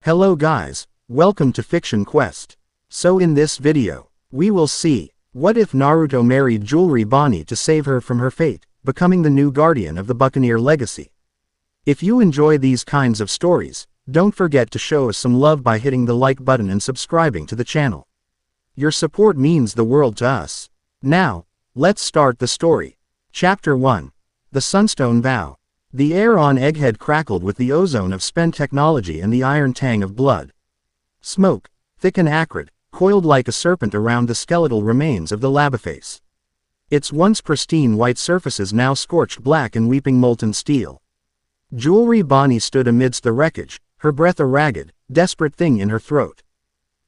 Hello guys, welcome to Fiction Quest. So in this video, we will see, what if Naruto married Jewelry Bonney to save her from her fate, becoming the new guardian of the Buccaneer legacy? If you enjoy these kinds of stories, don't forget to show us some love by hitting the like button and subscribing to the channel. Your support means the world to us. Now, let's start the story. Chapter 1. The Sunstone Vow. The air on Egghead crackled with the ozone of spent technology and the iron tang of blood. Smoke, thick and acrid, coiled like a serpent around the skeletal remains of the labaface. Its once pristine white surfaces now scorched black and weeping molten steel. Jewelry Bonney stood amidst the wreckage, her breath a ragged, desperate thing in her throat.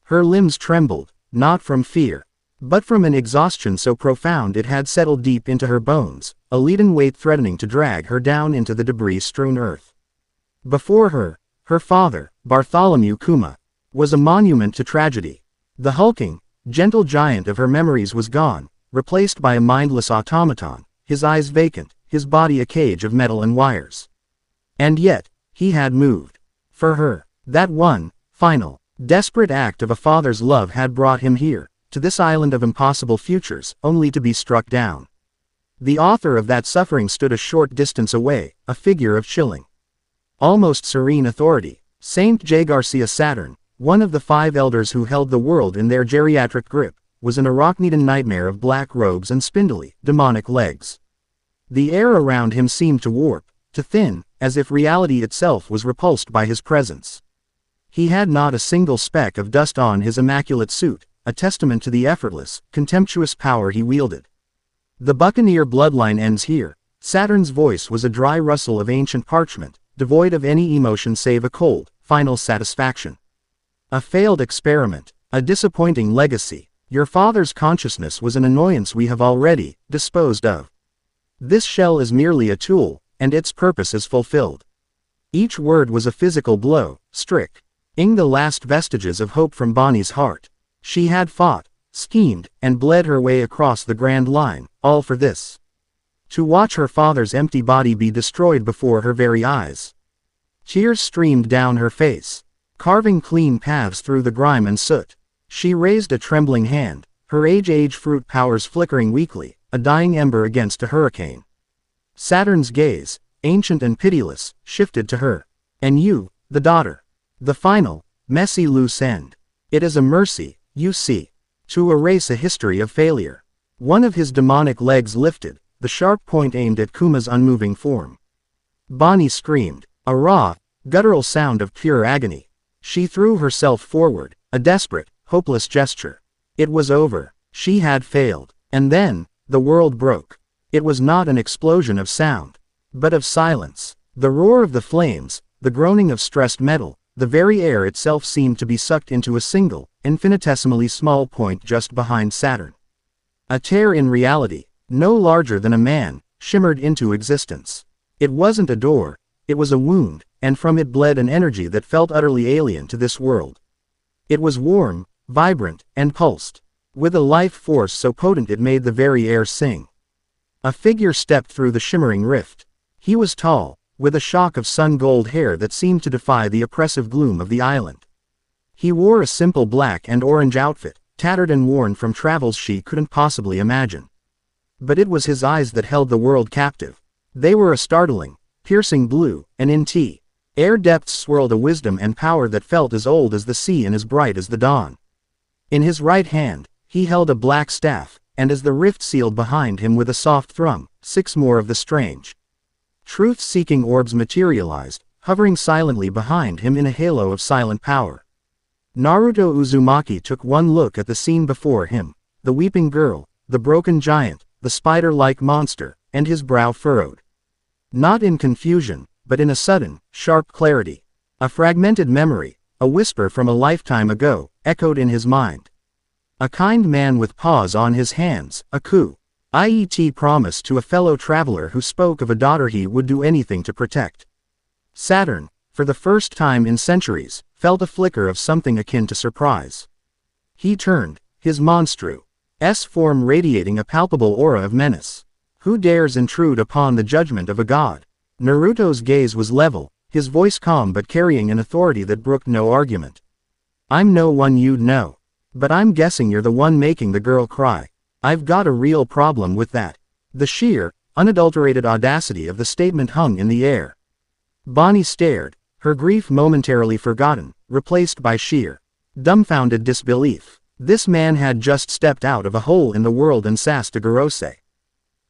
Her limbs trembled, not from fear, but from an exhaustion so profound it had settled deep into her bones, a leaden weight threatening to drag her down into the debris-strewn earth. Before her, her father, Bartholomew Kuma, was a monument to tragedy. The hulking, gentle giant of her memories was gone, replaced by a mindless automaton, his eyes vacant, his body a cage of metal and wires. And yet, he had moved. For her, that one, final, desperate act of a father's love had brought him here, to this island of impossible futures, only to be struck down. The author of that suffering stood a short distance away, a figure of chilling, almost serene authority. Saint J. Garcia Saturn, one of the 5 elders who held the world in their geriatric grip, was an Arachnidan nightmare of black robes and spindly, demonic legs. The air around him seemed to warp, to thin, as if reality itself was repulsed by his presence. He had not a single speck of dust on his immaculate suit, a testament to the effortless, contemptuous power he wielded. The Buccaneer bloodline ends here. Saturn's voice was a dry rustle of ancient parchment, devoid of any emotion save a cold, final satisfaction. A failed experiment, a disappointing legacy. Your father's consciousness was an annoyance we have already disposed of. This shell is merely a tool, and its purpose is fulfilled. Each word was a physical blow, striking the last vestiges of hope from Bonnie's heart. She had fought, schemed, and bled her way across the Grand Line, all for this. To watch her father's empty body be destroyed before her very eyes. Tears streamed down her face, carving clean paths through the grime and soot. She raised a trembling hand, her age fruit powers flickering weakly, a dying ember against a hurricane. Saturn's gaze, ancient and pitiless, shifted to her. And you, the daughter. The final, messy loose end. It is a mercy, you see, to erase a history of failure. One of his demonic legs lifted, the sharp point aimed at Kuma's unmoving form. Bonnie screamed, a raw, guttural sound of pure agony. She threw herself forward, a desperate, hopeless gesture. It was over. She had failed. And then, the world broke. It was not an explosion of sound, but of silence. The roar of the flames, the groaning of stressed metal, the very air itself seemed to be sucked into a single, infinitesimally small point just behind Saturn. A tear in reality, no larger than a man, shimmered into existence. It wasn't a door, it was a wound, and from it bled an energy that felt utterly alien to this world. It was warm, vibrant, and pulsed, with a life force so potent it made the very air sing. A figure stepped through the shimmering rift. He was tall, with a shock of sun-gold hair that seemed to defy the oppressive gloom of the island. He wore a simple black and orange outfit, tattered and worn from travels she couldn't possibly imagine. But it was his eyes that held the world captive. They were a startling, piercing blue, and in air depths swirled a wisdom and power that felt as old as the sea and as bright as the dawn. In his right hand, he held a black staff, and as the rift sealed behind him with a soft thrum, 6 more of the strange, truth-seeking orbs materialized, hovering silently behind him in a halo of silent power. Naruto Uzumaki took one look at the scene before him, the weeping girl, the broken giant, the spider-like monster, and his brow furrowed. Not in confusion, but in a sudden, sharp clarity. A fragmented memory, a whisper from a lifetime ago, echoed in his mind. A kind man with paws on his hands, a quiet promise to a fellow traveler who spoke of a daughter he would do anything to protect. Saturn, for the first time in centuries, felt a flicker of something akin to surprise. He turned, his monstrous form radiating a palpable aura of menace. Who dares intrude upon the judgment of a god? Naruto's gaze was level, his voice calm but carrying an authority that brooked no argument. I'm no one you'd know. But I'm guessing you're the one making the girl cry. I've got a real problem with that. The sheer, unadulterated audacity of the statement hung in the air. Bonnie stared, her grief momentarily forgotten, replaced by sheer, dumbfounded disbelief. This man had just stepped out of a hole in the world and sassed a Gorosei.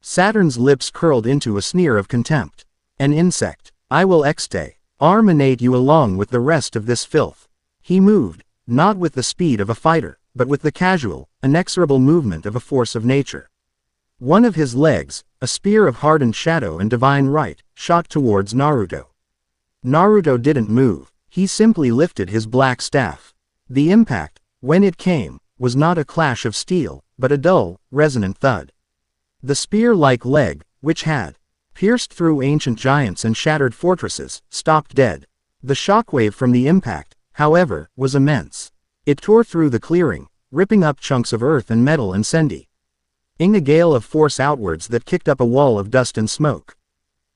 Saturn's lips curled into a sneer of contempt. An insect. I will exterminate you along with the rest of this filth. He moved, not with the speed of a fighter, but with the casual, inexorable movement of a force of nature. One of his legs, a spear of hardened shadow and divine right, shot towards Naruto. Naruto didn't move, he simply lifted his black staff. The impact, when it came, was not a clash of steel, but a dull, resonant thud. The spear-like leg, which had pierced through ancient giants and shattered fortresses, stopped dead. The shockwave from the impact, however, was immense. It tore through the clearing, ripping up chunks of earth and metal and sending a gale of force outwards that kicked up a wall of dust and smoke.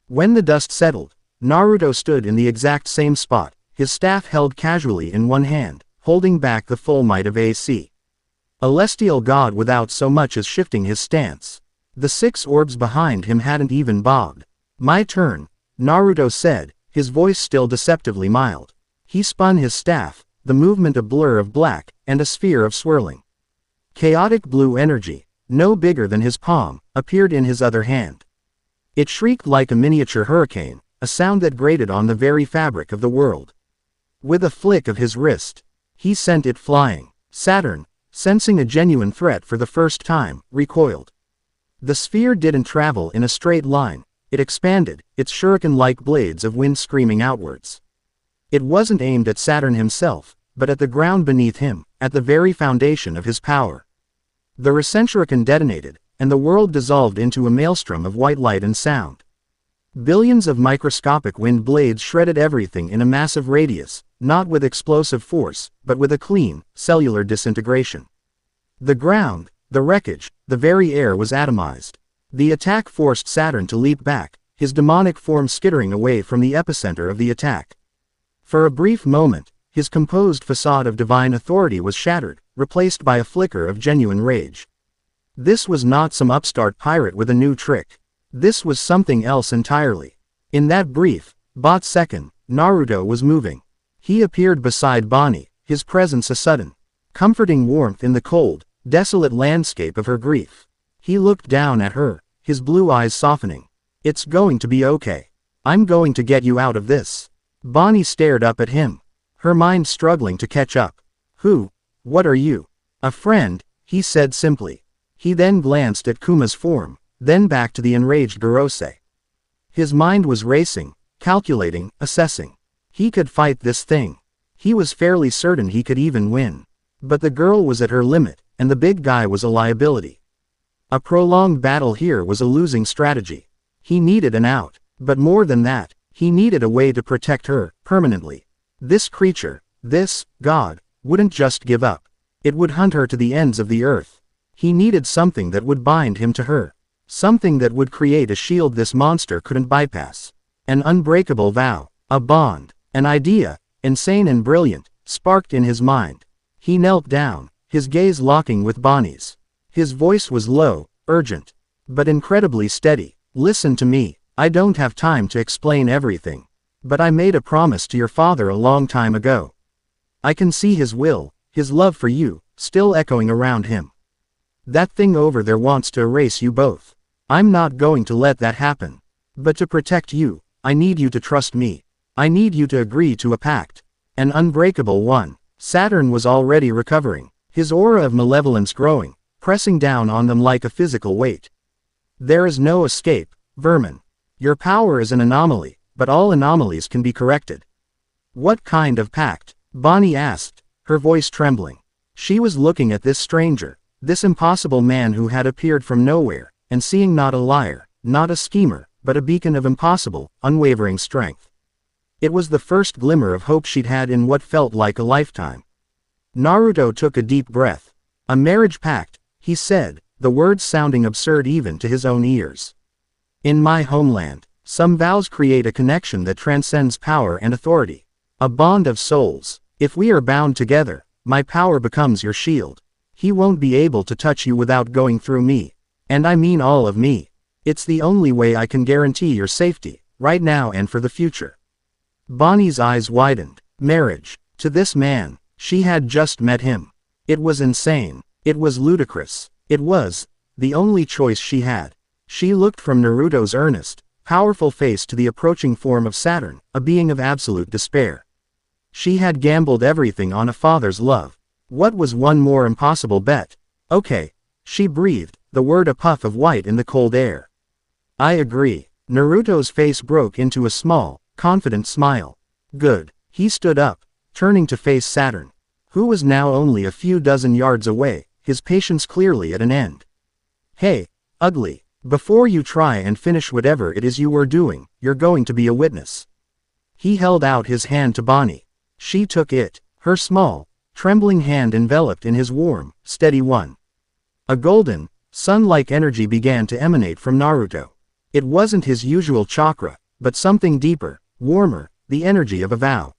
When the dust settled, Naruto stood in the exact same spot, his staff held casually in one hand, holding back the full might of AC. A celestial god without so much as shifting his stance. The 6 orbs behind him hadn't even bobbed. My turn, Naruto said, his voice still deceptively mild. He spun his staff, the movement a blur of black, and a sphere of swirling, chaotic blue energy, no bigger than his palm, appeared in his other hand. It shrieked like a miniature hurricane, a sound that grated on the very fabric of the world. With a flick of his wrist, he sent it flying. Saturn, sensing a genuine threat for the first time, recoiled. The sphere didn't travel in a straight line, it expanded, its shuriken-like blades of wind screaming outwards. It wasn't aimed at Saturn himself, but at the ground beneath him, at the very foundation of his power. The Rasenshuriken detonated, and the world dissolved into a maelstrom of white light and sound. Billions of microscopic wind blades shredded everything in a massive radius, not with explosive force, but with a clean, cellular disintegration. The ground, the wreckage, the very air was atomized. The attack forced Saturn to leap back, his demonic form skittering away from the epicenter of the attack. For a brief moment, his composed facade of divine authority was shattered, replaced by a flicker of genuine rage. This was not some upstart pirate with a new trick. This was something else entirely. In that brief, second, Naruto was moving. He appeared beside Bonnie, his presence a sudden, comforting warmth in the cold, desolate landscape of her grief. He looked down at her, his blue eyes softening. It's going to be okay. I'm going to get you out of this. Bonnie stared up at him, her mind struggling to catch up. What are you? A friend, he said simply. He then glanced at Kuma's form, then back to the enraged Gorosei. His mind was racing, calculating, assessing. He could fight this thing. He was fairly certain he could even win. But the girl was at her limit, and the big guy was a liability. A prolonged battle here was a losing strategy. He needed an out, but more than that, he needed a way to protect her, permanently. This creature, this god, wouldn't just give up. It would hunt her to the ends of the earth. He needed something that would bind him to her. Something that would create a shield this monster couldn't bypass. An unbreakable vow, a bond, an idea, insane and brilliant, sparked in his mind. He knelt down, his gaze locking with Bonnie's. His voice was low, urgent, but incredibly steady. Listen to me, I don't have time to explain everything. But I made a promise to your father a long time ago. I can see his will, his love for you, still echoing around him. That thing over there wants to erase you both. I'm not going to let that happen. But to protect you, I need you to trust me. I need you to agree to a pact. An unbreakable one. Saturn was already recovering, his aura of malevolence growing, pressing down on them like a physical weight. There is no escape, vermin. Your power is an anomaly, but all anomalies can be corrected. What kind of pact? Bonnie asked, her voice trembling. She was looking at this stranger, this impossible man who had appeared from nowhere, and seeing not a liar, not a schemer, but a beacon of impossible, unwavering strength. It was the first glimmer of hope she'd had in what felt like a lifetime. Naruto took a deep breath. A marriage pact, he said, the words sounding absurd even to his own ears. In my homeland, Some vows create a connection that transcends power and authority. A bond of souls. If we are bound together, my power becomes your shield. He won't be able to touch you without going through me. And I mean all of me. It's the only way I can guarantee your safety, right now and for the future. Bonnie's eyes widened. Marriage. To this man. She had just met him. It was insane. It was ludicrous. It was the only choice she had. She looked from Naruto's earnest, powerful face to the approaching form of Saturn, a being of absolute despair. She had gambled everything on a father's love. What was one more impossible bet? Okay. She breathed, the word a puff of white in the cold air. I agree. Naruto's face broke into a small, confident smile. Good. He stood up, turning to face Saturn, who was now only a few dozen yards away, his patience clearly at an end. Hey, ugly. Before you try and finish whatever it is you were doing, you're going to be a witness. He held out his hand to Bonnie. She took it, her small, trembling hand enveloped in his warm, steady one. A golden, sun-like energy began to emanate from Naruto. It wasn't his usual chakra, but something deeper, warmer, the energy of a vow.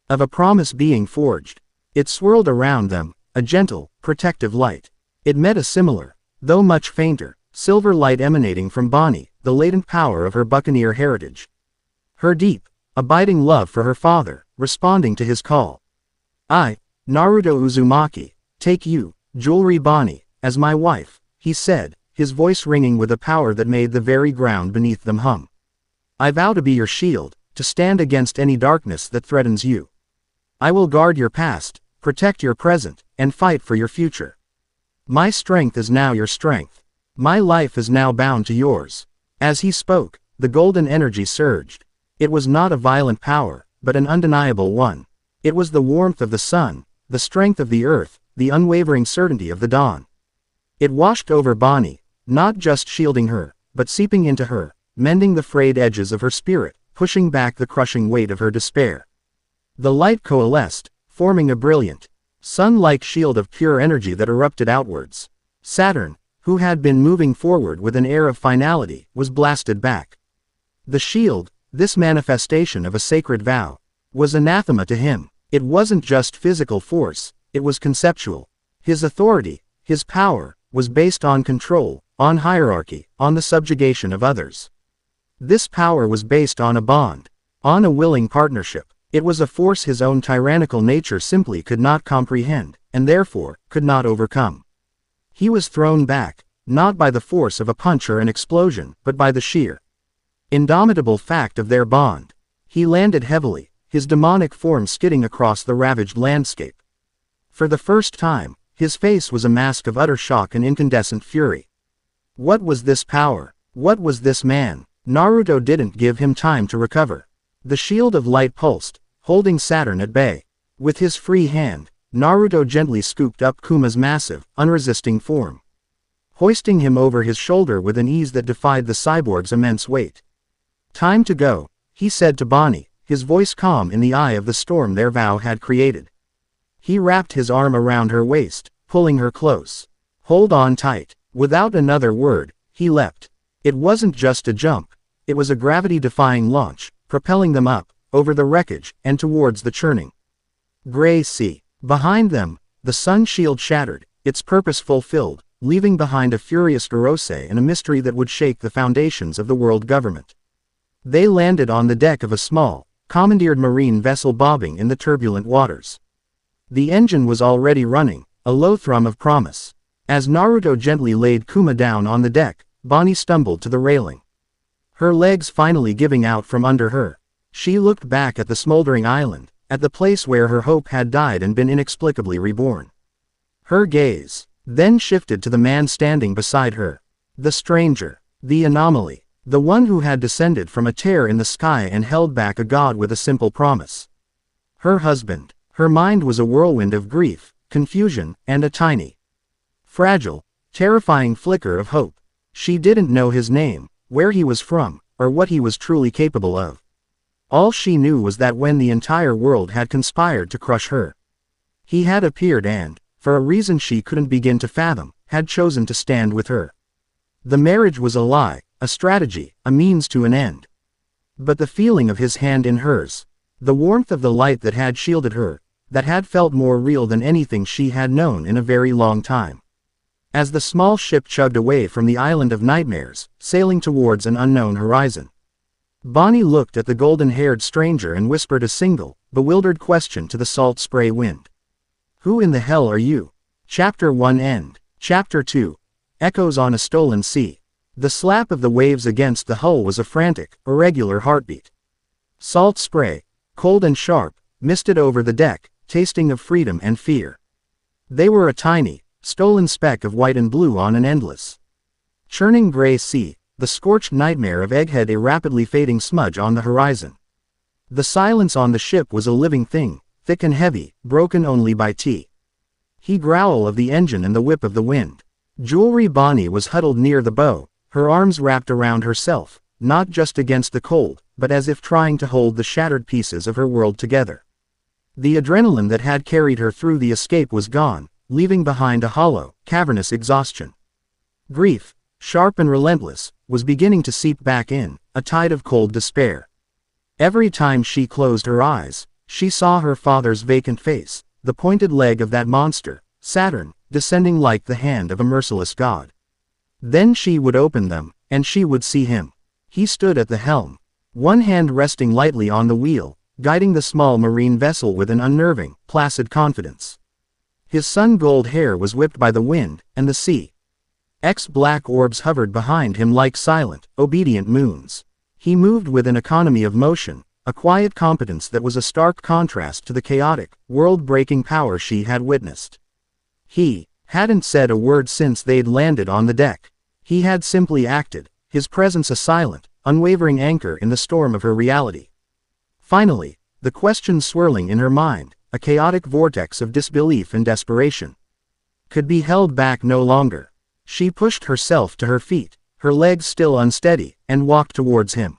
Of a promise being forged. It swirled around them, a gentle, protective light. It met a similar, though much fainter, silver light emanating from Bonnie, the latent power of her Buccaneer heritage. Her deep, abiding love for her father, responding to his call. I, Naruto Uzumaki, take you, Jewelry Bonney, as my wife, he said, his voice ringing with a power that made the very ground beneath them hum. I vow to be your shield, to stand against any darkness that threatens you. I will guard your past, protect your present, and fight for your future. My strength is now your strength. My life is now bound to yours. As he spoke, the golden energy surged. It was not a violent power, but an undeniable one. It was the warmth of the sun, the strength of the earth, the unwavering certainty of the dawn. It washed over Bonnie, not just shielding her, but seeping into her, mending the frayed edges of her spirit, pushing back the crushing weight of her despair. The light coalesced, forming a brilliant, sun-like shield of pure energy that erupted outwards. Saturn, who had been moving forward with an air of finality, was blasted back. The shield, this manifestation of a sacred vow, was anathema to him. It wasn't just physical force, it was conceptual. His authority, his power, was based on control, on hierarchy, on the subjugation of others. This power was based on a bond, on a willing partnership. It was a force his own tyrannical nature simply could not comprehend, and therefore, could not overcome. He was thrown back, not by the force of a punch or an explosion, but by the sheer, indomitable fact of their bond. He landed heavily, his demonic form skidding across the ravaged landscape. For the first time, his face was a mask of utter shock and incandescent fury. What was this power? What was this man? Naruto didn't give him time to recover. The shield of light pulsed, holding Saturn at bay. With his free hand, Naruto gently scooped up Kuma's massive, unresisting form, hoisting him over his shoulder with an ease that defied the cyborg's immense weight. Time to go, he said to Bonnie, his voice calm in the eye of the storm their vow had created. He wrapped his arm around her waist, pulling her close. Hold on tight. Without another word, he leapt. It wasn't just a jump. It was a gravity-defying launch, propelling them up, over the wreckage, and towards the churning gray sea. Behind them, the sun shield shattered, its purpose fulfilled, leaving behind a furious Gorosei and a mystery that would shake the foundations of the world government. They landed on the deck of a small, commandeered marine vessel bobbing in the turbulent waters. The engine was already running, a low thrum of promise. As Naruto gently laid Kuma down on the deck, Bonnie stumbled to the railing. Her legs finally giving out from under her. She looked back at the smoldering island, at the place where her hope had died and been inexplicably reborn. Her gaze then shifted to the man standing beside her. The stranger, the anomaly, the one who had descended from a tear in the sky and held back a god with a simple promise. Her husband. Her mind was a whirlwind of grief, confusion, and a tiny, fragile, terrifying flicker of hope. She didn't know his name, where he was from, or what he was truly capable of. All she knew was that when the entire world had conspired to crush her, he had appeared and, for a reason she couldn't begin to fathom, had chosen to stand with her. The marriage was a lie, a strategy, a means to an end. But the feeling of his hand in hers, the warmth of the light that had shielded her, that had felt more real than anything she had known in a very long time. As the small ship chugged away from the island of nightmares, sailing towards an unknown horizon, Bonnie looked at the golden-haired stranger and whispered a single, bewildered question to the salt spray wind. Who in the hell are you? Chapter 1 End. Chapter 2. Echoes on a Stolen Sea. The slap of the waves against the hull was a frantic, irregular heartbeat. Salt spray, cold and sharp, misted over the deck, tasting of freedom and fear. They were a tiny, stolen speck of white and blue on an endless, churning gray sea, the scorched nightmare of Egghead, a rapidly fading smudge on the horizon. The silence on the ship was a living thing, thick and heavy, broken only by the growl of the engine and the whip of the wind. Jewelry Bonney was huddled near the bow, her arms wrapped around herself, not just against the cold, but as if trying to hold the shattered pieces of her world together. The adrenaline that had carried her through the escape was gone, leaving behind a hollow, cavernous exhaustion. Grief, sharp and relentless, was beginning to seep back in, a tide of cold despair. Every time she closed her eyes, she saw her father's vacant face, the pointed leg of that monster, Saturn, descending like the hand of a merciless god. Then she would open them, and she would see him. He stood at the helm, one hand resting lightly on the wheel, guiding the small marine vessel with an unnerving, placid confidence. His sun-gold hair was whipped by the wind, and the sea's black orbs hovered behind him like silent, obedient moons. He moved with an economy of motion, a quiet competence that was a stark contrast to the chaotic, world-breaking power she had witnessed. He hadn't said a word since they'd landed on the deck. He had simply acted, his presence a silent, unwavering anchor in the storm of her reality. Finally, the question swirling in her mind, a chaotic vortex of disbelief and desperation, could be held back no longer. She pushed herself to her feet, her legs still unsteady, and walked towards him.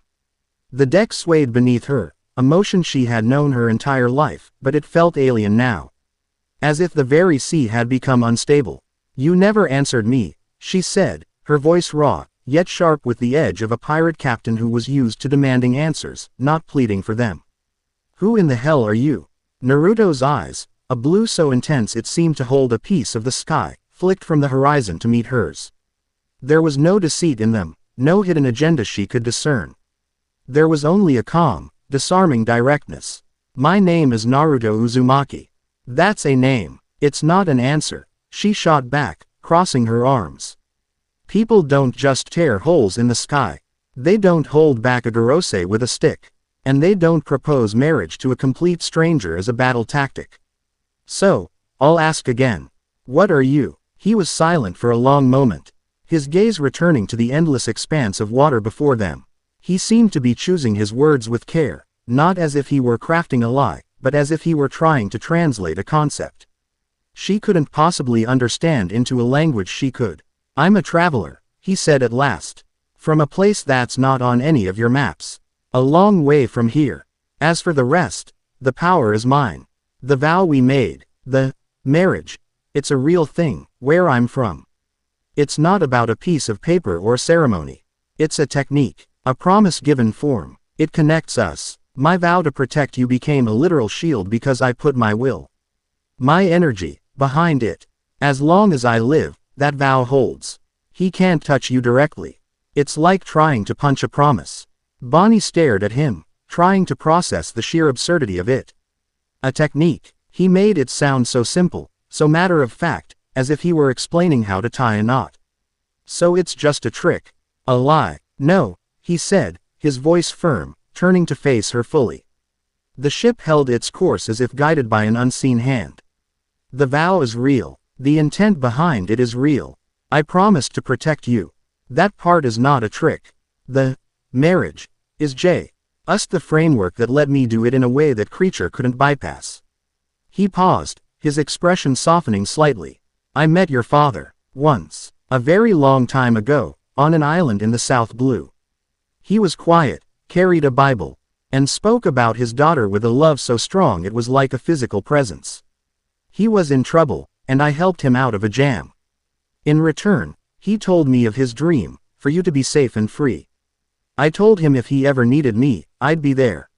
The deck swayed beneath her, a motion she had known her entire life, but it felt alien now. As if the very sea had become unstable. You never answered me, she said, her voice raw, yet sharp with the edge of a pirate captain who was used to demanding answers, not pleading for them. Who in the hell are you? Naruto's eyes, a blue so intense it seemed to hold a piece of the sky, flicked from the horizon to meet hers. There was no deceit in them, no hidden agenda she could discern. There was only a calm, disarming directness. My name is Naruto Uzumaki. That's a name. It's not an answer, she shot back, crossing her arms. People don't just tear holes in the sky. They don't hold back a Gorosei with a stick. And they don't propose marriage to a complete stranger as a battle tactic. So, I'll ask again. What are you? He was silent for a long moment, his gaze returning to the endless expanse of water before them. He seemed to be choosing his words with care, not as if he were crafting a lie, but as if he were trying to translate a concept she couldn't possibly understand into a language she could. I'm a traveler, he said at last. From a place that's not on any of your maps. A long way from here. As for the rest, the power is mine. The vow we made, the marriage, it's a real thing, where I'm from. It's not about a piece of paper or ceremony. It's a technique, a promise given form. It connects us. My vow to protect you became a literal shield because I put my will, my energy, behind it. As long as I live, that vow holds. He can't touch you directly. It's like trying to punch a promise. Bonnie stared at him, trying to process the sheer absurdity of it. A technique. He made it sound so simple, so matter of fact, as if he were explaining how to tie a knot. So it's just a trick. A lie. No, he said, his voice firm, turning to face her fully. The ship held its course as if guided by an unseen hand. The vow is real. The intent behind it is real. I promised to protect you. That part is not a trick. The marriage is us the framework that let me do it in a way that creature couldn't bypass. He paused, his expression softening slightly. I met your father, once, a very long time ago, on an island in the South Blue. He was quiet, carried a Bible, and spoke about his daughter with a love so strong it was like a physical presence. He was in trouble, and I helped him out of a jam. In return, he told me of his dream, for you to be safe and free. I told him if he ever needed me, I'd be there.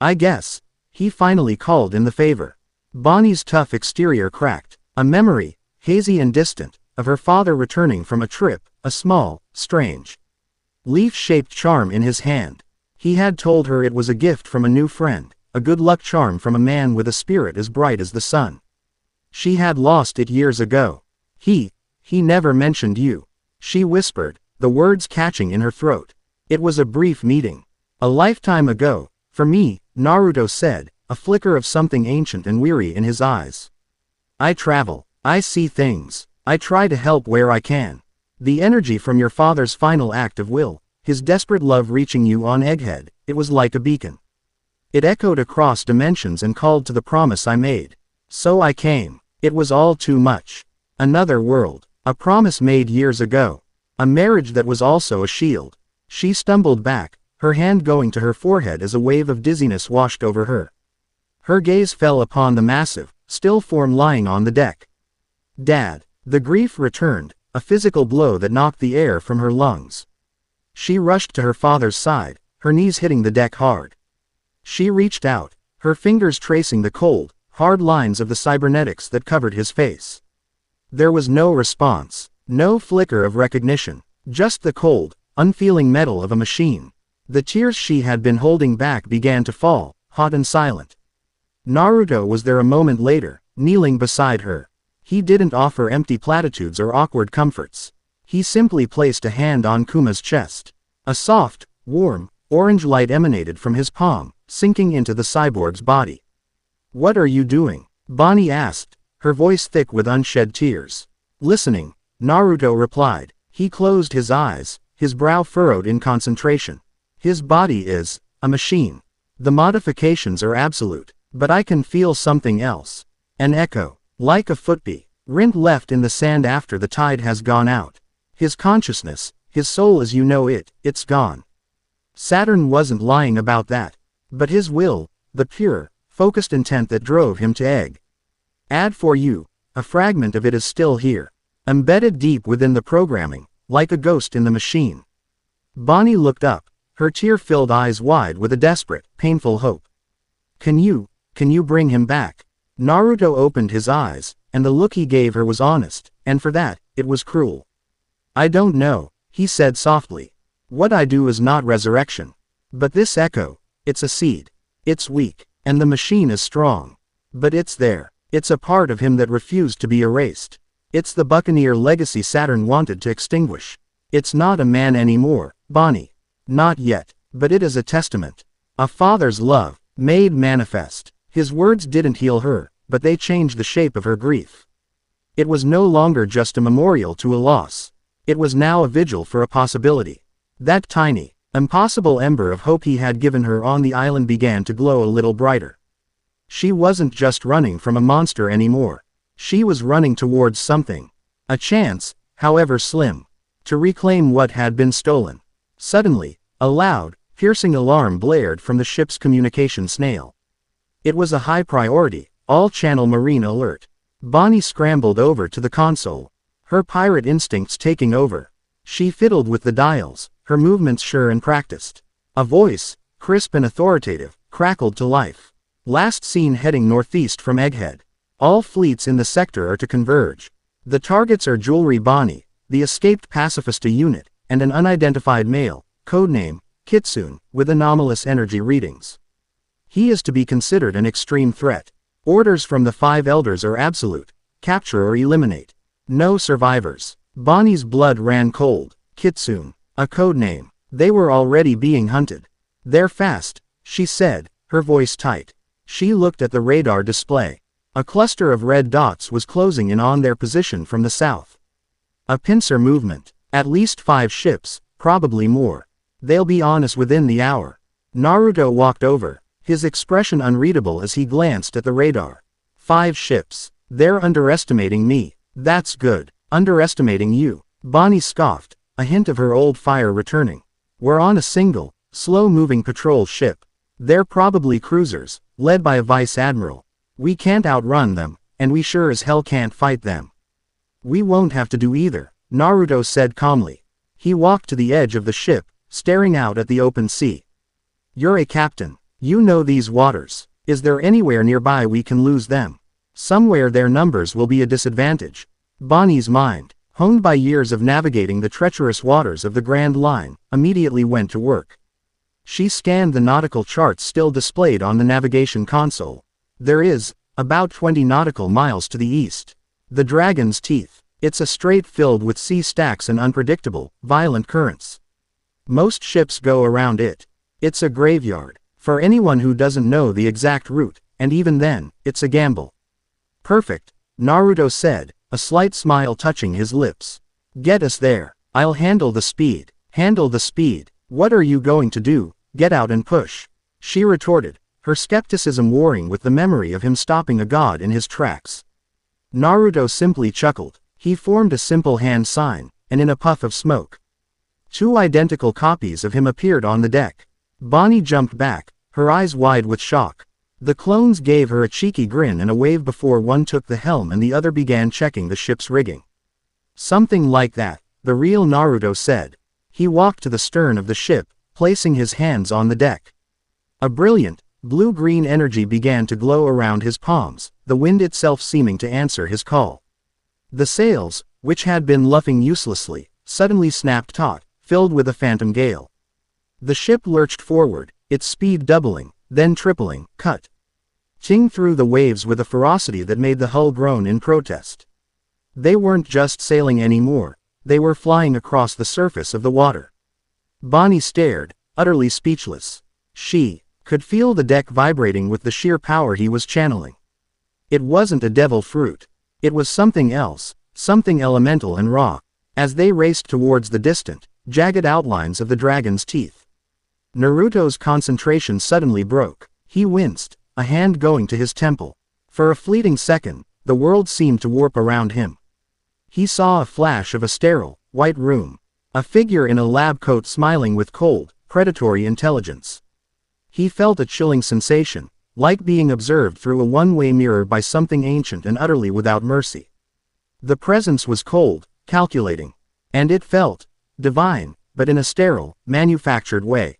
I guess. He finally called in the favor. Bonnie's tough exterior cracked. A memory, hazy and distant, of her father returning from a trip, a small, strange, leaf-shaped charm in his hand. He had told her it was a gift from a new friend, a good luck charm from a man with a spirit as bright as the sun. She had lost it years ago. He never mentioned you. She whispered, the words catching in her throat. It was a brief meeting. A lifetime ago, for me, Naruto said, a flicker of something ancient and weary in his eyes. I travel. I see things. I try to help where I can. The energy from your father's final act of will, his desperate love reaching you on Egghead, it was like a beacon. It echoed across dimensions and called to the promise I made. So I came. It was all too much. Another world. A promise made years ago. A marriage that was also a shield. She stumbled back, her hand going to her forehead as a wave of dizziness washed over her. Her gaze fell upon the massive, still form lying on the deck. Dad. The grief returned, a physical blow that knocked the air from her lungs. She rushed to her father's side, her knees hitting the deck hard. She reached out, her fingers tracing the cold, hard lines of the cybernetics that covered his face. There was no response, no flicker of recognition, just the cold, unfeeling metal of a machine. The tears she had been holding back began to fall, hot and silent. Naruto was there a moment later, kneeling beside her. He didn't offer empty platitudes or awkward comforts. He simply placed a hand on Kuma's chest. A soft, warm, orange light emanated from his palm, sinking into the cyborg's body. What are you doing? Bonnie asked, her voice thick with unshed tears. Listening, Naruto replied. He closed his eyes, his brow furrowed in concentration. His body is a machine. The modifications are absolute, but I can feel something else. An echo. Like a footbeat, rint left in the sand after the tide has gone out. His consciousness, his soul as you know it, it's gone. Saturn wasn't lying about that. But his will, the pure, focused intent that drove him to Egg. Add for you, a fragment of it is still here. Embedded deep within the programming, like a ghost in the machine. Bonnie looked up, her tear-filled eyes wide with a desperate, painful hope. Can you bring him back? Naruto opened his eyes, and the look he gave her was honest, and for that, it was cruel. I don't know, he said softly. What I do is not resurrection. But this echo, it's a seed. It's weak, and the machine is strong. But it's there. It's a part of him that refused to be erased. It's the Buccaneer legacy Saturn wanted to extinguish. It's not a man anymore, Bonnie. Not yet, but it is a testament. A father's love, made manifest. His words didn't heal her, but they changed the shape of her grief. It was no longer just a memorial to a loss. It was now a vigil for a possibility. That tiny, impossible ember of hope he had given her on the island began to glow a little brighter. She wasn't just running from a monster anymore. She was running towards something. A chance, however slim, to reclaim what had been stolen. Suddenly, a loud, piercing alarm blared from the ship's communication snail. It was a high priority, all-channel marine alert. Bonnie scrambled over to the console, her pirate instincts taking over. She fiddled with the dials, her movements sure and practiced. A voice, crisp and authoritative, crackled to life. Last seen heading northeast from Egghead. All fleets in the sector are to converge. The targets are Jewelry Bonney, the escaped pacifista unit, and an unidentified male, codename Kitsune, with anomalous energy readings. He is to be considered an extreme threat. Orders from the 5 elders are absolute. Capture or eliminate. No survivors. Bonnie's blood ran cold. Kitsune. A codename. They were already being hunted. They're fast, she said, her voice tight. She looked at the radar display. A cluster of red dots was closing in on their position from the south. A pincer movement. At least 5 ships, probably more. They'll be on us within the hour. Naruto walked over, his expression unreadable as he glanced at the radar. 5 ships. They're underestimating me. That's good. Underestimating you. Bonnie scoffed, a hint of her old fire returning. We're on a single, slow-moving patrol ship. They're probably cruisers, led by a vice admiral. We can't outrun them, and we sure as hell can't fight them. We won't have to do either, Naruto said calmly. He walked to the edge of the ship, staring out at the open sea. "You're a captain. You know these waters. Is there anywhere nearby we can lose them? Somewhere their numbers will be a disadvantage." Bonnie's mind, honed by years of navigating the treacherous waters of the Grand Line, immediately went to work. She scanned the nautical charts still displayed on the navigation console. There is about 20 nautical miles to the east. The Dragon's Teeth. It's a strait filled with sea stacks and unpredictable, violent currents. Most ships go around it. It's a graveyard for anyone who doesn't know the exact route, and even then, it's a gamble. "Perfect," Naruto said, a slight smile touching his lips. "Get us there. I'll handle the speed." "Handle the speed? What are you going to do? Get out and push," she retorted, her skepticism warring with the memory of him stopping a god in his tracks. Naruto simply chuckled. He formed a simple hand sign, and in a puff of smoke, 2 identical copies of him appeared on the deck. Bonnie jumped back, her eyes wide with shock. The clones gave her a cheeky grin and a wave before one took the helm and the other began checking the ship's rigging. "Something like that," the real Naruto said. He walked to the stern of the ship, placing his hands on the deck. A brilliant, blue-green energy began to glow around his palms, the wind itself seeming to answer his call. The sails, which had been luffing uselessly, suddenly snapped taut, filled with a phantom gale. The ship lurched forward, its speed doubling, then tripling, cutting through the waves with a ferocity that made the hull groan in protest. They weren't just sailing anymore, they were flying across the surface of the water. Bonnie stared, utterly speechless. She could feel the deck vibrating with the sheer power he was channeling. It wasn't a devil fruit. It was something else, something elemental and raw. As they raced towards the distant, jagged outlines of the Dragon's Teeth, Naruto's concentration suddenly broke. He winced, a hand going to his temple. For a fleeting second, the world seemed to warp around him. He saw a flash of a sterile, white room. A figure in a lab coat smiling with cold, predatory intelligence. He felt a chilling sensation, like being observed through a one-way mirror by something ancient and utterly without mercy. The presence was cold, calculating. And it felt divine, but in a sterile, manufactured way.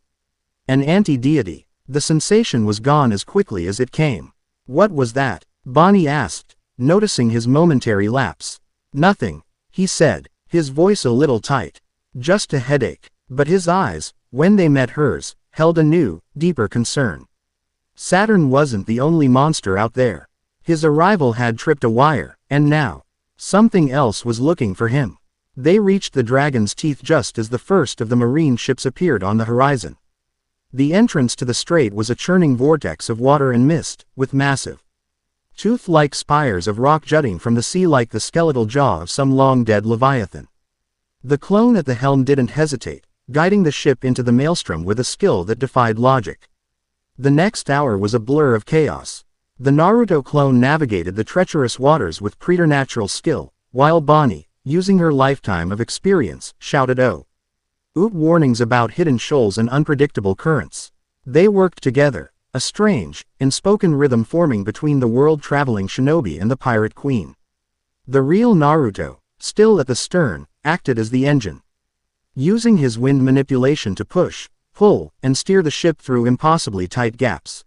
An anti-deity. The sensation was gone as quickly as it came. "What was that?" Bonnie asked, noticing his momentary lapse. "Nothing," he said, his voice a little tight. "Just a headache." But his eyes, when they met hers, held a new, deeper concern. Saturn wasn't the only monster out there. His arrival had tripped a wire, and now, something else was looking for him. They reached the Dragon's Teeth just as the first of the marine ships appeared on the horizon. The entrance to the strait was a churning vortex of water and mist, with massive, tooth-like spires of rock jutting from the sea like the skeletal jaw of some long-dead leviathan. The clone at the helm didn't hesitate, guiding the ship into the maelstrom with a skill that defied logic. The next hour was a blur of chaos. The Naruto clone navigated the treacherous waters with preternatural skill, while Bonnie, using her lifetime of experience, shouted warnings about hidden shoals and unpredictable currents. They worked together, a strange, unspoken rhythm forming between the world-traveling shinobi and the pirate queen. The real Naruto, still at the stern, acted as the engine, using his wind manipulation to push, pull, and steer the ship through impossibly tight gaps.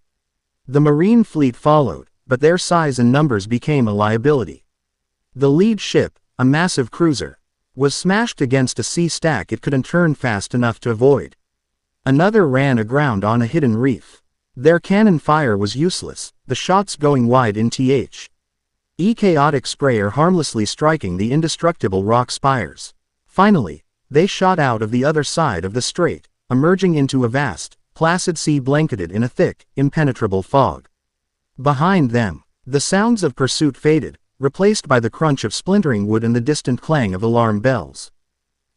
The marine fleet followed, but their size and numbers became a liability. The lead ship, a massive cruiser, was smashed against a sea stack it couldn't turn fast enough to avoid. Another ran aground on a hidden reef. Their cannon fire was useless, the shots going wide in chaotic sprayer harmlessly striking the indestructible rock spires. Finally, they shot out of the other side of the strait, emerging into a vast, placid sea blanketed in a thick, impenetrable fog. Behind them, the sounds of pursuit faded, replaced by the crunch of splintering wood and the distant clang of alarm bells.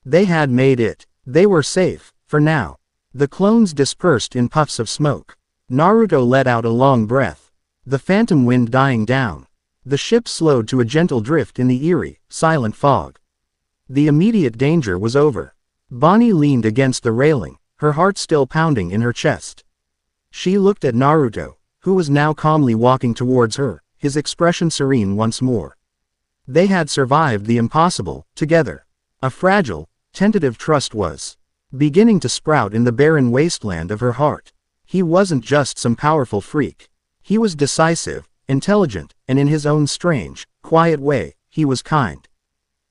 They had made it. They were safe, for now. The clones dispersed in puffs of smoke. Naruto let out a long breath. The phantom wind dying down. The ship slowed to a gentle drift in the eerie, silent fog. The immediate danger was over. Bonnie leaned against the railing, her heart still pounding in her chest. She looked at Naruto, who was now calmly walking towards her, his expression serene once more. They had survived the impossible, together. A fragile, tentative trust was beginning to sprout in the barren wasteland of her heart. He wasn't just some powerful freak. He was decisive, intelligent, and in his own strange, quiet way, he was kind.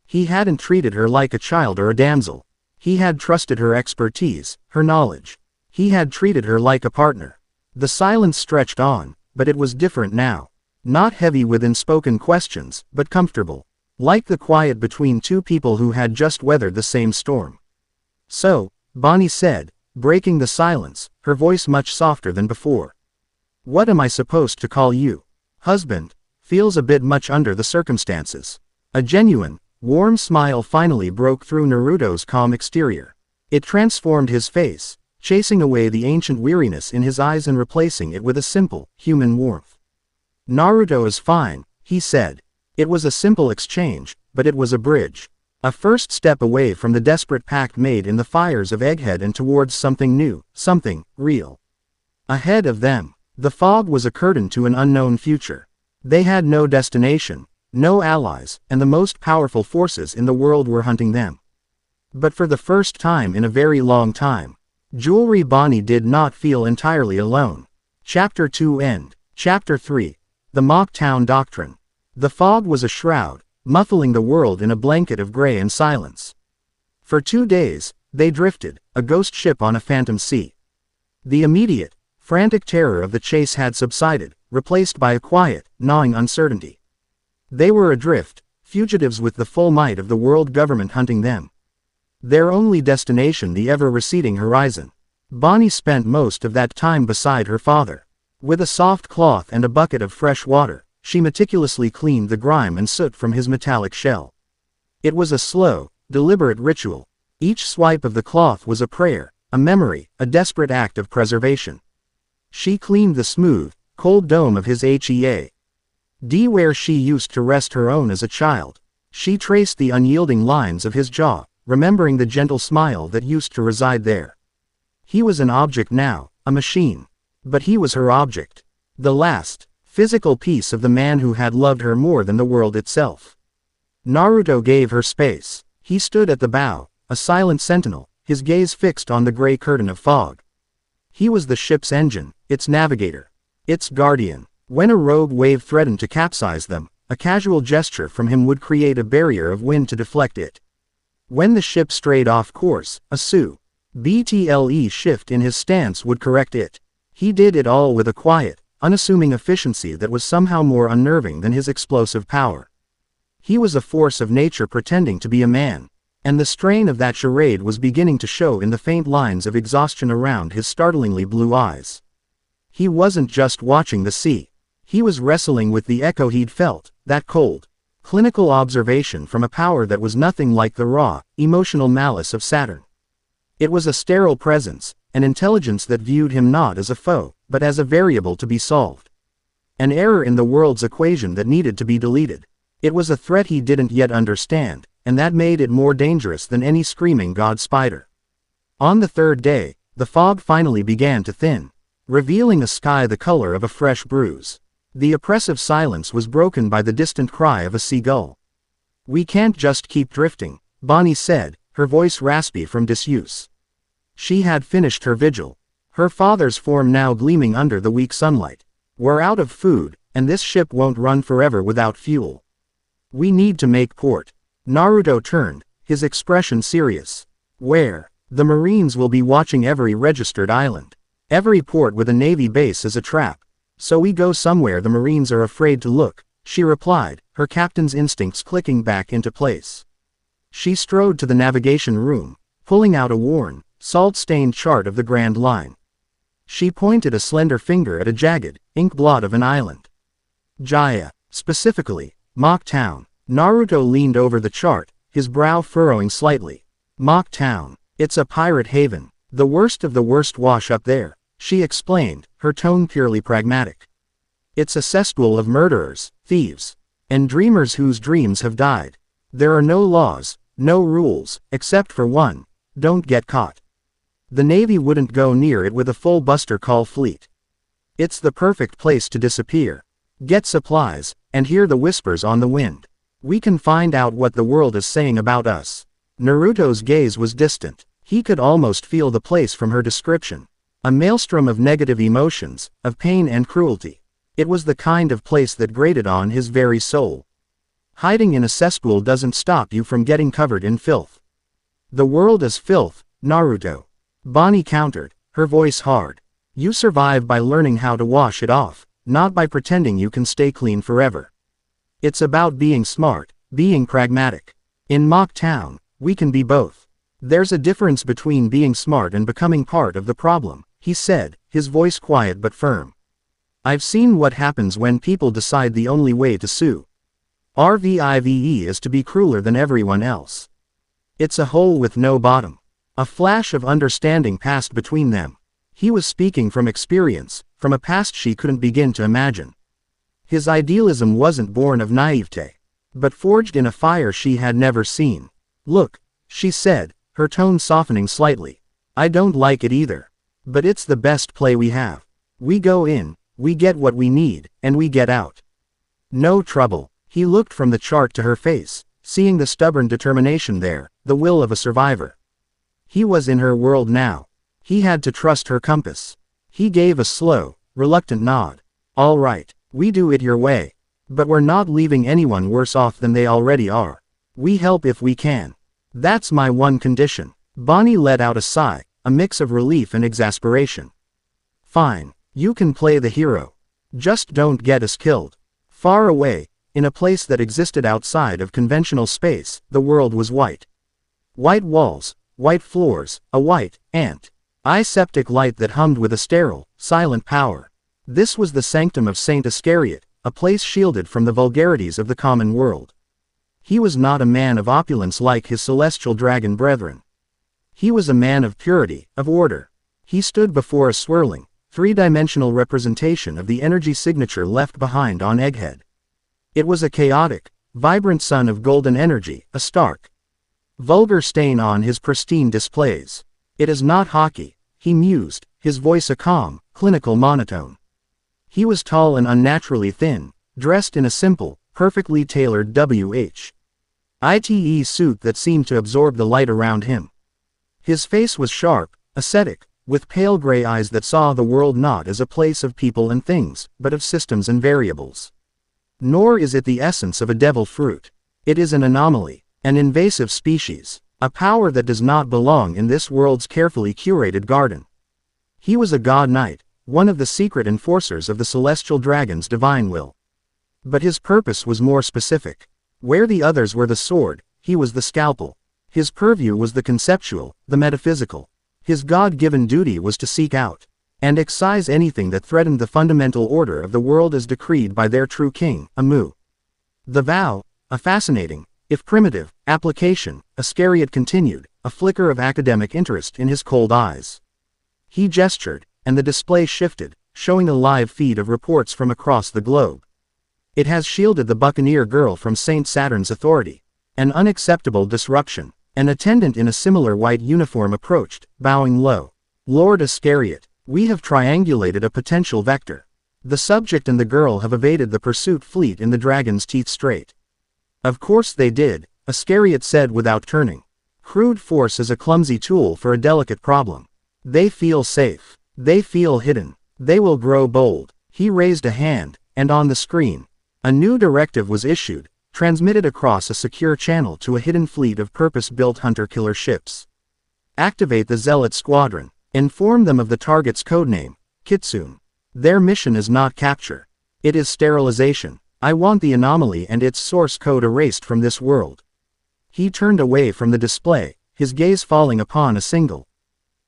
He hadn't treated her like a child or a damsel. He had trusted her expertise, her knowledge. He had treated her like a partner. The silence stretched on, but it was different now. Not heavy with unspoken questions, but comfortable. Like the quiet between two people who had just weathered the same storm. "So," Bonnie said, breaking the silence, her voice much softer than before. "What am I supposed to call you?" "Husband." Feels a bit much under the circumstances. A genuine, warm smile finally broke through Naruto's calm exterior. It transformed his face, chasing away the ancient weariness in his eyes and replacing it with a simple, human warmth. "Naruto is fine," he said. It was a simple exchange, but it was a bridge. A first step away from the desperate pact made in the fires of Egghead and towards something new, something real. Ahead of them, the fog was a curtain to an unknown future. They had no destination, no allies, and the most powerful forces in the world were hunting them. But for the first time in a very long time, Jewelry Bonney did not feel entirely alone. Chapter 2 End. Chapter 3. The Mock Town Doctrine. The fog was a shroud, muffling the world in a blanket of gray and silence. For 2 days, they drifted, a ghost ship on a phantom sea. The immediate, frantic terror of the chase had subsided, replaced by a quiet, gnawing uncertainty. They were adrift, fugitives with the full might of the world government hunting them. Their only destination the ever-receding horizon. Bonnie spent most of that time beside her father. With a soft cloth and a bucket of fresh water, she meticulously cleaned the grime and soot from his metallic shell. It was a slow, deliberate ritual. Each swipe of the cloth was a prayer, a memory, a desperate act of preservation. She cleaned the smooth, cold dome of his HEA. D where she used to rest her own as a child. She traced the unyielding lines of his jaw, remembering the gentle smile that used to reside there. He was an object now, a machine. But he was her object. The last, physical piece of the man who had loved her more than the world itself. Naruto gave her space. He stood at the bow, a silent sentinel, his gaze fixed on the gray curtain of fog. He was the ship's engine, its navigator, its guardian. When a rogue wave threatened to capsize them, a casual gesture from him would create a barrier of wind to deflect it. When the ship strayed off course, a BTLE shift in his stance would correct it. He did it all with a quiet, unassuming efficiency that was somehow more unnerving than his explosive power. He was a force of nature pretending to be a man, and the strain of that charade was beginning to show in the faint lines of exhaustion around his startlingly blue eyes. He wasn't just watching the sea. He was wrestling with the echo he'd felt, that cold, clinical observation from a power that was nothing like the raw, emotional malice of Saturn. It was a sterile presence, an intelligence that viewed him not as a foe, but as a variable to be solved. An error in the world's equation that needed to be deleted. It was a threat he didn't yet understand, and that made it more dangerous than any screaming god spider. On the third day, the fog finally began to thin, revealing a sky the color of a fresh bruise. The oppressive silence was broken by the distant cry of a seagull. "We can't just keep drifting," Bonnie said, her voice raspy from disuse. She had finished her vigil, her father's form now gleaming under the weak sunlight. "We're out of food, and this ship won't run forever without fuel. We need to make port." Naruto turned, his expression serious. "Where?" "The Marines will be watching every registered island. Every port with a Navy base is a trap. So we go somewhere the Marines are afraid to look," she replied, her captain's instincts clicking back into place. She strode to the navigation room, pulling out a worn, salt-stained chart of the Grand Line. She pointed a slender finger at a jagged, ink blot of an island. "Jaya, specifically, Mock Town." Naruto leaned over the chart, his brow furrowing slightly. "Mock Town. It's a pirate haven. The worst of the worst wash up there," she explained, her tone purely pragmatic. "It's a cesspool of murderers, thieves, and dreamers whose dreams have died. There are no laws, no rules, except for one: don't get caught. The Navy wouldn't go near it with a full Buster Call fleet. It's the perfect place to disappear, get supplies, and hear the whispers on the wind. We can find out what the world is saying about us." Naruto's gaze was distant. He could almost feel the place from her description. A maelstrom of negative emotions, of pain and cruelty. It was the kind of place that grated on his very soul. Hiding in a cesspool doesn't stop you from getting covered in filth. The world is filth, Naruto. Bonney countered, her voice hard. You survive by learning how to wash it off, not by pretending you can stay clean forever. It's about being smart, being pragmatic. In Mock Town, we can be both. There's a difference between being smart and becoming part of the problem, he said, his voice quiet but firm. I've seen what happens when people decide the only way to sue RVIVE is to be crueler than everyone else. It's a hole with no bottom. A flash of understanding passed between them. He was speaking from experience, from a past she couldn't begin to imagine. His idealism wasn't born of naivete, but forged in a fire she had never seen. Look, she said, her tone softening slightly. I don't like it either. But it's the best play we have. We go in, we get what we need, and we get out. No trouble. He looked from the chart to her face, seeing the stubborn determination there, the will of a survivor. He was in her world now. He had to trust her compass. He gave a slow, reluctant nod. All right, we do it your way. But we're not leaving anyone worse off than they already are. We help if we can. That's my one condition. Bonney let out a sigh, a mix of relief and exasperation. Fine, you can play the hero. Just don't get us killed. Far away, in a place that existed outside of conventional space, the world was white. White walls, white floors, a white, anti-septic light that hummed with a sterile, silent power. This was the sanctum of Saint Iscariot, a place shielded from the vulgarities of the common world. He was not a man of opulence like his celestial dragon brethren. He was a man of purity, of order. He stood before a swirling, three-dimensional representation of the energy signature left behind on Egghead. It was a chaotic, vibrant sun of golden energy, a stark, vulgar stain on his pristine displays. It is not hockey, he mused, his voice a calm, clinical monotone. He was tall and unnaturally thin, dressed in a simple, perfectly tailored WHITE suit that seemed to absorb the light around him. His face was sharp, ascetic, with pale gray eyes that saw the world not as a place of people and things, but of systems and variables. Nor is it the essence of a devil fruit. It is an anomaly, an invasive species, a power that does not belong in this world's carefully curated garden. He was a god knight, one of the secret enforcers of the celestial dragon's divine will. But his purpose was more specific. Where the others were the sword, he was the scalpel. His purview was the conceptual, the metaphysical. His God-given duty was to seek out and excise anything that threatened the fundamental order of the world as decreed by their true king, Amu. The vow, a fascinating, if primitive, application, Iscariot continued, a flicker of academic interest in his cold eyes. He gestured, and the display shifted, showing a live feed of reports from across the globe. It has shielded the Buccaneer girl from Saint Saturn's authority. An unacceptable disruption. An attendant in a similar white uniform approached, bowing low. Lord Iscariot, we have triangulated a potential vector. The subject and the girl have evaded the pursuit fleet in the Dragon's Teeth Strait. Of course they did, Iscariot said without turning. Crude force is a clumsy tool for a delicate problem. They feel safe. They feel hidden. They will grow bold. He raised a hand, and on the screen, a new directive was issued, transmitted across a secure channel to a hidden fleet of purpose-built hunter-killer ships. Activate the Zealot Squadron. Inform them of the target's codename, Kitsune. Their mission is not capture. It is sterilization. I want the anomaly and its source code erased from this world. He turned away from the display, his gaze falling upon a single,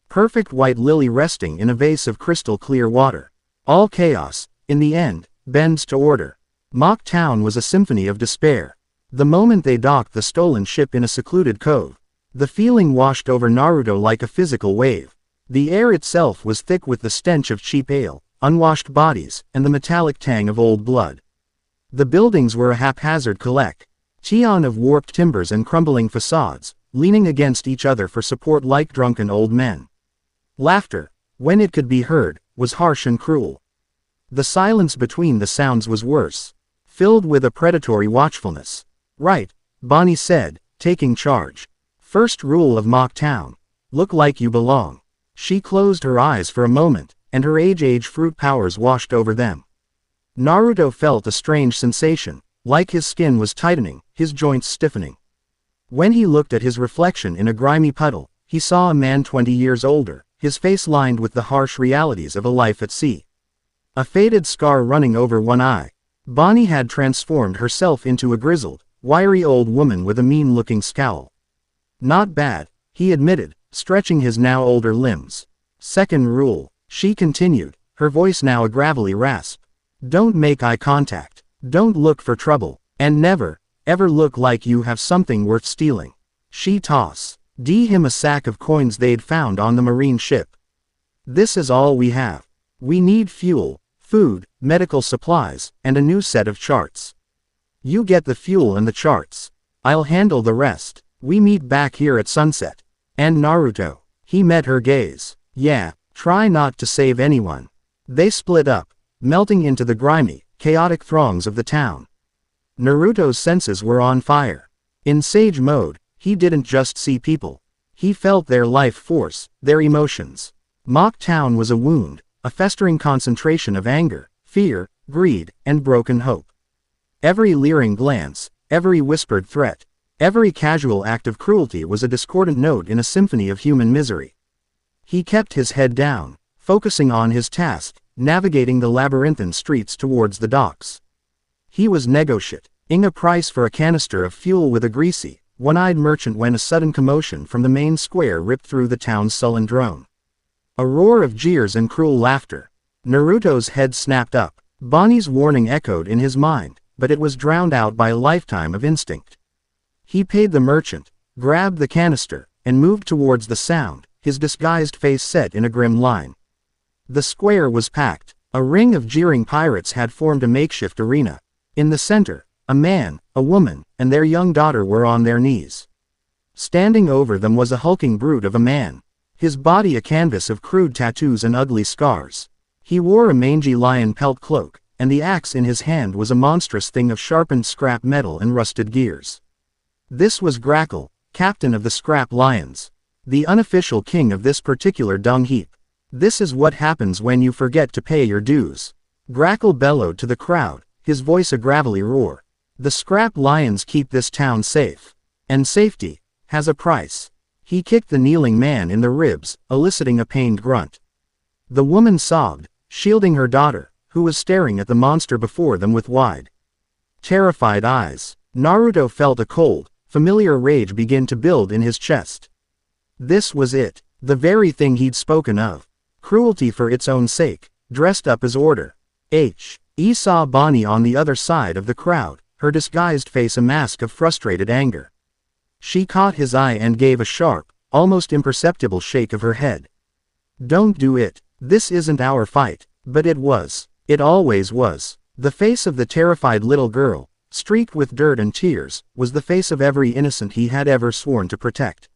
perfect white lily resting in a vase of crystal-clear water. All chaos, in the end, bends to order. Mock Town was a symphony of despair. The moment they docked the stolen ship in a secluded cove, the feeling washed over Naruto like a physical wave. The air itself was thick with the stench of cheap ale, unwashed bodies, and the metallic tang of old blood. The buildings were a haphazard collection of warped timbers and crumbling facades, leaning against each other for support like drunken old men. Laughter, when it could be heard, was harsh and cruel. The silence between the sounds was worse, filled with a predatory watchfulness. Right, Bonney said, taking charge. First rule of Mock Town. Look like you belong. She closed her eyes for a moment, and her age fruit powers washed over them. Naruto felt a strange sensation, like his skin was tightening, his joints stiffening. When he looked at his reflection in a grimy puddle, he saw a man 20 years older, his face lined with the harsh realities of a life at sea. A faded scar running over one eye. Bonney had transformed herself into a grizzled, wiry old woman with a mean-looking scowl. Not bad, he admitted, stretching his now older limbs. Second rule, she continued, her voice now a gravelly rasp. Don't make eye contact, don't look for trouble, and never, ever look like you have something worth stealing. She tossed him a sack of coins they'd found on the marine ship. This is all we have. We need fuel, food, medical supplies, and a new set of charts. You get the fuel and the charts. I'll handle the rest. We meet back here at sunset. And Naruto. He met her gaze. Yeah, try not to save anyone. They split up, melting into the grimy, chaotic throngs of the town. Naruto's senses were on fire. In sage mode, he didn't just see people. He felt their life force, their emotions. Mock Town was a wound, a festering concentration of anger, fear, greed, and broken hope. Every leering glance, every whispered threat, every casual act of cruelty was a discordant note in a symphony of human misery. He kept his head down, focusing on his task, navigating the labyrinthine streets towards the docks. He was negotiating a price for a canister of fuel with a greasy, one-eyed merchant when a sudden commotion from the main square ripped through the town's sullen drone. A roar of jeers and cruel laughter. Naruto's head snapped up. Bonney's warning echoed in his mind, but it was drowned out by a lifetime of instinct. He paid the merchant, grabbed the canister, and moved towards the sound, his disguised face set in a grim line. The square was packed. A ring of jeering pirates had formed a makeshift arena. In the center, a man, a woman, and their young daughter were on their knees. Standing over them was a hulking brute of a man, his body a canvas of crude tattoos and ugly scars. He wore a mangy lion pelt cloak, and the axe in his hand was a monstrous thing of sharpened scrap metal and rusted gears. This was Grackle, captain of the Scrap Lions, the unofficial king of this particular dung heap. This is what happens when you forget to pay your dues. Grackle bellowed to the crowd, his voice a gravelly roar. The Scrap Lions keep this town safe. And safety has a price. He kicked the kneeling man in the ribs, eliciting a pained grunt. The woman sobbed, shielding her daughter, who was staring at the monster before them with wide, terrified eyes. Naruto felt a cold, familiar rage begin to build in his chest. This was it, the very thing he'd spoken of. Cruelty for its own sake, dressed up as order. He saw Bonney on the other side of the crowd, her disguised face a mask of frustrated anger. She caught his eye and gave a sharp, almost imperceptible shake of her head. Don't do it. This isn't our fight. But it was. It always was. The face of the terrified little girl, streaked with dirt and tears, was the face of every innocent he had ever sworn to protect.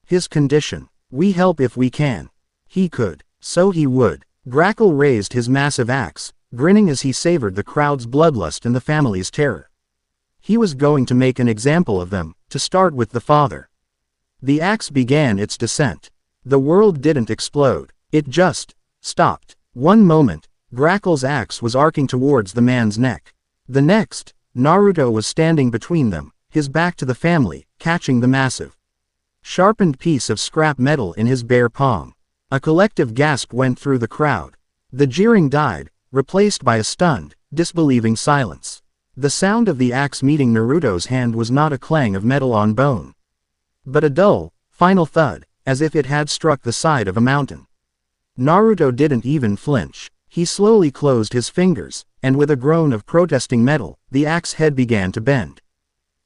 His condition. We help if we can. He could. So he would. Grackle raised his massive axe, grinning as he savored the crowd's bloodlust and the family's terror. He was going to make an example of them, to start with the father. The axe began its descent. The world didn't explode. It just stopped. One moment, Grackle's axe was arcing towards the man's neck. The next, Naruto was standing between them, his back to the family, catching the massive, sharpened piece of scrap metal in his bare palm. A collective gasp went through the crowd. The jeering died, replaced by a stunned, disbelieving silence. The sound of the axe meeting Naruto's hand was not a clang of metal on bone, but a dull, final thud, as if it had struck the side of a mountain. Naruto didn't even flinch. He slowly closed his fingers, and with a groan of protesting metal, the axe head began to bend,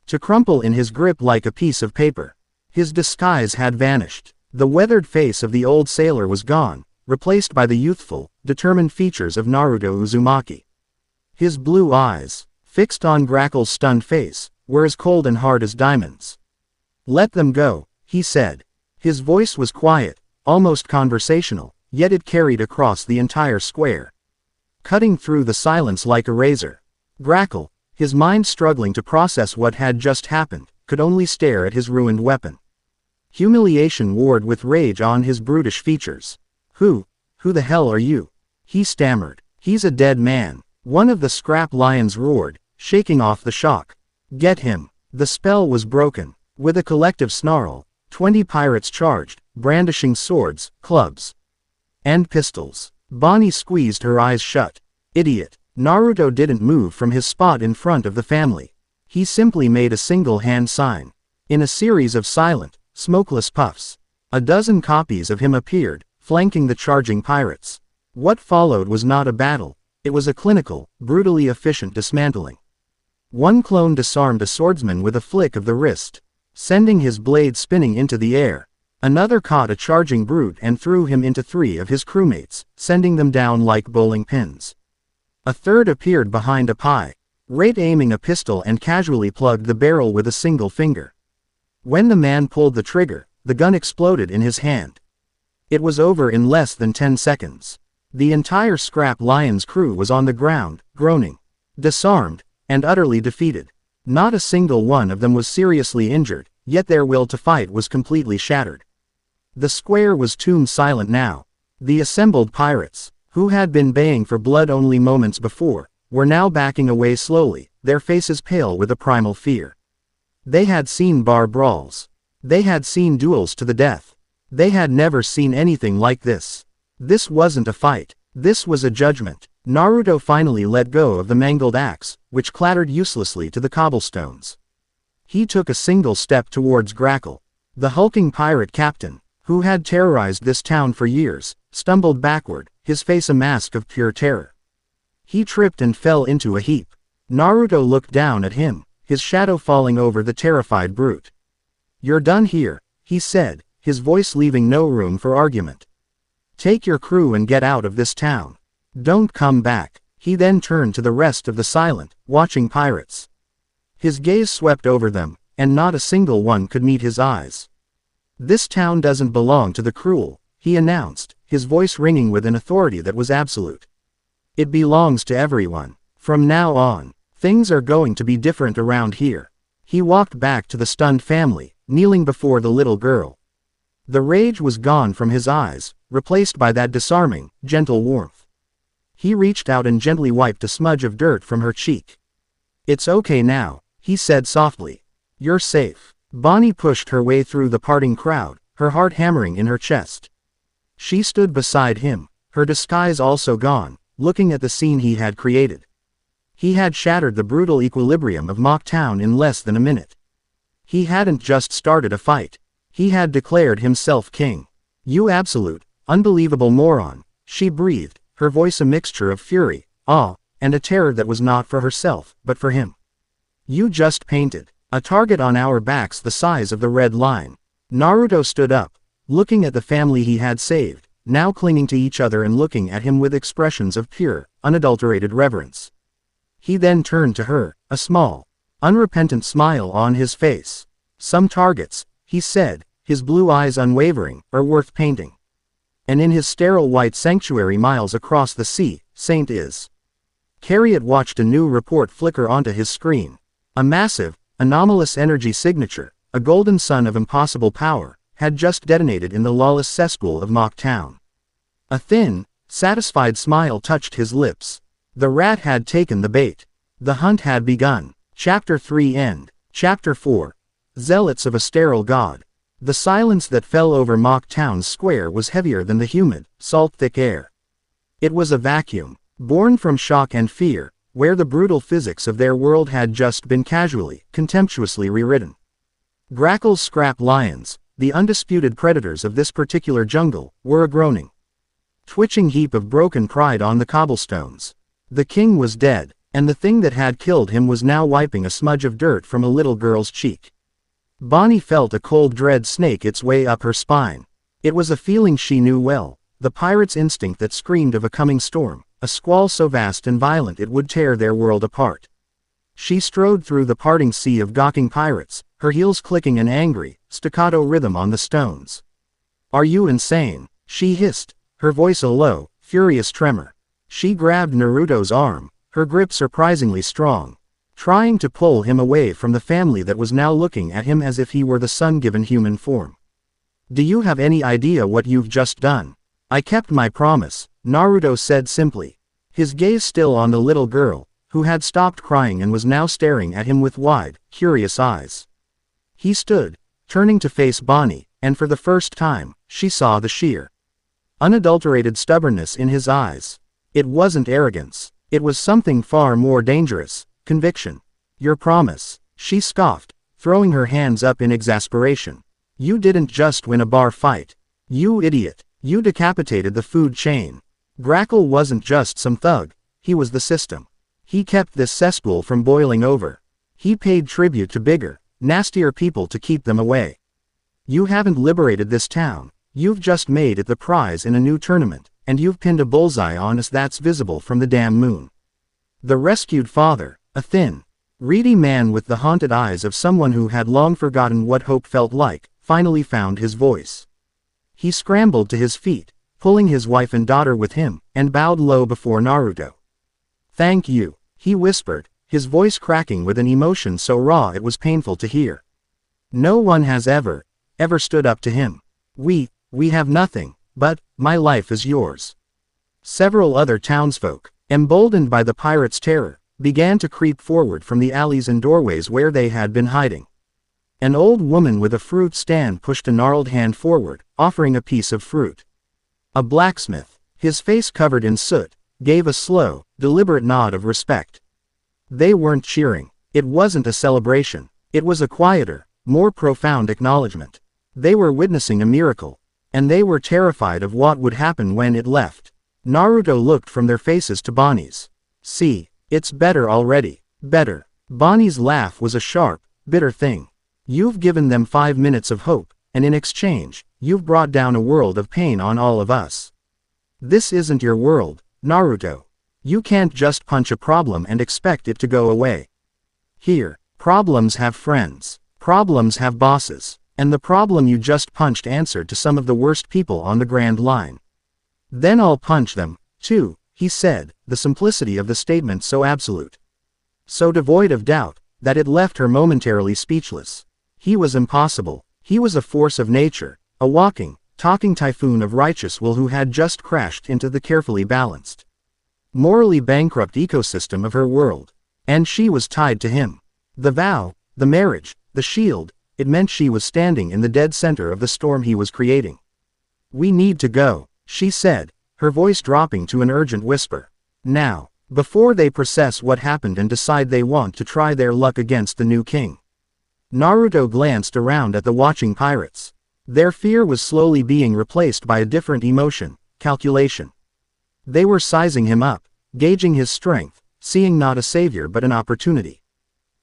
to crumple in his grip like a piece of paper. His disguise had vanished. The weathered face of the old sailor was gone, replaced by the youthful, determined features of Naruto Uzumaki. His blue eyes, fixed on Grackle's stunned face, were as cold and hard as diamonds. Let them go, he said. His voice was quiet, almost conversational, yet it carried across the entire square, cutting through the silence like a razor. Grackle, his mind struggling to process what had just happened, could only stare at his ruined weapon. Humiliation warred with rage on his brutish features. Who the hell are you?" he stammered. "He's a dead man," one of the scrap lions roared, shaking off the shock. "Get him." The spell was broken. With a collective snarl, 20 pirates charged, brandishing swords, clubs, and pistols. Bonnie squeezed her eyes shut. Idiot. Naruto didn't move from his spot in front of the family. He simply made a single hand sign. In a series of silent, smokeless puffs, a dozen copies of him appeared, flanking the charging pirates. What followed was not a battle. It was a clinical, brutally efficient dismantling. One clone disarmed a swordsman with a flick of the wrist, sending his blade spinning into the air. Another caught a charging brute and threw him into 3 of his crewmates, sending them down like bowling pins. A third appeared behind a pirate, aiming a pistol and casually plugged the barrel with a single finger. When the man pulled the trigger, the gun exploded in his hand. It was over in less than 10 seconds. The entire Scrap Lion's crew was on the ground, groaning, disarmed, and utterly defeated. Not a single one of them was seriously injured, yet their will to fight was completely shattered. The square was tomb silent now. The assembled pirates, who had been baying for blood only moments before, were now backing away slowly, their faces pale with a primal fear. They had seen bar brawls. They had seen duels to the death. They had never seen anything like this. This wasn't a fight. This was a judgment. Naruto finally let go of the mangled axe, which clattered uselessly to the cobblestones. He took a single step towards Grackle. The hulking pirate captain, who had terrorized this town for years, stumbled backward, his face a mask of pure terror. He tripped and fell into a heap. Naruto looked down at him, his shadow falling over the terrified brute. "You're done here," he said, his voice leaving no room for argument. "Take your crew and get out of this town. Don't come back." He then turned to the rest of the silent, watching pirates. His gaze swept over them, and not a single one could meet his eyes. "This town doesn't belong to the cruel," he announced, his voice ringing with an authority that was absolute. "It belongs to everyone. From now on, things are going to be different around here." He walked back to the stunned family, kneeling before the little girl. The rage was gone from his eyes, replaced by that disarming, gentle warmth. He reached out and gently wiped a smudge of dirt from her cheek. "It's okay now," he said softly. "You're safe." Bonnie pushed her way through the parting crowd, her heart hammering in her chest. She stood beside him, her disguise also gone, looking at the scene he had created. He had shattered the brutal equilibrium of Mock Town in less than a minute. He hadn't just started a fight. He had declared himself king. "You absolute, unbelievable moron," she breathed, her voice a mixture of fury, awe, and a terror that was not for herself, but for him. "You just painted a target on our backs the size of the red line." Naruto stood up, looking at the family he had saved, now clinging to each other and looking at him with expressions of pure, unadulterated reverence. He then turned to her, a small, unrepentant smile on his face. "Some targets," he said, his blue eyes unwavering, "are worth painting. And in his sterile white sanctuary miles across the sea, Saint is." Carriot watched a new report flicker onto his screen. A massive, anomalous energy signature, a golden sun of impossible power, had just detonated in the lawless cesspool of Mock Town. A thin, satisfied smile touched his lips. The rat had taken the bait. The hunt had begun. Chapter 3 End. Chapter 4. Zealots of a Sterile God. The silence that fell over Mock Town's square was heavier than the humid, salt-thick air. It was a vacuum, born from shock and fear, where the brutal physics of their world had just been casually, contemptuously rewritten. Grackle's Scrap Lions, the undisputed predators of this particular jungle, were a groaning, twitching heap of broken pride on the cobblestones. The king was dead, and the thing that had killed him was now wiping a smudge of dirt from a little girl's cheek. Bonnie felt a cold dread snake its way up her spine. It was a feeling she knew well, the pirate's instinct that screamed of a coming storm, a squall so vast and violent it would tear their world apart. She strode through the parting sea of gawking pirates, her heels clicking an angry, staccato rhythm on the stones. "Are you insane?" she hissed, her voice a low, furious tremor. She grabbed Naruto's arm, her grip surprisingly strong, trying to pull him away from the family that was now looking at him as if he were the sun-given human form. Do you have any idea what you've just done? I kept my promise, Naruto said simply. His gaze still on the little girl, who had stopped crying and was now staring at him with wide, curious eyes. He stood, turning to face Bonney, and for the first time, she saw the sheer, unadulterated stubbornness in his eyes. It wasn't arrogance. It was something far more dangerous, conviction. Your promise, she scoffed, throwing her hands up in exasperation. You didn't just win a bar fight. You idiot. You decapitated the food chain. Grackle wasn't just some thug. He was the system. He kept this cesspool from boiling over. He paid tribute to bigger, nastier people to keep them away. You haven't liberated this town. You've just made it the prize in a new tournament, and you've pinned a bullseye on us that's visible from the damn moon. The rescued father, a thin, reedy man with the haunted eyes of someone who had long forgotten what hope felt like, finally found his voice. He scrambled to his feet, pulling his wife and daughter with him, and bowed low before Naruto. Thank you, he whispered, his voice cracking with an emotion so raw it was painful to hear. No one has ever stood up to him. We have nothing, but, my life is yours. Several other townsfolk, emboldened by the pirates' terror, began to creep forward from the alleys and doorways where they had been hiding. An old woman with a fruit stand pushed a gnarled hand forward, offering a piece of fruit. A blacksmith, his face covered in soot, gave a slow, deliberate nod of respect. They weren't cheering. It wasn't a celebration. It was a quieter, more profound acknowledgement. They were witnessing a miracle, and they were terrified of what would happen when it left. Naruto looked from their faces to Bonnie's. See, it's better already. Better. Bonnie's laugh was a sharp, bitter thing. You've given them 5 minutes of hope, and in exchange, you've brought down a world of pain on all of us. This isn't your world, Naruto. You can't just punch a problem and expect it to go away. Here, problems have friends. Problems have bosses. And the problem you just punched answered to some of the worst people on the Grand Line. Then I'll punch them, too, he said, the simplicity of the statement so absolute, so devoid of doubt, that it left her momentarily speechless. He was impossible. He was a force of nature, a walking, talking typhoon of righteous will who had just crashed into the carefully balanced, morally bankrupt ecosystem of her world. And she was tied to him. The vow, the marriage, the shield, it meant she was standing in the dead center of the storm he was creating. We need to go, she said, her voice dropping to an urgent whisper. Now, before they process what happened and decide they want to try their luck against the new king. Naruto glanced around at the watching pirates. Their fear was slowly being replaced by a different emotion, calculation. They were sizing him up, gauging his strength, seeing not a savior but an opportunity.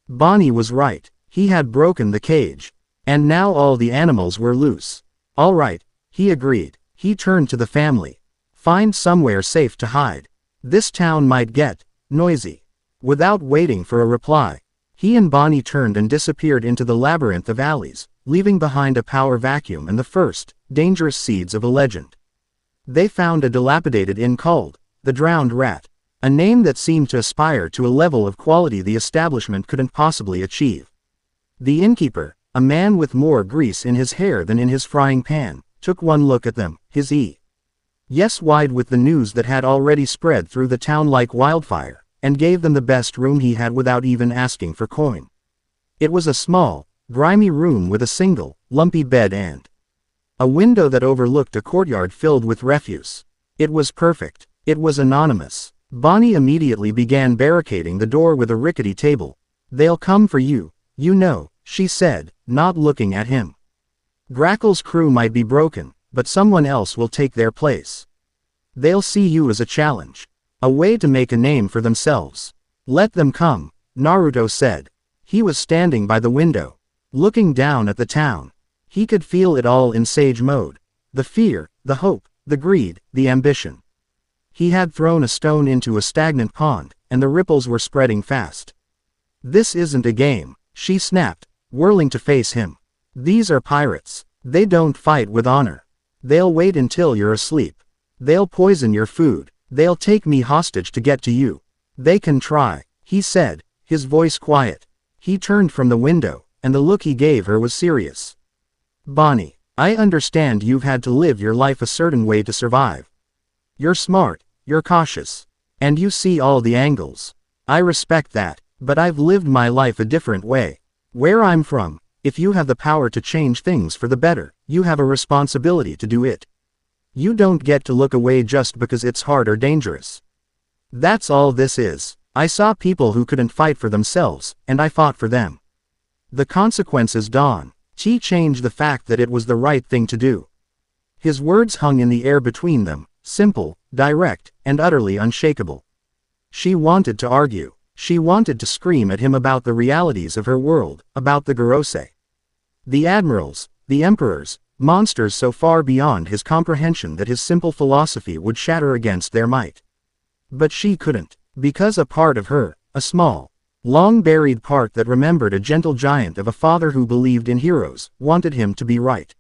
Bonney was right. He had broken the cage. And now all the animals were loose. All right, he agreed. He turned to the family. Find somewhere safe to hide. This town might get noisy. Without waiting for a reply, he and Bonney turned and disappeared into the labyrinth of alleys, leaving behind a power vacuum and the first, dangerous seeds of a legend. They found a dilapidated inn called the Drowned Rat, a name that seemed to aspire to a level of quality the establishment couldn't possibly achieve. The innkeeper, a man with more grease in his hair than in his frying pan, took one look at them, his eyes wide with the news that had already spread through the town like wildfire, and gave them the best room he had without even asking for coin. It was a small, grimy room with a single, lumpy bed and a window that overlooked a courtyard filled with refuse. It was perfect. It was anonymous. Bonney immediately began barricading the door with a rickety table. They'll come for you, you know, she said, not looking at him. Grackle's crew might be broken, but someone else will take their place. They'll see you as a challenge. A way to make a name for themselves. Let them come, Naruto said. He was standing by the window, looking down at the town. He could feel it all in sage mode. The fear, the hope, the greed, the ambition. He had thrown a stone into a stagnant pond, and the ripples were spreading fast. This isn't a game, she snapped, whirling to face him. These are pirates. They don't fight with honor. They'll wait until you're asleep. They'll poison your food. They'll take me hostage to get to you. They can try, he said, his voice quiet. He turned from the window, and the look he gave her was serious. Bonney, I understand you've had to live your life a certain way to survive. You're smart, you're cautious. And you see all the angles. I respect that, but I've lived my life a different way. Where I'm from, if you have the power to change things for the better, you have a responsibility to do it. You don't get to look away just because it's hard or dangerous. That's all this is. I saw people who couldn't fight for themselves, and I fought for them. The consequences dawn. She changed the fact that it was the right thing to do. His words hung in the air between them, simple, direct, and utterly unshakable. She wanted to argue. She wanted to scream at him about the realities of her world, about the Gorosei. The admirals, the emperors, monsters so far beyond his comprehension that his simple philosophy would shatter against their might. But she couldn't, because a part of her, a small, long-buried part that remembered a gentle giant of a father who believed in heroes, wanted him to be right.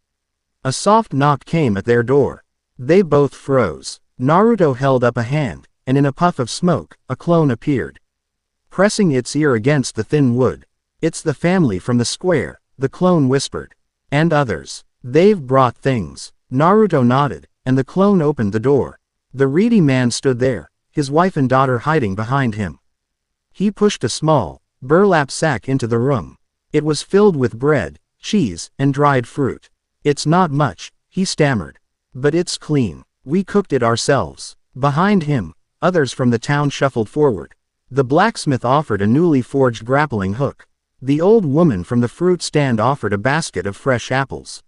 A soft knock came at their door. They both froze. Naruto held up a hand, and in a puff of smoke, a clone appeared. Pressing its ear against the thin wood. It's the family from the square, the clone whispered. And others. They've brought things. Naruto nodded, and the clone opened the door. The reedy man stood there, his wife and daughter hiding behind him. He pushed a small, burlap sack into the room. It was filled with bread, cheese, and dried fruit. It's not much, he stammered. But it's clean. We cooked it ourselves. Behind him, others from the town shuffled forward. The blacksmith offered a newly forged grappling hook. The old woman from the fruit stand offered a basket of fresh apples.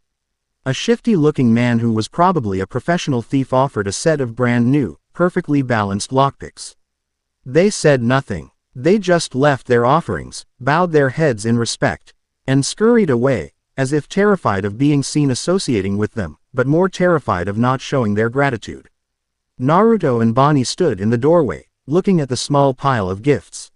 A shifty-looking man who was probably a professional thief offered a set of brand-new, perfectly balanced lockpicks. They said nothing. They just left their offerings, bowed their heads in respect, and scurried away, as if terrified of being seen associating with them, but more terrified of not showing their gratitude. Naruto and Bonney stood in the doorway, looking at the small pile of gifts.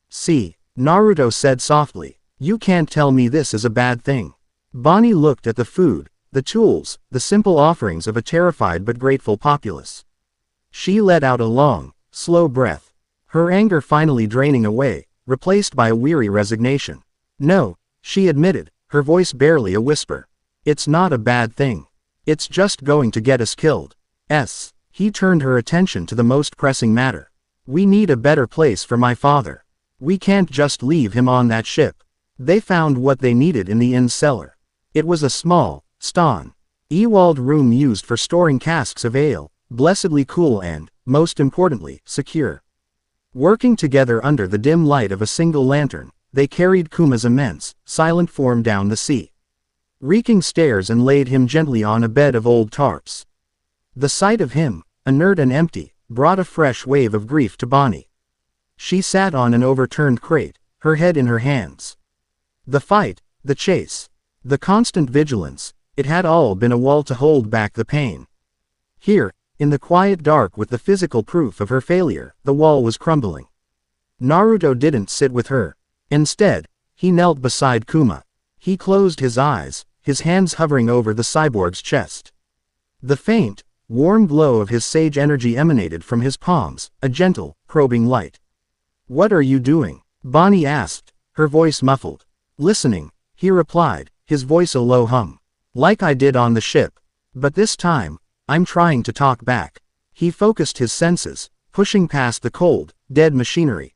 See, Naruto said softly, you can't tell me this is a bad thing. Bonney looked at the food, the tools, the simple offerings of a terrified but grateful populace. She let out a long, slow breath, her anger finally draining away, replaced by a weary resignation. No, she admitted, her voice barely a whisper. It's not a bad thing. It's just going to get us killed. He turned her attention to the most pressing matter. We need a better place for my father. We can't just leave him on that ship. They found what they needed in the inn's cellar. It was a small, stone-walled room used for storing casks of ale, blessedly cool and, most importantly, secure. Working together under the dim light of a single lantern, they carried Kuma's immense, silent form down the reeking stairs and laid him gently on a bed of old tarps. The sight of him, inert and empty, brought a fresh wave of grief to Bonney. She sat on an overturned crate, her head in her hands. The fight, the chase, the constant vigilance, it had all been a wall to hold back the pain. Here, in the quiet dark with the physical proof of her failure, the wall was crumbling. Naruto didn't sit with her. Instead, he knelt beside Kuma. He closed his eyes, his hands hovering over the cyborg's chest. The faint, warm glow of his sage energy emanated from his palms, a gentle, probing light. What are you doing? Bonney asked, her voice muffled. Listening, he replied, his voice a low hum. Like I did on the ship. But this time, I'm trying to talk back. He focused his senses, pushing past the cold, dead machinery.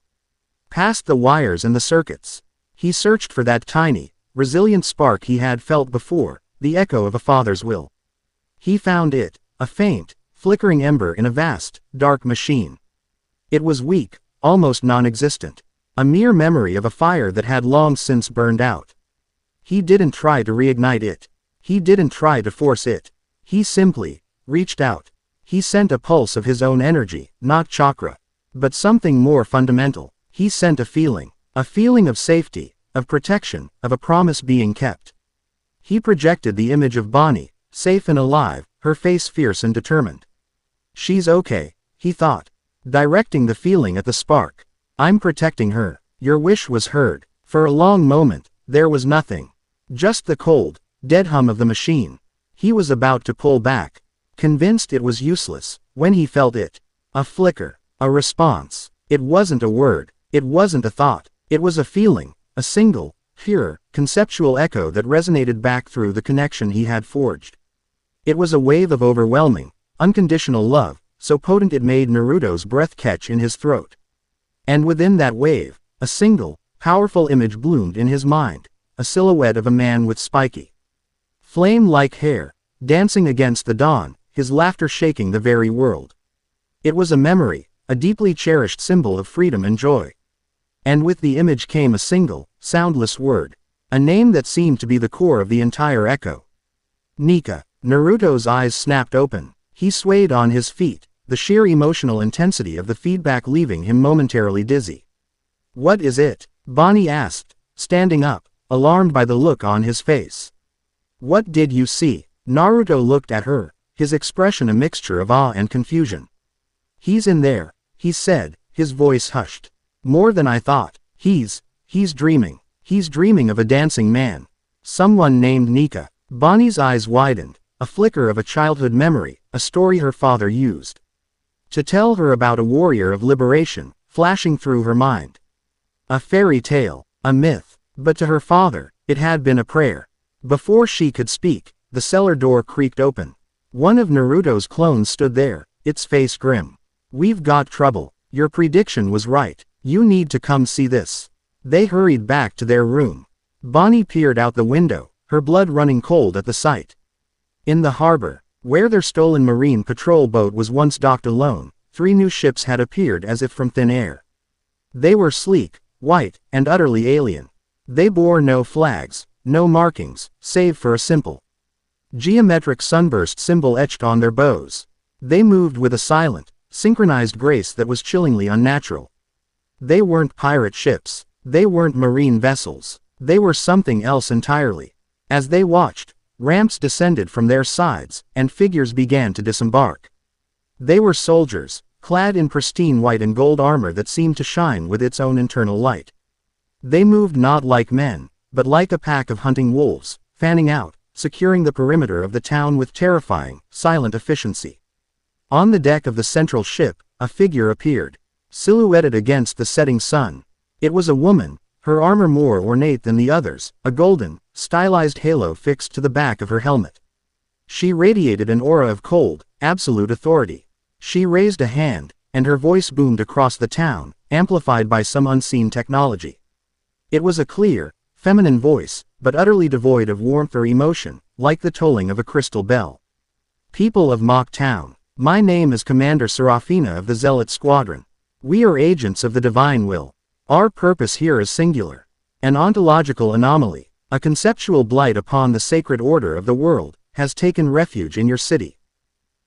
Past the wires and the circuits. He searched for that tiny, resilient spark he had felt before, the echo of a father's will. He found it, a faint, flickering ember in a vast, dark machine. It was weak, almost non-existent, a mere memory of a fire that had long since burned out. He didn't try to reignite it. He didn't try to force it. He simply reached out. He sent a pulse of his own energy, not chakra, but something more fundamental. He sent a feeling of safety, of protection, of a promise being kept. He projected the image of Bonney, safe and alive, her face fierce and determined. She's okay, he thought, directing the feeling at the spark. I'm protecting her. Your wish was heard. For a long moment, there was nothing. Just the cold, dead hum of the machine. He was about to pull back, convinced it was useless, when he felt it. A flicker, a response. It wasn't a word, it wasn't a thought, it was a feeling, a single, pure, conceptual echo that resonated back through the connection he had forged. It was a wave of overwhelming, unconditional love, so potent it made Naruto's breath catch in his throat. And within that wave, a single, powerful image bloomed in his mind, a silhouette of a man with spiky, flame-like hair, dancing against the dawn, his laughter shaking the very world. It was a memory, a deeply cherished symbol of freedom and joy. And with the image came a single, soundless word, a name that seemed to be the core of the entire echo. Nika. Naruto's eyes snapped open. He swayed on his feet, the sheer emotional intensity of the feedback leaving him momentarily dizzy. "What is it?" Bonney asked, standing up, alarmed by the look on his face. "What did you see?" Naruto looked at her, his expression a mixture of awe and confusion. "He's in there," he said, his voice hushed. "More than I thought. He's dreaming. He's dreaming of a dancing man. Someone named Nika." Bonnie's eyes widened, a flicker of a childhood memory, a story her father used to tell her about a warrior of liberation, flashing through her mind. A fairy tale, a myth, but to her father, it had been a prayer. Before she could speak, the cellar door creaked open. One of Naruto's clones stood there, its face grim. "We've got trouble. Your prediction was right. You need to come see this." They hurried back to their room. Bonnie peered out the window, her blood running cold at the sight. In the harbor, where their stolen marine patrol boat was once docked alone, 3 new ships had appeared as if from thin air. They were sleek, white, and utterly alien. They bore no flags, no markings, save for a simple, geometric sunburst symbol etched on their bows. They moved with a silent, synchronized grace that was chillingly unnatural. They weren't pirate ships. They weren't marine vessels. They were something else entirely. As they watched, ramps descended from their sides, and figures began to disembark. They were soldiers, clad in pristine white and gold armor that seemed to shine with its own internal light. They moved not like men, but like a pack of hunting wolves, fanning out, securing the perimeter of the town with terrifying, silent efficiency. On the deck of the central ship, a figure appeared, silhouetted against the setting sun. It was a woman, her armor more ornate than the others, a golden, stylized halo fixed to the back of her helmet. She radiated an aura of cold, absolute authority. She raised a hand, and her voice boomed across the town, amplified by some unseen technology. It was a clear, feminine voice, but utterly devoid of warmth or emotion, like the tolling of a crystal bell. "People of Mock Town, my name is Commander Serafina of the Zealot Squadron. We are agents of the Divine Will. Our purpose here is singular. An ontological anomaly, a conceptual blight upon the sacred order of the world, has taken refuge in your city.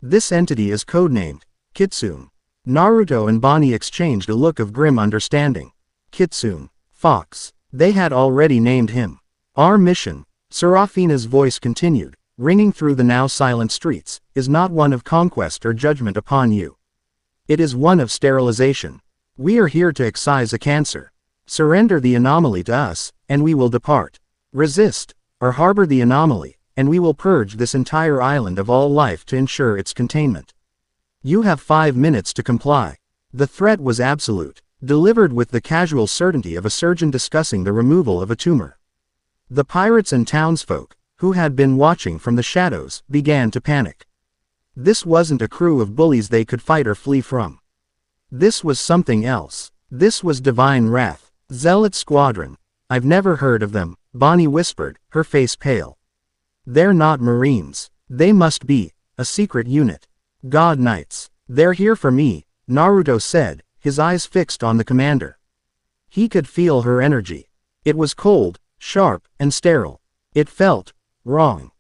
This entity is codenamed Kitsune." Naruto and Bonney exchanged a look of grim understanding. Kitsune. Fox. They had already named him. "Our mission," Serafina's voice continued, ringing through the now silent streets, "is not one of conquest or judgment upon you. It is one of sterilization. We are here to excise a cancer. Surrender the anomaly to us, and we will depart. Resist, or harbor the anomaly, and we will purge this entire island of all life to ensure its containment. You have 5 minutes to comply." The threat was absolute, delivered with the casual certainty of a surgeon discussing the removal of a tumor. The pirates and townsfolk, who had been watching from the shadows, began to panic. This wasn't a crew of bullies they could fight or flee from. This was something else. This was divine wrath. "Zealot Squadron. I've never heard of them," Bonney whispered, her face pale. "They're not Marines. They must be a secret unit. God Knights. They're here for me," Naruto said, his eyes fixed on the commander. He could feel her energy. It was cold, sharp, and sterile. It felt wrong.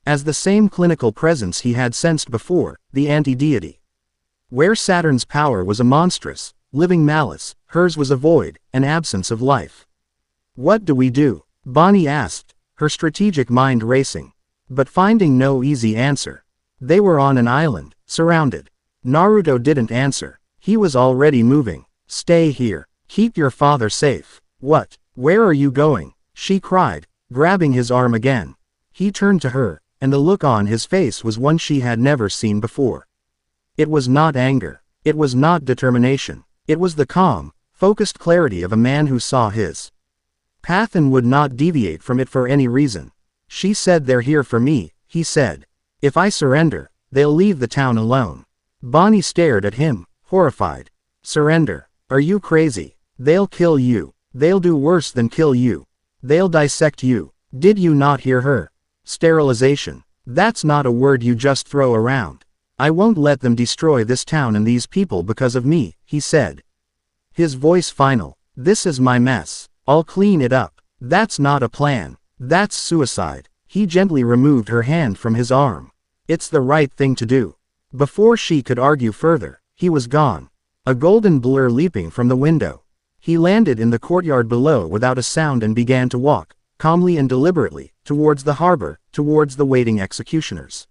As the same clinical presence he had sensed before, the anti-deity. Where Saturn's power was a monstrous, living malice, hers was a void, an absence of life. "What do we do?" Bonney asked, her strategic mind racing, but finding no easy answer. They were on an island, surrounded. Naruto didn't answer. He was already moving. "Stay here. Keep your father safe." "What? Where are you going?" she cried, grabbing his arm again. He turned to her, and the look on his face was one she had never seen before. It was not anger. It was not determination. It was the calm, focused clarity of a man who saw his path and would not deviate from it for any reason. She said they're here for me, he said. If I surrender, they'll leave the town alone. Bonney stared at him, horrified. Surrender? Are you crazy? They'll kill you. They'll do worse than kill you. They'll dissect you. Did you not hear her? Sterilization. That's not a word you just throw around. I won't let them destroy this town and these people because of me, he said. His voice final. This is my mess. I'll clean it up. That's not a plan. That's suicide. He gently removed her hand from his arm. It's the right thing to do. Before she could argue further, he was gone. A golden blur leaping from the window. He landed in the courtyard below without a sound and began to walk, calmly and deliberately, towards the harbor, towards the waiting executioners.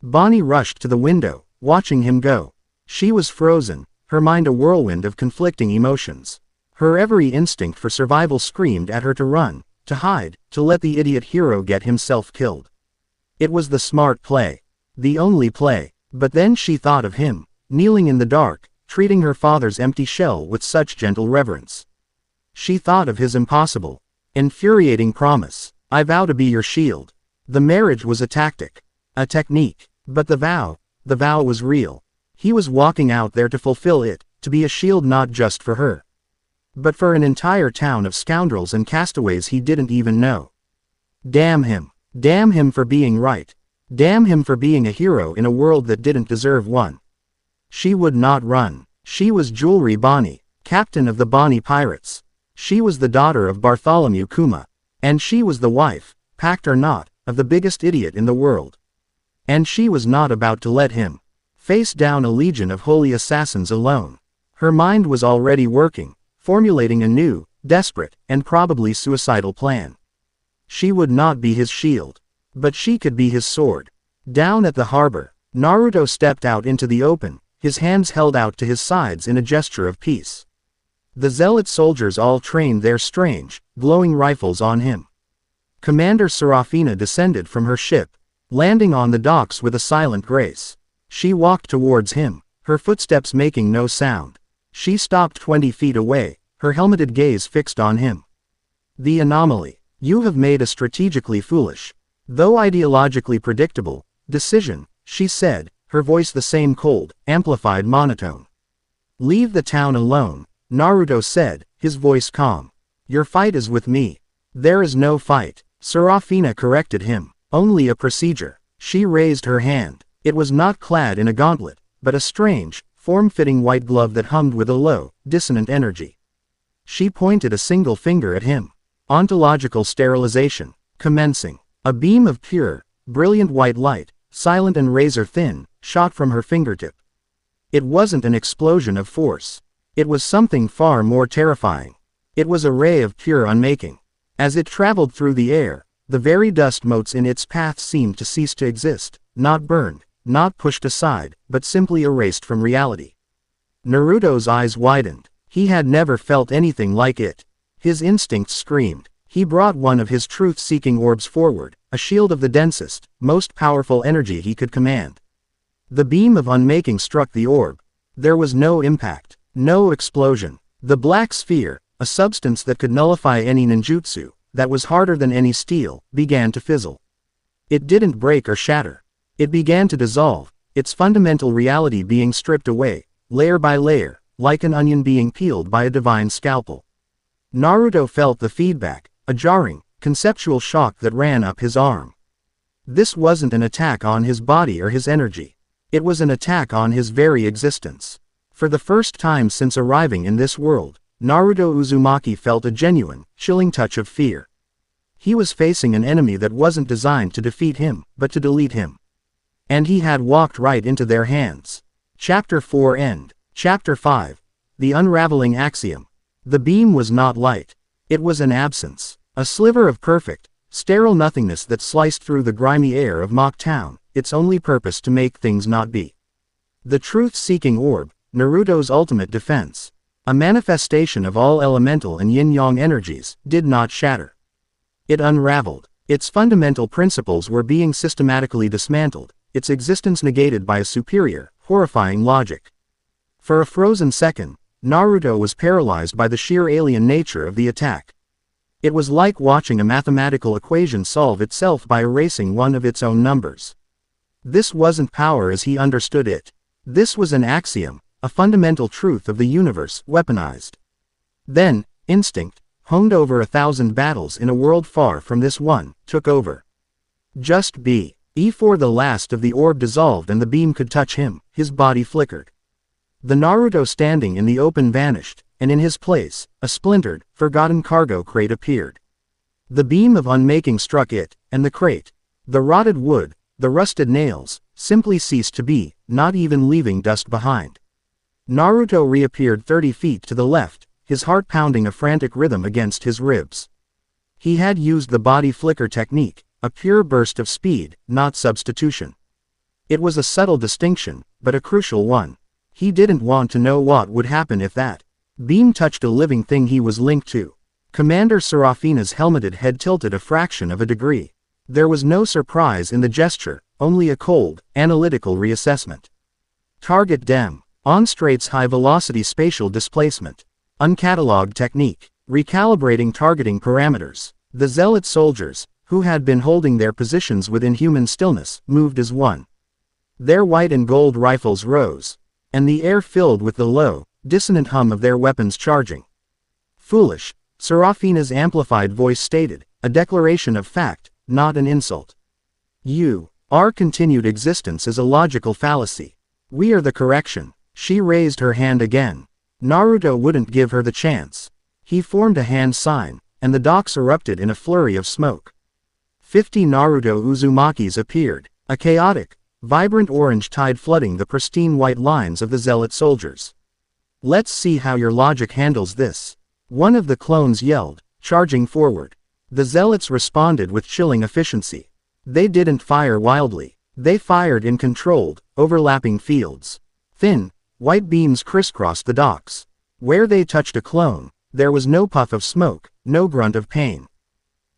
Bonney rushed to the window, watching him go. She was frozen, her mind a whirlwind of conflicting emotions. Her every instinct for survival screamed at her to run, to hide, to let the idiot hero get himself killed. It was the smart play. The only play. But then she thought of him, kneeling in the dark, treating her father's empty shell with such gentle reverence. She thought of his impossible, infuriating promise. I vow to be your shield. The marriage was a tactic, a technique, but the vow was real. He was walking out there to fulfill it, to be a shield not just for her, but for an entire town of scoundrels and castaways he didn't even know. Damn him. Damn him for being right. Damn him for being a hero in a world that didn't deserve one. She would not run. She was Jewelry Bonney, captain of the Bonney Pirates. She was the daughter of Bartholomew Kuma. And she was the wife, pact or not, of the biggest idiot in the world. And she was not about to let him face down a legion of holy assassins alone. Her mind was already working, formulating a new, desperate, and probably suicidal plan. She would not be his shield, but she could be his sword. Down at the harbor, Naruto stepped out into the open, his hands held out to his sides in a gesture of peace. The zealot soldiers all trained their strange, glowing rifles on him. Commander Serafina descended from her ship, landing on the docks with a silent grace. She walked towards him, her footsteps making no sound. She stopped 20 feet away, her helmeted gaze fixed on him. The anomaly. You have made a strategically foolish, though ideologically predictable, decision, she said, her voice the same cold, amplified monotone. Leave the town alone, Naruto said, his voice calm. Your fight is with me. There is no fight, Serafina corrected him, only a procedure. She raised her hand. It was not clad in a gauntlet, but a strange, form-fitting white glove that hummed with a low, dissonant energy. She pointed a single finger at him. Ontological sterilization, commencing. A beam of pure, brilliant white light, silent and razor-thin, shot from her fingertip. It wasn't an explosion of force. It was something far more terrifying. It was a ray of pure unmaking. As it traveled through the air, the very dust motes in its path seemed to cease to exist, not burned, not pushed aside, but simply erased from reality. Naruto's eyes widened. He had never felt anything like it. His instincts screamed. He brought one of his truth-seeking orbs forward, a shield of the densest, most powerful energy he could command. The beam of unmaking struck the orb. There was no impact, no explosion. The black sphere, a substance that could nullify any ninjutsu, that was harder than any steel, began to fizzle. It didn't break or shatter. It began to dissolve, its fundamental reality being stripped away, layer by layer, like an onion being peeled by a divine scalpel. Naruto felt the feedback, a jarring, conceptual shock that ran up his arm. This wasn't an attack on his body or his energy. It was an attack on his very existence. For the first time since arriving in this world, Naruto Uzumaki felt a genuine, chilling touch of fear. He was facing an enemy that wasn't designed to defeat him, but to delete him. And he had walked right into their hands. Chapter 4 End. Chapter 5. The Unraveling Axiom. The beam was not light. It was an absence. A sliver of perfect, sterile nothingness that sliced through the grimy air of Mock Town, its only purpose to make things not be. The truth-seeking orb, Naruto's ultimate defense, a manifestation of all elemental and yin-yang energies, did not shatter. It unraveled. Its fundamental principles were being systematically dismantled, its existence negated by a superior, horrifying logic. For a frozen second, Naruto was paralyzed by the sheer alien nature of the attack. It was like watching a mathematical equation solve itself by erasing one of its own numbers. This wasn't power as he understood it. This was an axiom, a fundamental truth of the universe, weaponized. Then, instinct, honed over 1,000 battles in a world far from this one, took over. Just before the last of the orb dissolved and the beam could touch him, his body flickered. The Naruto standing in the open vanished, and in his place, a splintered, forgotten cargo crate appeared. The beam of unmaking struck it, and the crate, the rotted wood, the rusted nails, simply ceased to be, not even leaving dust behind. Naruto reappeared 30 feet to the left, his heart pounding a frantic rhythm against his ribs. He had used the body flicker technique, a pure burst of speed, not substitution. It was a subtle distinction, but a crucial one. He didn't want to know what would happen if that beam touched a living thing he was linked to. Commander Serafina's helmeted head tilted a fraction of a degree. There was no surprise in the gesture, only a cold, analytical reassessment. Target Dem. On-straight's high-velocity spatial displacement. Uncatalogued technique. Recalibrating targeting parameters. The zealot soldiers, who had been holding their positions with inhuman stillness, moved as one. Their white and gold rifles rose, and the air filled with the low, dissonant hum of their weapons charging. Foolish, Serafina's amplified voice stated, a declaration of fact, not an insult. Our continued existence is a logical fallacy. We are the correction. She raised her hand again. Naruto wouldn't give her the chance. He formed a hand sign, and the docks erupted in a flurry of smoke. 50 Naruto Uzumakis appeared, a chaotic, vibrant orange tide flooding the pristine white lines of the zealot soldiers. Let's see how your logic handles this. One of the clones yelled, charging forward. The zealots responded with chilling efficiency. They didn't fire wildly. They fired in controlled, overlapping fields. Thin, white beams crisscrossed the docks. Where they touched a clone, there was no puff of smoke, no grunt of pain.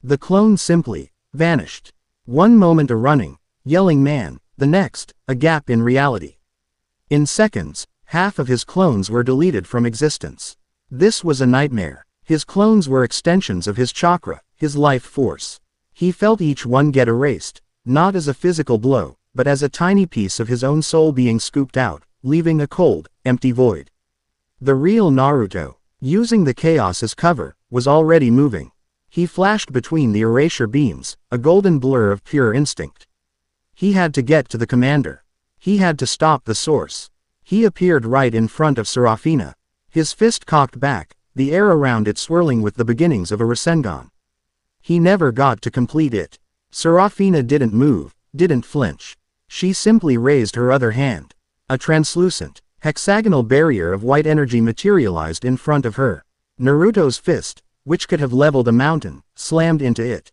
The clone simply vanished. One moment a running, yelling man, the next, a gap in reality. In seconds, half of his clones were deleted from existence. This was a nightmare. His clones were extensions of his chakra, his life force. He felt each one get erased, not as a physical blow, but as a tiny piece of his own soul being scooped out, leaving a cold, empty void. The real Naruto, using the chaos as cover, was already moving. He flashed between the erasure beams, a golden blur of pure instinct. He had to get to the commander. He had to stop the source. He appeared right in front of Serafina. His fist cocked back, the air around it swirling with the beginnings of a Rasengan. He never got to complete it. Serafina didn't move, didn't flinch. She simply raised her other hand. A translucent, hexagonal barrier of white energy materialized in front of her. Naruto's fist, which could have leveled a mountain, slammed into it.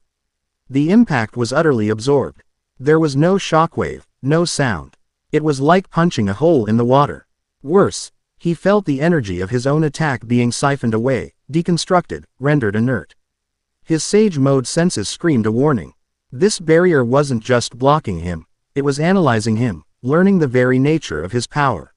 The impact was utterly absorbed. There was no shockwave, no sound. It was like punching a hole in the water. Worse, he felt the energy of his own attack being siphoned away, deconstructed, rendered inert. His sage mode senses screamed a warning. This barrier wasn't just blocking him, it was analyzing him, learning the very nature of his power.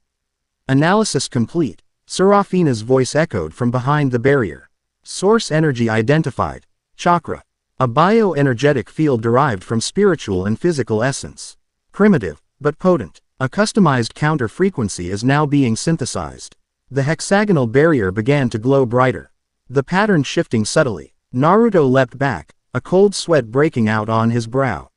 Analysis complete, Serafina's voice echoed from behind the barrier. Source energy identified. Chakra. A bioenergetic field derived from spiritual and physical essence. Primitive, but potent. A customized counter frequency is now being synthesized. The hexagonal barrier began to glow brighter. The pattern shifting subtly. Naruto leapt back, a cold sweat breaking out on his brow.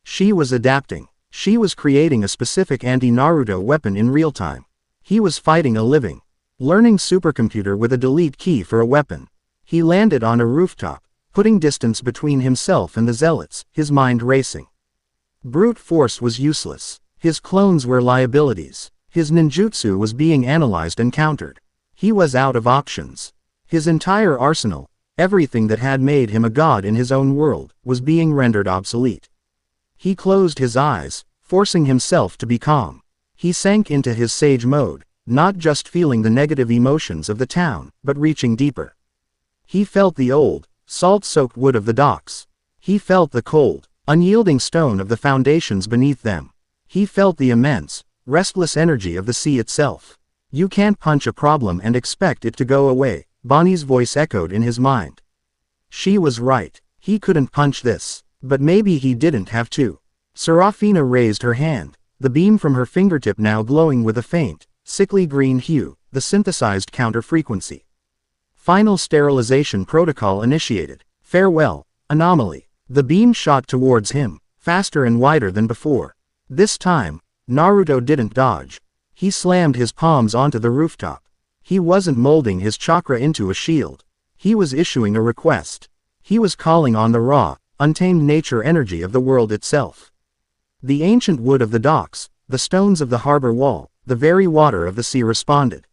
She was adapting. She was creating a specific anti-Naruto weapon in real time. He was fighting a living, learning supercomputer with a delete key for a weapon. He landed on a rooftop, putting distance between himself and the zealots, his mind racing. Brute force was useless. His clones were liabilities. His ninjutsu was being analyzed and countered. He was out of options. His entire arsenal, everything that had made him a god in his own world, was being rendered obsolete. He closed his eyes, forcing himself to be calm. He sank into his sage mode, not just feeling the negative emotions of the town, but reaching deeper. He felt the old, salt-soaked wood of the docks. He felt the cold, unyielding stone of the foundations beneath them. He felt the immense, restless energy of the sea itself. You can't punch a problem and expect it to go away, Bonnie's voice echoed in his mind. She was right. He couldn't punch this. But maybe he didn't have to. Serafina raised her hand, the beam from her fingertip now glowing with a faint, sickly green hue, the synthesized counter-frequency. Final sterilization protocol initiated. Farewell, anomaly. The beam shot towards him, faster and wider than before. This time, Naruto didn't dodge. He slammed his palms onto the rooftop. He wasn't molding his chakra into a shield. He was issuing a request. He was calling on the raw, untamed nature energy of the world itself. The ancient wood of the docks, the stones of the harbor wall, the very water of the sea responded.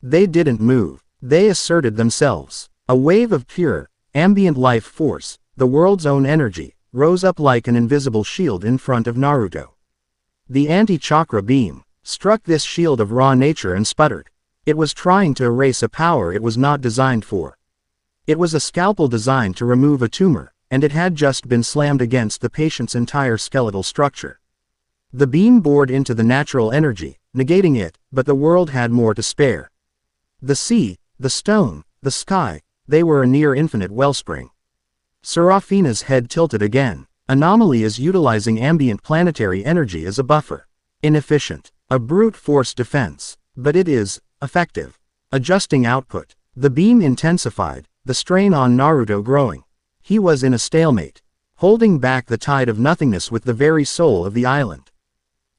They didn't move. They asserted themselves. A wave of pure, ambient life force, the world's own energy, rose up like an invisible shield in front of Naruto. The anti-chakra beam struck this shield of raw nature and sputtered. It was trying to erase a power it was not designed for. It was a scalpel designed to remove a tumor, and it had just been slammed against the patient's entire skeletal structure. The beam bored into the natural energy, negating it, but the world had more to spare. The sea, the stone, the sky, they were a near-infinite wellspring. Serafina's head tilted again. Anomaly is utilizing ambient planetary energy as a buffer. Inefficient. A brute force defense. But it is effective. Adjusting output. The beam intensified, the strain on Naruto growing. He was in a stalemate, holding back the tide of nothingness with the very soul of the island.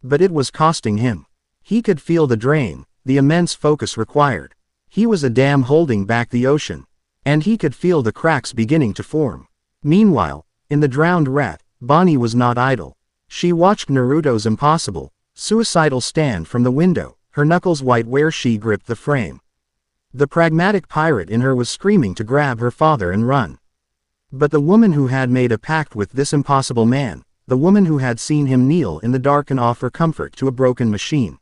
But it was costing him. He could feel the drain, the immense focus required. He was a dam holding back the ocean. And he could feel the cracks beginning to form. Meanwhile, in the drowned rat, Bonney was not idle. She watched Naruto's impossible, suicidal stand from the window, her knuckles white where she gripped the frame. The pragmatic pirate in her was screaming to grab her father and run. But the woman who had made a pact with this impossible man, the woman who had seen him kneel in the dark and offer comfort to a broken machine,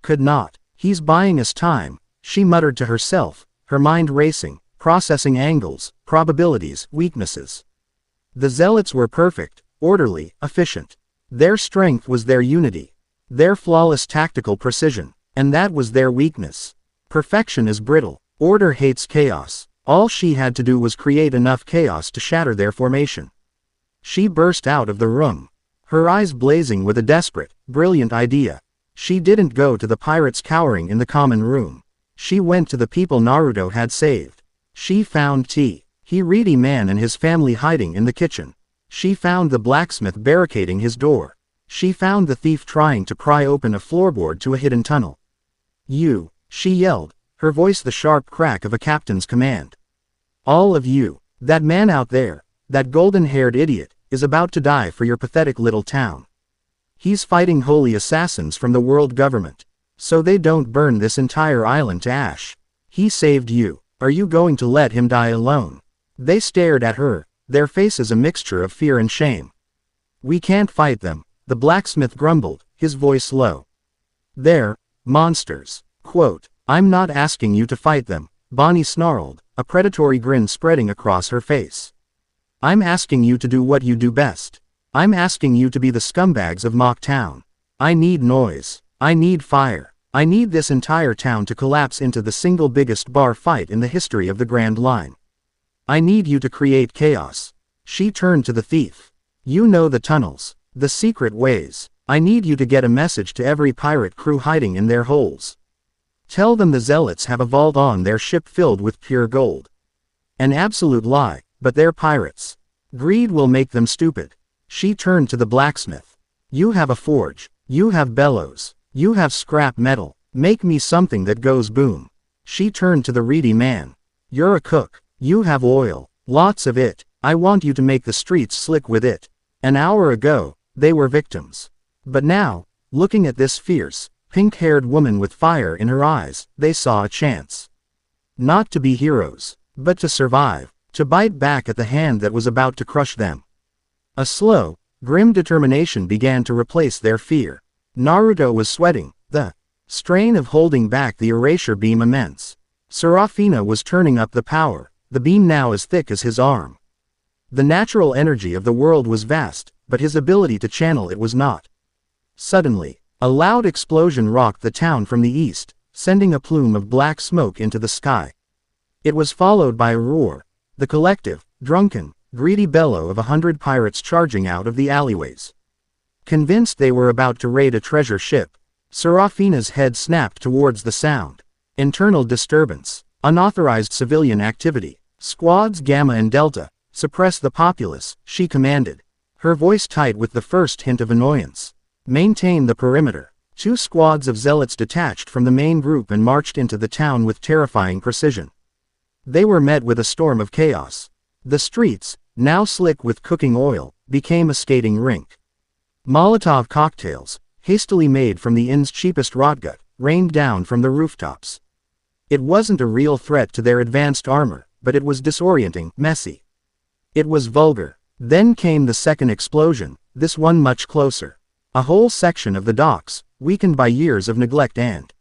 could not. He's buying us time, she muttered to herself, her mind racing, processing angles, probabilities, weaknesses. The zealots were perfect, orderly, efficient. Their strength was their unity. Their flawless tactical precision. And that was their weakness. Perfection is brittle. Order hates chaos. All she had to do was create enough chaos to shatter their formation. She burst out of the room, her eyes blazing with a desperate, brilliant idea. She didn't go to the pirates cowering in the common room. She went to the people Naruto had saved. She found Hiriti man and his family hiding in the kitchen. She found the blacksmith barricading his door. She found the thief trying to pry open a floorboard to a hidden tunnel. You, she yelled, her voice the sharp crack of a captain's command. All of you, that man out there, that golden-haired idiot, is about to die for your pathetic little town. He's fighting holy assassins from the world government, so they don't burn this entire island to ash. He saved you. Are you going to let him die alone? They stared at her, their faces a mixture of fear and shame. We can't fight them, the blacksmith grumbled, his voice low. They're monsters. Quote, I'm not asking you to fight them, Bonney snarled, a predatory grin spreading across her face. I'm asking you to do what you do best. I'm asking you to be the scumbags of Mock Town. I need noise. I need fire. I need this entire town to collapse into the single biggest bar fight in the history of the Grand Line. I need you to create chaos. She turned to the thief. You know the tunnels, the secret ways. I need you to get a message to every pirate crew hiding in their holes. Tell them the zealots have a vault on their ship filled with pure gold. An absolute lie, but they're pirates. Greed will make them stupid. She turned to the blacksmith. You have a forge. You have bellows. You have scrap metal. Make me something that goes boom. She turned to the reedy man. You're a cook. You have oil. Lots of it. I want you to make the streets slick with it. An hour ago, they were victims. But now, looking at this fierce, pink-haired woman with fire in her eyes, they saw a chance. Not to be heroes, but to survive, to bite back at the hand that was about to crush them. A slow, grim determination began to replace their fear. Naruto was sweating, the strain of holding back the erasure beam immense. Serafina was turning up the power, the beam now as thick as his arm. The natural energy of the world was vast, but his ability to channel it was not. Suddenly, a loud explosion rocked the town from the east, sending a plume of black smoke into the sky. It was followed by a roar. The collective, drunken, greedy bellow of 100 pirates charging out of the alleyways. Convinced they were about to raid a treasure ship, Serafina's head snapped towards the sound. Internal disturbance, unauthorized civilian activity, squads Gamma and Delta, suppress the populace, she commanded. Her voice tight with the first hint of annoyance. Maintain the perimeter. 2 squads of zealots detached from the main group and marched into the town with terrifying precision. They were met with a storm of chaos. The streets, now slick with cooking oil, became a skating rink. Molotov cocktails, hastily made from the inn's cheapest rotgut, rained down from the rooftops. It wasn't a real threat to their advanced armor, but it was disorienting, messy. It was vulgar. Then came the second explosion, this one much closer. A whole section of the docks, weakened by years of neglect and,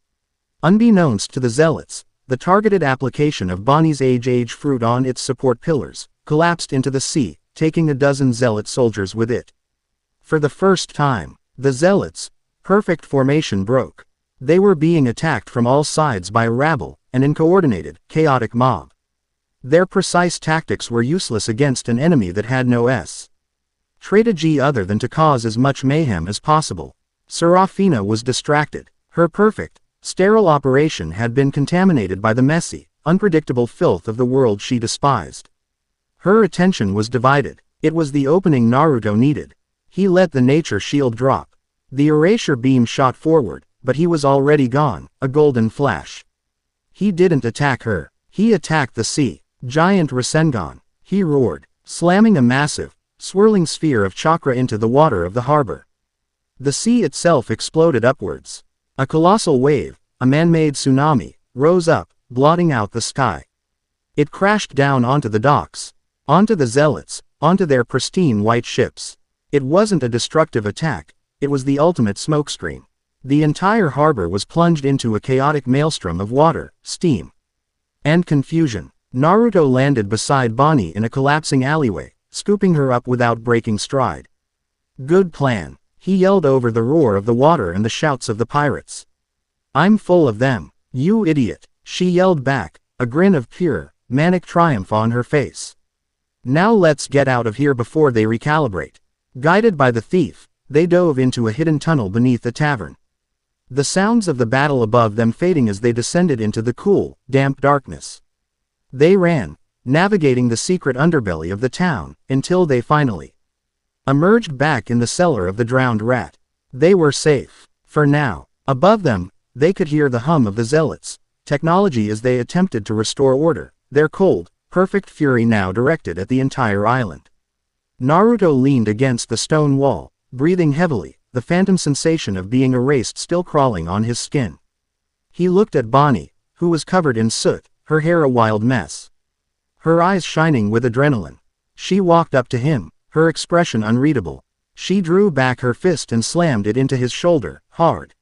unbeknownst to the zealots, the targeted application of Bonney's age fruit on its support pillars, collapsed into the sea, taking a dozen zealot soldiers with it. For the first time, the zealots' perfect formation broke. They were being attacked from all sides by a rabble, an uncoordinated, chaotic mob. Their precise tactics were useless against an enemy that had no strategy other than to cause as much mayhem as possible. Serafina was distracted. Her perfect, sterile operation had been contaminated by the messy, unpredictable filth of the world she despised. Her attention was divided. It was the opening Naruto needed. He let the nature shield drop. The erasure beam shot forward, but he was already gone, a golden flash. He didn't attack her. He attacked the sea. Giant Rasengan. He roared, slamming a massive, swirling sphere of chakra into the water of the harbor. The sea itself exploded upwards. A colossal wave, a man-made tsunami, rose up, blotting out the sky. It crashed down onto the docks, onto the zealots, onto their pristine white ships. It wasn't a destructive attack, it was the ultimate smokescreen. The entire harbor was plunged into a chaotic maelstrom of water, steam, and confusion. Naruto landed beside Bonney in a collapsing alleyway, scooping her up without breaking stride. Good plan, he yelled over the roar of the water and the shouts of the pirates. I'm full of them, you idiot, she yelled back, a grin of pure, manic triumph on her face. Now let's get out of here before they recalibrate. Guided by the thief, they dove into a hidden tunnel beneath the tavern. The sounds of the battle above them fading as they descended into the cool, damp darkness. They ran, navigating the secret underbelly of the town, until they finally emerged back in the cellar of the drowned rat. They were safe. For now. Above them, they could hear the hum of the zealots' technology as they attempted to restore order, their cold, perfect fury now directed at the entire island. Naruto leaned against the stone wall, breathing heavily, the phantom sensation of being erased still crawling on his skin. He looked at Bonney, who was covered in soot, her hair a wild mess. Her eyes shining with adrenaline. She walked up to him, her expression unreadable. She drew back her fist and slammed it into his shoulder, hard.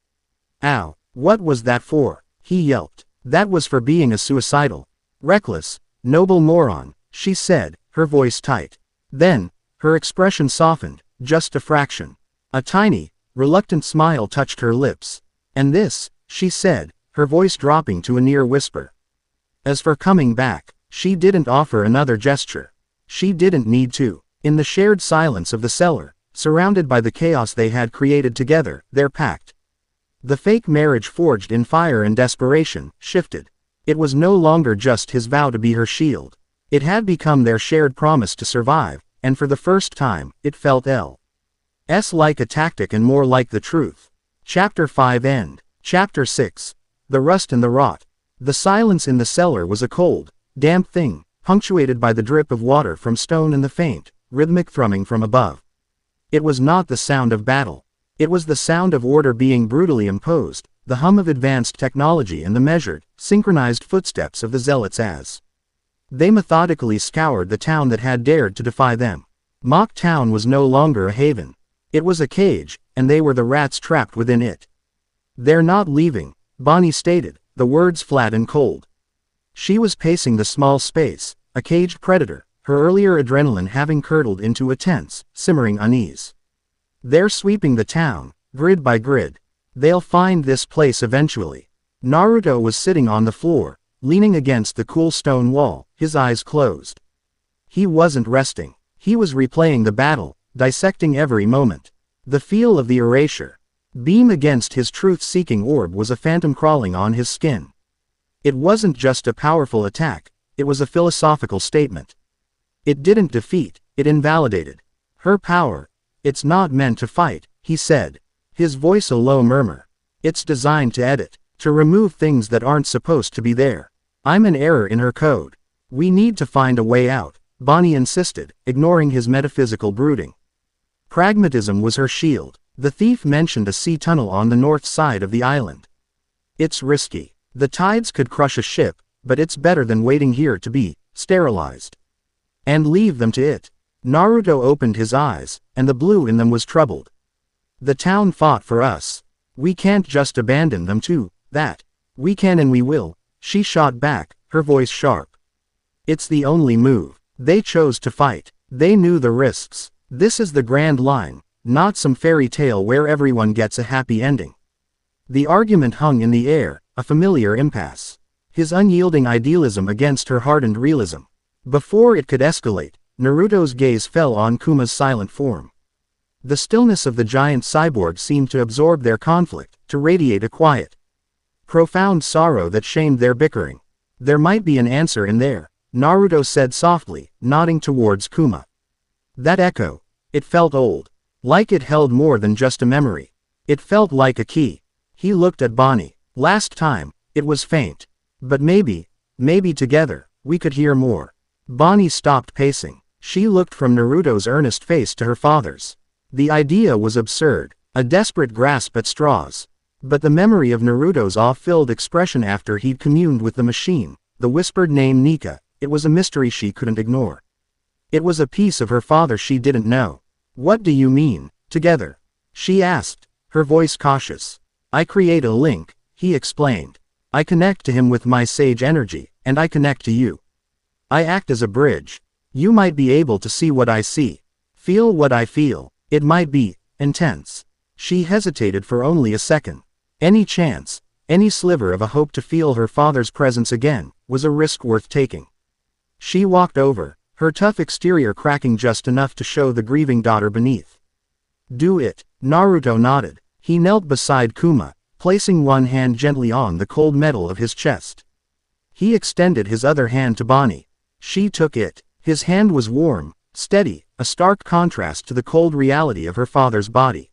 Ow, what was that for? He yelped. That was for being a suicidal, reckless, noble moron, she said, her voice tight. Then, her expression softened, just a fraction. A tiny, reluctant smile touched her lips. And this, she said, her voice dropping to a near whisper. As for coming back, she didn't offer another gesture. She didn't need to. In the shared silence of the cellar, surrounded by the chaos they had created together, their pact. The fake marriage forged in fire and desperation, shifted. It was no longer just his vow to be her shield. It had become their shared promise to survive, and for the first time, it felt less like a tactic and more like the truth. Chapter 5 End. Chapter 6. The Rust and the Rot. The silence in the cellar was a cold, damp thing, punctuated by the drip of water from stone and the faint, rhythmic thrumming from above. It was not the sound of battle. It was the sound of order being brutally imposed, the hum of advanced technology and the measured, synchronized footsteps of the zealots as they methodically scoured the town that had dared to defy them. Mock Town was no longer a haven. It was a cage, and they were the rats trapped within it. They're not leaving, Bonney stated, the words flat and cold. She was pacing the small space, a caged predator, her earlier adrenaline having curdled into a tense, simmering unease. They're sweeping the town, grid by grid. They'll find this place eventually. Naruto was sitting on the floor, leaning against the cool stone wall, his eyes closed. He wasn't resting. He was replaying the battle, dissecting every moment. The feel of the erasure beam against his truth-seeking orb was a phantom crawling on his skin. It wasn't just a powerful attack, it was a philosophical statement. It didn't defeat, it invalidated. Her power. It's not meant to fight, he said. His voice a low murmur. It's designed to edit, to remove things that aren't supposed to be there. I'm an error in her code. We need to find a way out, Bonney insisted, ignoring his metaphysical brooding. Pragmatism was her shield. The thief mentioned a sea tunnel on the north side of the island. It's risky. The tides could crush a ship, but it's better than waiting here to be sterilized. And leave them to it. Naruto opened his eyes, and the blue in them was troubled. The town fought for us. We can't just abandon them to that. We can and we will, she shot back, her voice sharp. It's the only move. They chose to fight. They knew the risks. This is the grand line, not some fairy tale where everyone gets a happy ending. The argument hung in the air, a familiar impasse. His unyielding idealism against her hardened realism. Before it could escalate, Naruto's gaze fell on Kuma's silent form. The stillness of the giant cyborg seemed to absorb their conflict, to radiate a quiet, profound sorrow that shamed their bickering. There might be an answer in there, Naruto said softly, nodding towards Kuma. That echo. It felt old. Like it held more than just a memory. It felt like a key. He looked at Bonney. Last time, it was faint. But maybe together, we could hear more. Bonney stopped pacing. She looked from Naruto's earnest face to her father's. The idea was absurd, a desperate grasp at straws. But the memory of Naruto's awe-filled expression after he'd communed with the machine, the whispered name Nika, it was a mystery she couldn't ignore. It was a piece of her father she didn't know. What do you mean, together? She asked, her voice cautious. I create a link, he explained. I connect to him with my sage energy, and I connect to you. I act as a bridge. You might be able to see what I see. Feel what I feel. It might be intense. She hesitated for only a second. Any chance, any sliver of a hope to feel her father's presence again, was a risk worth taking. She walked over, her tough exterior cracking just enough to show the grieving daughter beneath. Do it, Naruto nodded. He knelt beside Kuma, placing one hand gently on the cold metal of his chest. He extended his other hand to Bonney. She took it. His hand was warm, steady, a stark contrast to the cold reality of her father's body.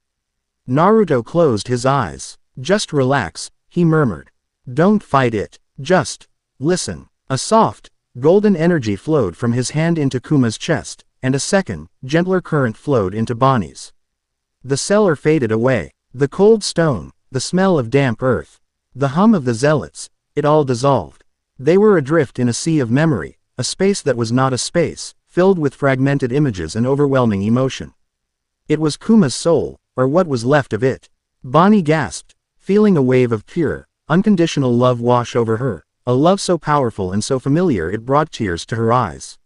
Naruto closed his eyes. Just relax, he murmured. Don't fight it, just listen. A soft, golden energy flowed from his hand into Kuma's chest, and a second, gentler current flowed into Bonney's. The cellar faded away. The cold stone, the smell of damp earth, the hum of the zealots, it all dissolved. They were adrift in a sea of memory, a space that was not a space, filled with fragmented images and overwhelming emotion. It was Kuma's soul, or what was left of it. Bonney gasped, feeling a wave of pure, unconditional love wash over her, a love so powerful and so familiar it brought tears to her eyes.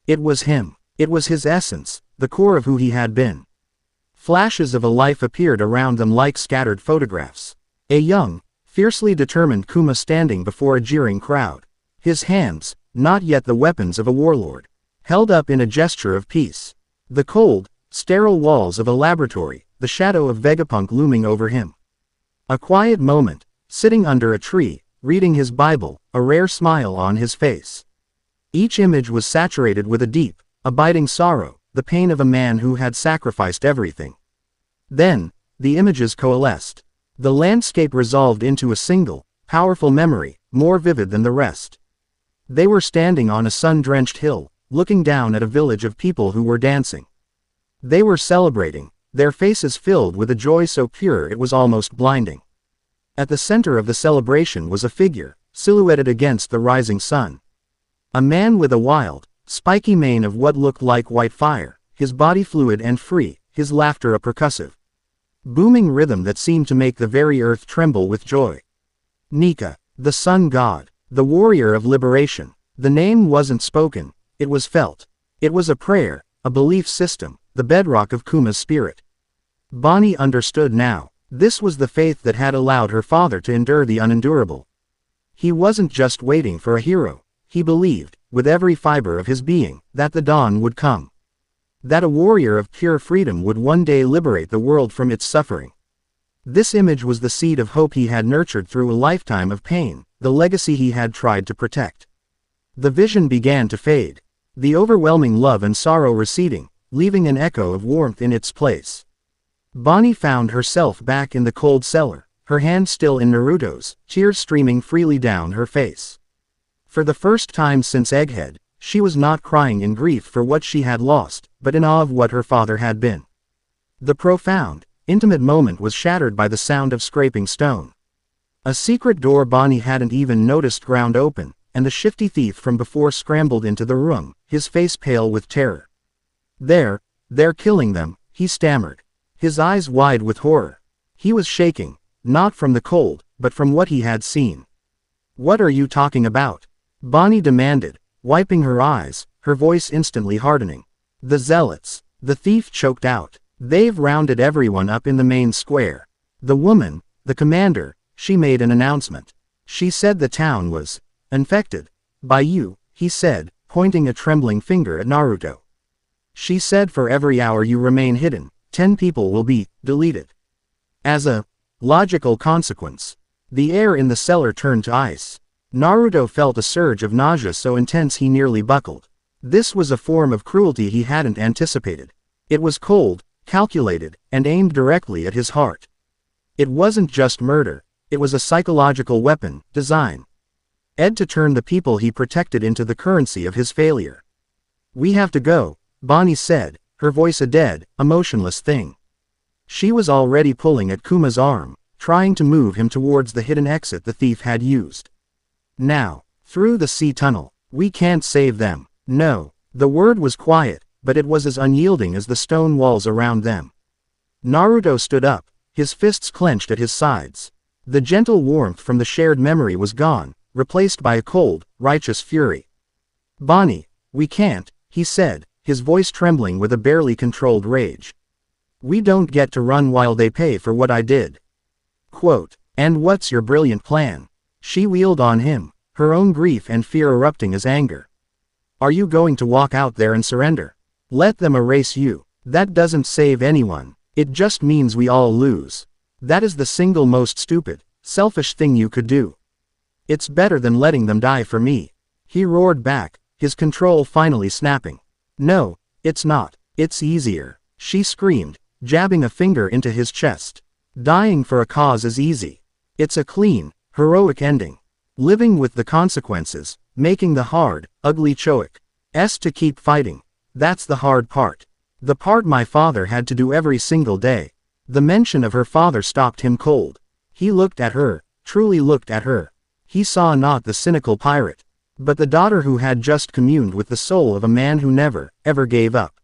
It was him. It was his essence, the core of who he had been. Flashes of a life appeared around them like scattered photographs. A young, fiercely determined Kuma standing before a jeering crowd. His hands, not yet the weapons of a warlord, held up in a gesture of peace. The cold, sterile walls of a laboratory, the shadow of Vegapunk looming over him. A quiet moment, sitting under a tree, reading his Bible, a rare smile on his face. Each image was saturated with a deep, abiding sorrow, the pain of a man who had sacrificed everything. Then, the images coalesced. The landscape resolved into a single, powerful memory, more vivid than the rest. They were standing on a sun-drenched hill, looking down at a village of people who were dancing. They were celebrating, their faces filled with a joy so pure it was almost blinding. At the center of the celebration was a figure, silhouetted against the rising sun. A man with a wild, spiky mane of what looked like white fire, his body fluid and free, his laughter a percussive, booming rhythm that seemed to make the very earth tremble with joy. Nika, the sun god, the warrior of liberation. The name wasn't spoken, it was felt. It was a prayer, a belief system, the bedrock of Kuma's spirit. Bonney understood now. This was the faith that had allowed her father to endure the unendurable. He wasn't just waiting for a hero. he believed, with every fiber of his being, that the dawn would come. That a warrior of pure freedom would one day liberate the world from its suffering. This image was the seed of hope he had nurtured through a lifetime of pain, the legacy he had tried to protect. The vision began to fade, the overwhelming love and sorrow receding, leaving an echo of warmth in its place. Bonney found herself back in the cold cellar, her hand still in Naruto's, tears streaming freely down her face. For the first time since Egghead, she was not crying in grief for what she had lost, but in awe of what her father had been. The profound, intimate moment was shattered by the sound of scraping stone. A secret door Bonney hadn't even noticed ground open, and the shifty thief from before scrambled into the room, his face pale with terror. They're killing them," he stammered, his eyes wide with horror. He was shaking, not from the cold, but from what he had seen. "What are you talking about?" Bonney demanded, wiping her eyes, her voice instantly hardening. "The zealots," the thief choked out. "They've rounded everyone up in the main square. The woman, the commander, she made an announcement. She said the town was infected by you," he said, pointing a trembling finger at Naruto. "She said for every hour you remain hidden, 10 people will be deleted." As a logical consequence, the air in the cellar turned to ice. Naruto felt a surge of nausea so intense he nearly buckled. This was a form of cruelty he hadn't anticipated. It was cold, calculated, and aimed directly at his heart. It wasn't just murder, it was a psychological weapon, designed to turn the people he protected into the currency of his failure. "We have to go," Bonney said, her voice a dead, emotionless thing. She was already pulling at Kuma's arm, trying to move him towards the hidden exit the thief had used. "Now, through the sea tunnel. We can't save them." "No." The word was quiet, but it was as unyielding as the stone walls around them. Naruto stood up, his fists clenched at his sides. The gentle warmth from the shared memory was gone, replaced by a cold, righteous fury. "Bonney, we can't," he said, his voice trembling with a barely controlled rage. "We don't get to run while they pay for what I did." Quote, "And what's your brilliant plan?" She wheeled on him, her own grief and fear erupting as anger. "Are you going to walk out there and surrender? Let them erase you? That doesn't save anyone. It just means we all lose. That is the single most stupid, selfish thing you could do. It's better than letting them die for me." He roared back, his control finally snapping. "No, it's not. It's easier," she screamed, jabbing a finger into his chest. "Dying for a cause is easy. It's a clean, heroic ending. Living with the consequences, making the hard, ugly choice to keep fighting. That's the hard part. The part my father had to do every single day." The mention of her father stopped him cold. He looked at her, truly looked at her. He saw not the cynical pirate, but the daughter who had just communed with the soul of a man who never, ever gave up.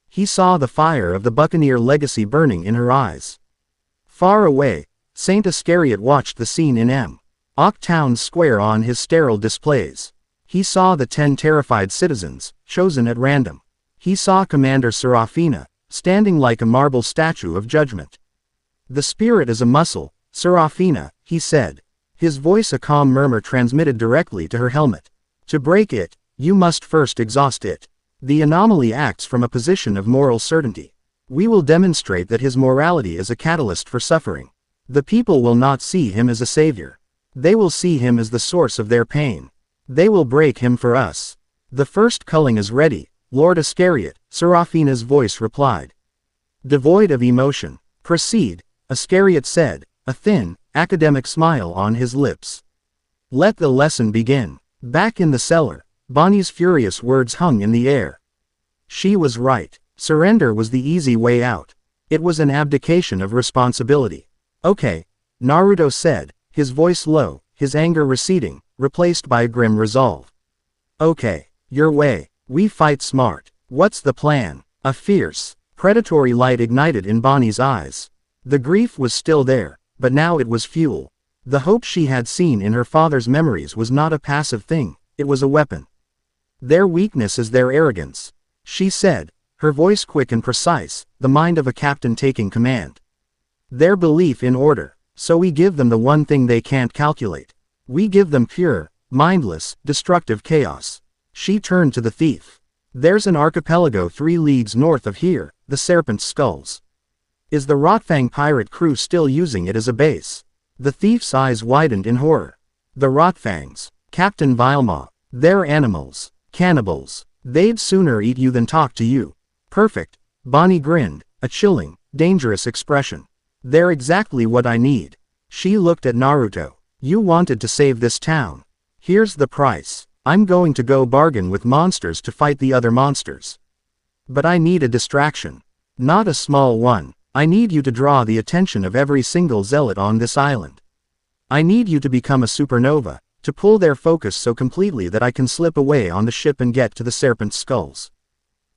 He saw the fire of the Buccaneer legacy burning in her eyes. Far away, Saint Iscariot watched the scene in Town Square on his sterile displays. He saw the 10 terrified citizens, chosen at random. He saw Commander Serafina, standing like a marble statue of judgment. "The spirit is a muscle, Serafina," he said, his voice a calm murmur transmitted directly to her helmet. "To break it, you must first exhaust it. The anomaly acts from a position of moral certainty. We will demonstrate that his morality is a catalyst for suffering. The people will not see him as a savior. They will see him as the source of their pain. They will break him for us." "The first culling is ready, Lord Iscariot," Serafina's voice replied. Devoid of emotion. "Proceed," Iscariot said, a thin, academic smile on his lips. "Let the lesson begin." Back in the cellar, Bonney's furious words hung in the air. She was right. Surrender was the easy way out. It was an abdication of responsibility. "Okay," Naruto said, his voice low, his anger receding, replaced by a grim resolve. "Okay, your way. We fight smart. What's the plan?" A fierce, predatory light ignited in Bonney's eyes. The grief was still there, but now it was fuel. The hope she had seen in her father's memories was not a passive thing, it was a weapon. "Their weakness is their arrogance," she said, her voice quick and precise, the mind of a captain taking command. "Their belief in order. So we give them the one thing they can't calculate. We give them pure, Mindless, destructive chaos. She turned to the thief. There's an archipelago 3 leagues north of here, the Serpent's Skulls. Is the Rotfang pirate crew still using it as a base? The thief's eyes widened in horror. The Rotfangs. Captain Vilma. They're animals. Cannibals. They'd sooner eat you than talk to you. Perfect. Bonnie grinned, a chilling, dangerous expression. They're exactly what I need. She looked at Naruto. You wanted to save this town. Here's the price. I'm going to go bargain with monsters to fight the other monsters. But I need a distraction. Not a small one. I need you to draw the attention of every single zealot on this island. I need you to become a supernova, to pull their focus so completely that I can slip away on the ship and get to the Serpent's Skulls.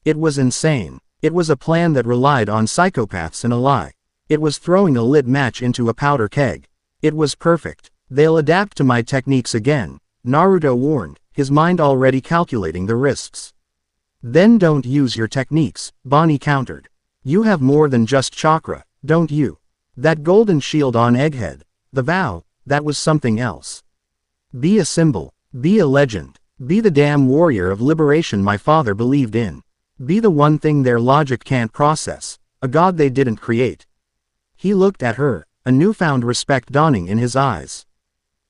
It was insane. It was a plan that relied on psychopaths and a lie. It was throwing a lit match into a powder keg. It was perfect. They'll adapt to my techniques again, Naruto warned, his mind already calculating the risks. Then don't use your techniques, Bonnie countered. You have more than just chakra, don't you? That golden shield on Egghead, the vow, that was something else. Be a symbol, be a legend, be the damn warrior of liberation my father believed in. Be the one thing their logic can't process, a god they didn't create. He looked at her, a newfound respect dawning in his eyes.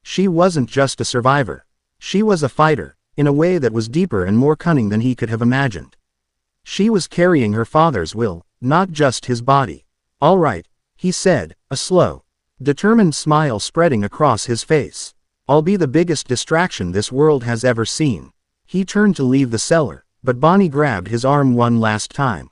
She wasn't just a survivor. She was a fighter, in a way that was deeper and more cunning than he could have imagined. She was carrying her father's will, not just his body. All right, he said, a slow, determined smile spreading across his face. I'll be the biggest distraction this world has ever seen. He turned to leave the cellar, but Bonnie grabbed his arm one last time.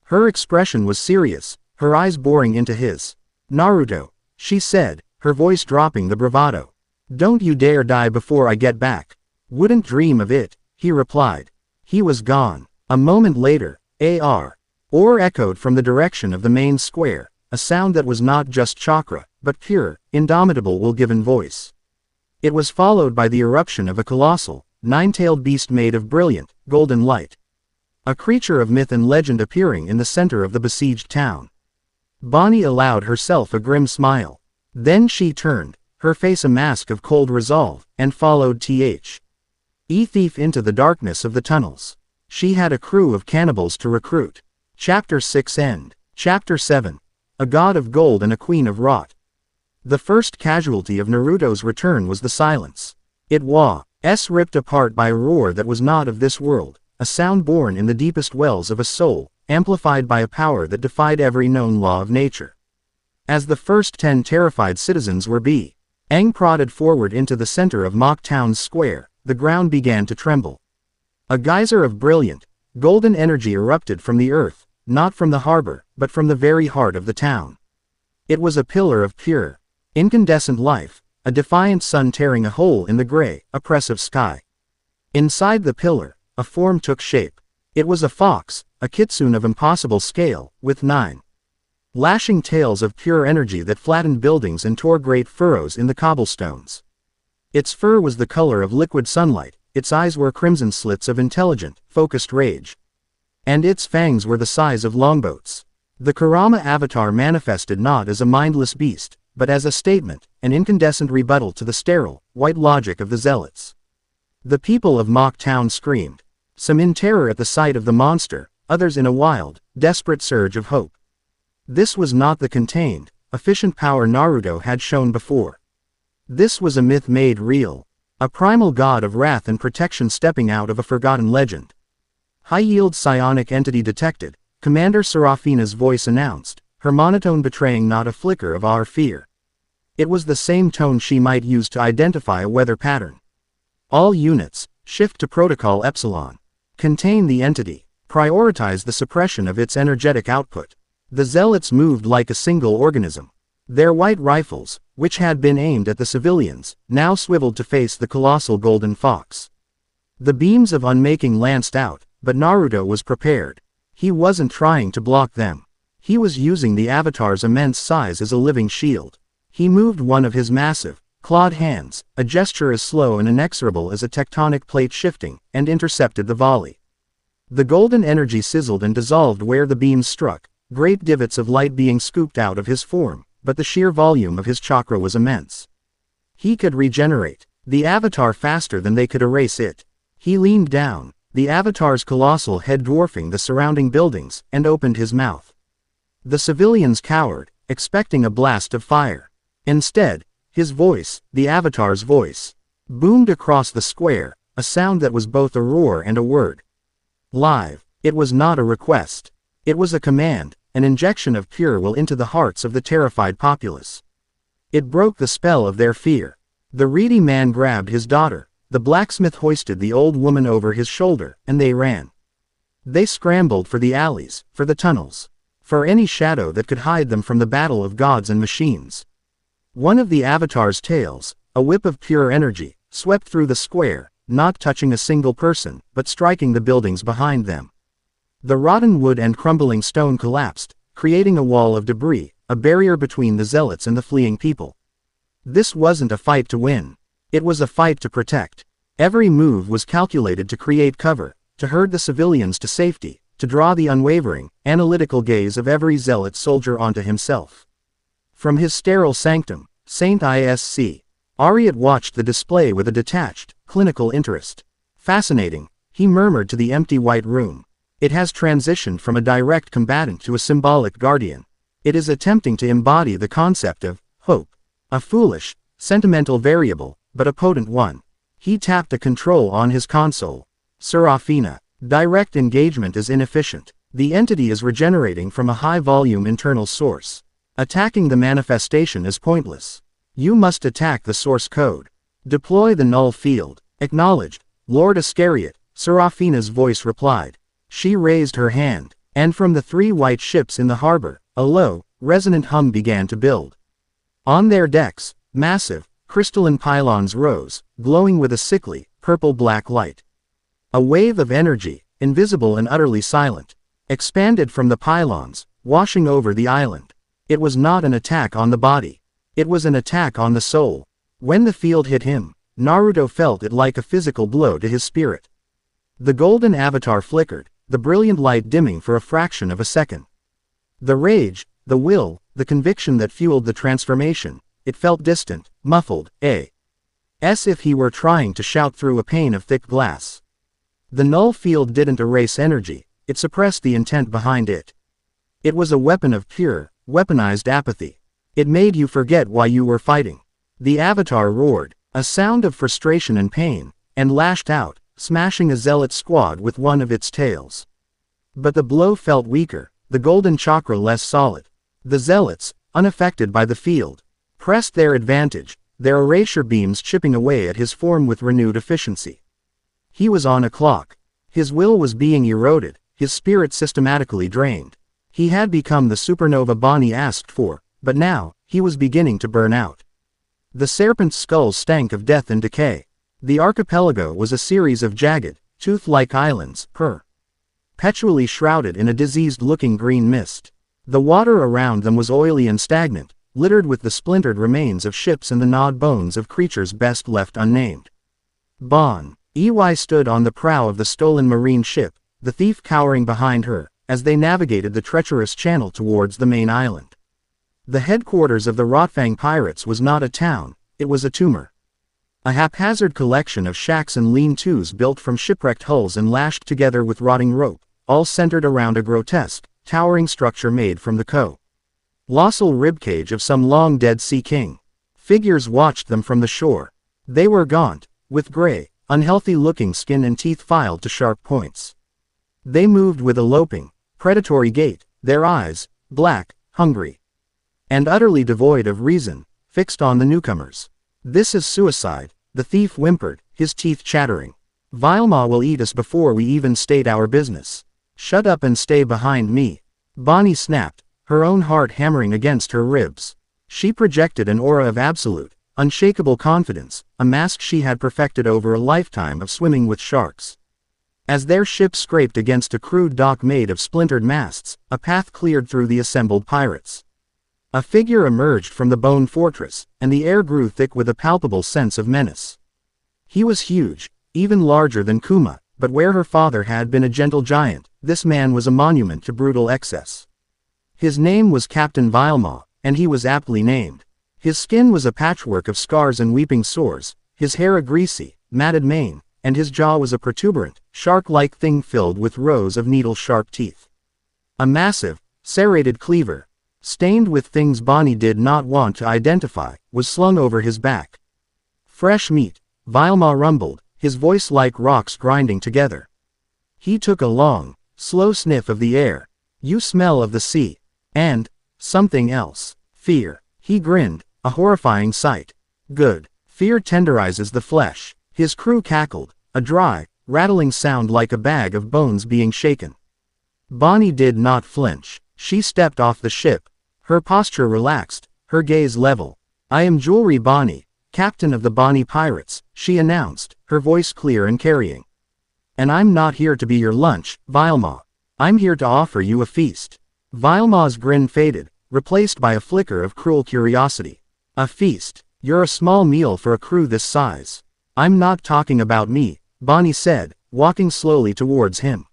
Her expression was serious, her eyes boring into his. Naruto, she said, her voice dropping the bravado. Don't you dare die before I get back. Wouldn't dream of it, he replied. He was gone. A moment later, or echoed from the direction of the main square, a sound that was not just chakra, but pure, indomitable will-given voice. It was followed by the eruption of a colossal, 9-tailed beast made of brilliant, golden light. A creature of myth and legend appearing in the center of the besieged town. Bonnie allowed herself a grim smile. Then she turned, her face a mask of cold resolve, and followed Thief into the darkness of the tunnels. She had a crew of cannibals to recruit. Chapter 6 End. Chapter 7. A God of Gold and a Queen of Rot. The first casualty of Naruto's return was the silence. It was ripped apart by a roar that was not of this world, a sound born in the deepest wells of a soul, amplified by a power that defied every known law of nature. As the first 10 terrified citizens were being prodded forward into the center of Mock Town's square, the ground began to tremble. A geyser of brilliant, golden energy erupted from the earth, not from the harbor, but from the very heart of the town. It was a pillar of pure, incandescent life, a defiant sun tearing a hole in the gray, oppressive sky. Inside the pillar, a form took shape. It was a fox, a kitsune of impossible scale, with 9 lashing tails of pure energy that flattened buildings and tore great furrows in the cobblestones. Its fur was the color of liquid sunlight, its eyes were crimson slits of intelligent, focused rage. And its fangs were the size of longboats. The Kurama avatar manifested not as a mindless beast, but as a statement, an incandescent rebuttal to the sterile, white logic of the zealots. The people of Mock Town screamed, some in terror at the sight of the monster, others in a wild, desperate surge of hope. This was not the contained, efficient power Naruto had shown before. This was a myth made real, a primal god of wrath and protection stepping out of a forgotten legend. High-yield psionic entity detected, Commander Serafina's voice announced, her monotone betraying not a flicker of awe or fear. It was the same tone she might use to identify a weather pattern. All units, shift to Protocol Epsilon. Contain the entity. Prioritize the suppression of its energetic output. The zealots moved like a single organism. Their white rifles, which had been aimed at the civilians, now swiveled to face the colossal golden fox. The beams of unmaking lanced out, but Naruto was prepared. He wasn't trying to block them. He was using the avatar's immense size as a living shield. He moved one of his massive, clawed hands, a gesture as slow and inexorable as a tectonic plate shifting, and intercepted the volley. The golden energy sizzled and dissolved where the beams struck, great divots of light being scooped out of his form, but the sheer volume of his chakra was immense. He could regenerate. The avatar faster than they could erase it. He leaned down, the avatar's colossal head dwarfing the surrounding buildings, and opened his mouth. The civilians cowered, expecting a blast of fire. Instead, his voice, the avatar's voice, boomed across the square, a sound that was both a roar and a word. Live. It was not a request. It was a command, an injection of pure will into the hearts of the terrified populace. It broke the spell of their fear. The reedy man grabbed his daughter, the blacksmith hoisted the old woman over his shoulder, and they ran. They scrambled for the alleys, for the tunnels, for any shadow that could hide them from the battle of gods and machines. One of the avatar's tails, a whip of pure energy, swept through the square, not touching a single person, but striking the buildings behind them. The rotten wood and crumbling stone collapsed, creating a wall of debris, a barrier between the zealots and the fleeing people. This wasn't a fight to win. It was a fight to protect. Every move was calculated to create cover, to herd the civilians to safety, to draw the unwavering, analytical gaze of every zealot soldier onto himself. From his sterile sanctum, St. Isc. Ariat watched the display with a detached, clinical interest. Fascinating, he murmured to the empty white room. It has transitioned from a direct combatant to a symbolic guardian. It is attempting to embody the concept of hope. A foolish, sentimental variable, but a potent one. He tapped a control on his console. Serafina. Direct engagement is inefficient. The entity is regenerating from a high-volume internal source. Attacking the manifestation is pointless. You must attack the source code. Deploy the null field. Acknowledged, Lord Iscariot, Serafina's voice replied. She raised her hand, and from the 3 white ships in the harbor, a low, resonant hum began to build. On their decks, massive, crystalline pylons rose, glowing with a sickly, purple-black light. A wave of energy, invisible and utterly silent, expanded from the pylons, washing over the island. It was not an attack on the body. It was an attack on the soul. When the field hit him, Naruto felt it like a physical blow to his spirit. The golden avatar flickered, the brilliant light dimming for a fraction of a second. The rage, the will, the conviction that fueled the transformation, it felt distant, muffled, as if he were trying to shout through a pane of thick glass. The null field didn't erase energy, it suppressed the intent behind it. It was a weapon of pure, weaponized apathy. It made you forget why you were fighting. The avatar roared, a sound of frustration and pain, and lashed out, smashing a zealot squad with one of its tails. But the blow felt weaker, the golden chakra less solid. The zealots, unaffected by the field, pressed their advantage, their erasure beams chipping away at his form with renewed efficiency. He was on a clock. His will was being eroded, his spirit systematically drained. He had become the supernova Bonney asked for, but now, he was beginning to burn out. The serpent's skull stank of death and decay. The archipelago was a series of jagged, tooth-like islands, perpetually shrouded in a diseased-looking green mist. The water around them was oily and stagnant, littered with the splintered remains of ships and the gnawed bones of creatures best left unnamed. Bon Ey stood on the prow of the stolen marine ship, the thief cowering behind her, as they navigated the treacherous channel towards the main island. The headquarters of the Rotfang pirates was not a town, it was a tumor. A haphazard collection of shacks and lean-tos built from shipwrecked hulls and lashed together with rotting rope, all centered around a grotesque, towering structure made from the colossal ribcage of some long-dead sea king. Figures watched them from the shore. They were gaunt, with gray, unhealthy-looking skin and teeth filed to sharp points. They moved with a loping, predatory gait, their eyes, black, hungry, and utterly devoid of reason, fixed on the newcomers. "This is suicide," the thief whimpered, his teeth chattering. "Vilma will eat us before we even state our business. Shut up and stay behind me." Bonnie snapped, her own heart hammering against her ribs. She projected an aura of absolute, unshakable confidence, a mask she had perfected over a lifetime of swimming with sharks. As their ship scraped against a crude dock made of splintered masts, a path cleared through the assembled pirates. A figure emerged from the bone fortress, and the air grew thick with a palpable sense of menace. He was huge, even larger than Kuma, but where her father had been a gentle giant, this man was a monument to brutal excess. His name was Captain Vilma, and he was aptly named. His skin was a patchwork of scars and weeping sores, his hair a greasy, matted mane, and his jaw was a protuberant, shark-like thing filled with rows of needle-sharp teeth. A massive, serrated cleaver, stained with things Bonney did not want to identify, was slung over his back. Fresh meat, Vilma rumbled, his voice like rocks grinding together. He took a long, slow sniff of the air. You smell of the sea. And something else. Fear. He grinned, a horrifying sight. Good. Fear tenderizes the flesh. His crew cackled, a dry, rattling sound like a bag of bones being shaken. Bonney did not flinch. She stepped off the ship. Her posture relaxed, her gaze level. I am Jewelry Bonney, captain of the Bonney Pirates, she announced, her voice clear and carrying. And I'm not here to be your lunch, Vilma. I'm here to offer you a feast. Vilma's grin faded, replaced by a flicker of cruel curiosity. A feast. You're a small meal for a crew this size. I'm not talking about me, Bonney said, walking slowly towards him.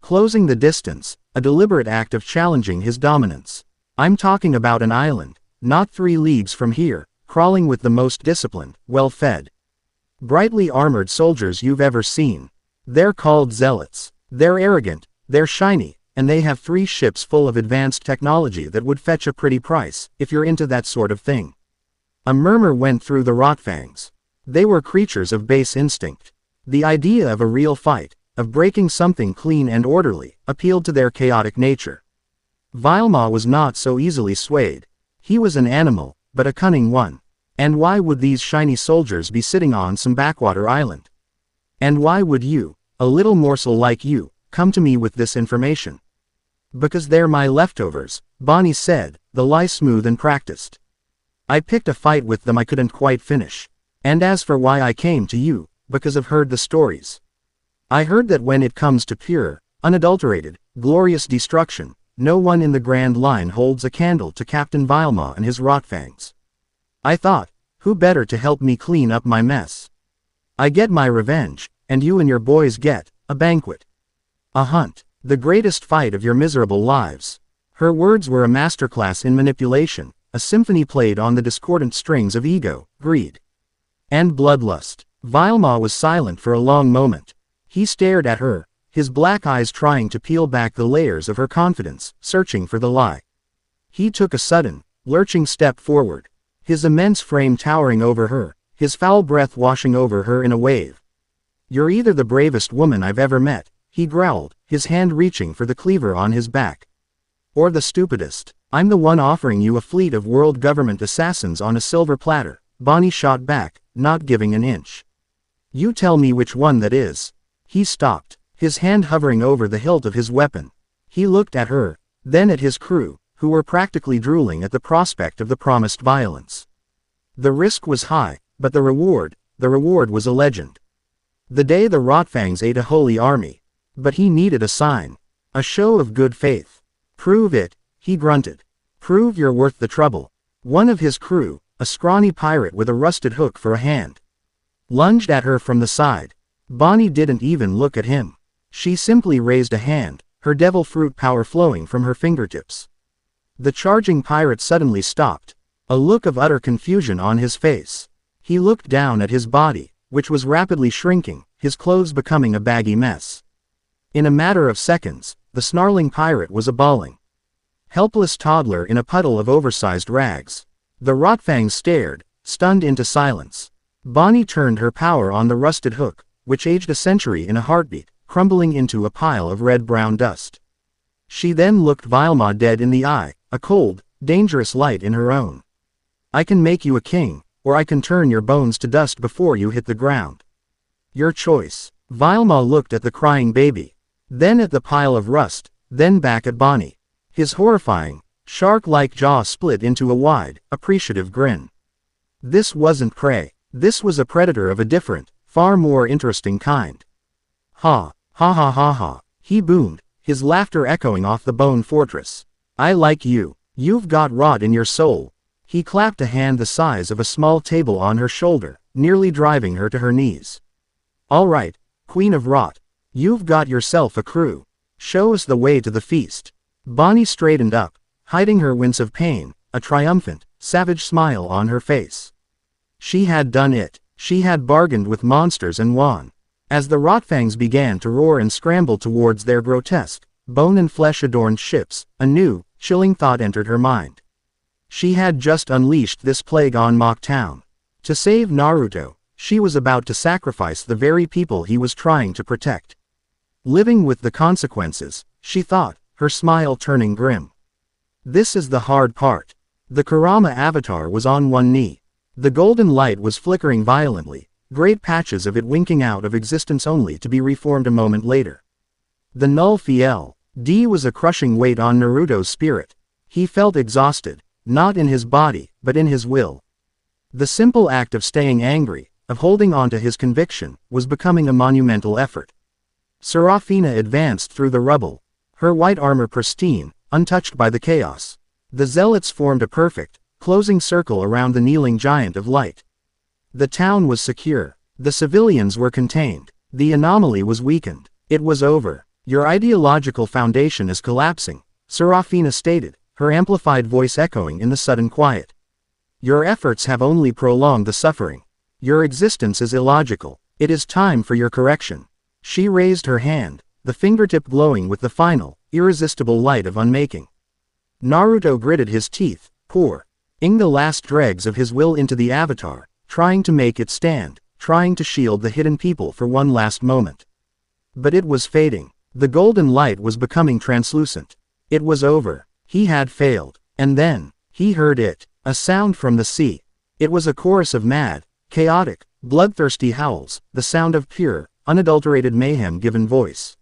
Closing the distance, a deliberate act of challenging his dominance. I'm talking about an island, not 3 leagues from here, crawling with the most disciplined, well-fed, brightly armored soldiers you've ever seen. They're called zealots. They're arrogant, they're shiny, and they have 3 ships full of advanced technology that would fetch a pretty price, if you're into that sort of thing. A murmur went through the Rotfangs. They were creatures of base instinct. The idea of a real fight, of breaking something clean and orderly, appealed to their chaotic nature. Vilma was not so easily swayed. He was an animal, but a cunning one. And why would these shiny soldiers be sitting on some backwater island? And why would you, a little morsel like you, come to me with this information? Because they're my leftovers, Bonney said, the lie smooth and practiced. I picked a fight with them I couldn't quite finish. And as for why I came to you, because I've heard the stories. I heard that when it comes to pure, unadulterated, glorious destruction, no one in the Grand Line holds a candle to Captain Vilma and his Rotfangs. I thought, who better to help me clean up my mess? I get my revenge, and you and your boys get a banquet. A hunt, the greatest fight of your miserable lives. Her words were a masterclass in manipulation, a symphony played on the discordant strings of ego, greed, and bloodlust. Vilma was silent for a long moment. He stared at her, his black eyes trying to peel back the layers of her confidence, searching for the lie. He took a sudden, lurching step forward, his immense frame towering over her, his foul breath washing over her in a wave. You're either the bravest woman I've ever met, he growled, his hand reaching for the cleaver on his back. Or the stupidest. I'm the one offering you a fleet of world government assassins on a silver platter, Bonney shot back, not giving an inch. You tell me which one that is. He stopped, his hand hovering over the hilt of his weapon. He looked at her, then at his crew, who were practically drooling at the prospect of the promised violence. The risk was high, but the reward was a legend. The day the Rotfangs ate a holy army. But he needed a sign. A show of good faith. Prove it, he grunted. Prove you're worth the trouble. One of his crew, a scrawny pirate with a rusted hook for a hand, lunged at her from the side. Bonney didn't even look at him. She simply raised a hand, her devil fruit power flowing from her fingertips. The charging pirate suddenly stopped, a look of utter confusion on his face. He looked down at his body, which was rapidly shrinking, his clothes becoming a baggy mess. In a matter of seconds, the snarling pirate was a bawling, helpless toddler in a puddle of oversized rags. The Rotfangs stared, stunned into silence. Bonney turned her power on the rusted hook, which aged a century in a heartbeat, crumbling into a pile of red-brown dust. She then looked Vilma dead in the eye, a cold, dangerous light in her own. I can make you a king, or I can turn your bones to dust before you hit the ground. Your choice. Vilma looked at the crying baby, then at the pile of rust, then back at Bonney. His horrifying, shark-like jaw split into a wide, appreciative grin. This wasn't prey. This was a predator of a different, far more interesting kind. Ha, ha ha ha ha, he boomed, his laughter echoing off the bone fortress. I like you. You've got rot in your soul. He clapped a hand the size of a small table on her shoulder, nearly driving her to her knees. All right, Queen of Rot. You've got yourself a crew. Show us the way to the feast. Bonney straightened up, hiding her wince of pain, a triumphant, savage smile on her face. She had done it. She had bargained with monsters and won. As the Rotfangs began to roar and scramble towards their grotesque, bone and flesh-adorned ships, a new, chilling thought entered her mind. She had just unleashed this plague on Mock Town. To save Naruto, she was about to sacrifice the very people he was trying to protect. Living with the consequences, she thought, her smile turning grim. This is the hard part. The Kurama avatar was on one knee. The golden light was flickering violently, great patches of it winking out of existence only to be reformed a moment later. The null Fl.D was a crushing weight on Naruto's spirit. He felt exhausted, not in his body, but in his will. The simple act of staying angry, of holding on to his conviction, was becoming a monumental effort. Serafina advanced through the rubble, her white armor pristine, untouched by the chaos. The zealots formed a perfect, closing circle around the kneeling giant of light. The town was secure. The civilians were contained. The anomaly was weakened. It was over. Your ideological foundation is collapsing, Serafina stated, her amplified voice echoing in the sudden quiet. Your efforts have only prolonged the suffering. Your existence is illogical. It is time for your correction. She raised her hand, the fingertip glowing with the final, irresistible light of unmaking. Naruto gritted his teeth, pouring the last dregs of his will into the avatar, trying to make it stand, trying to shield the hidden people for one last moment. But it was fading. The golden light was becoming translucent. It was over. He had failed. And then, he heard it, a sound from the sea. It was a chorus of mad, chaotic, bloodthirsty howls, the sound of pure, unadulterated mayhem given voice.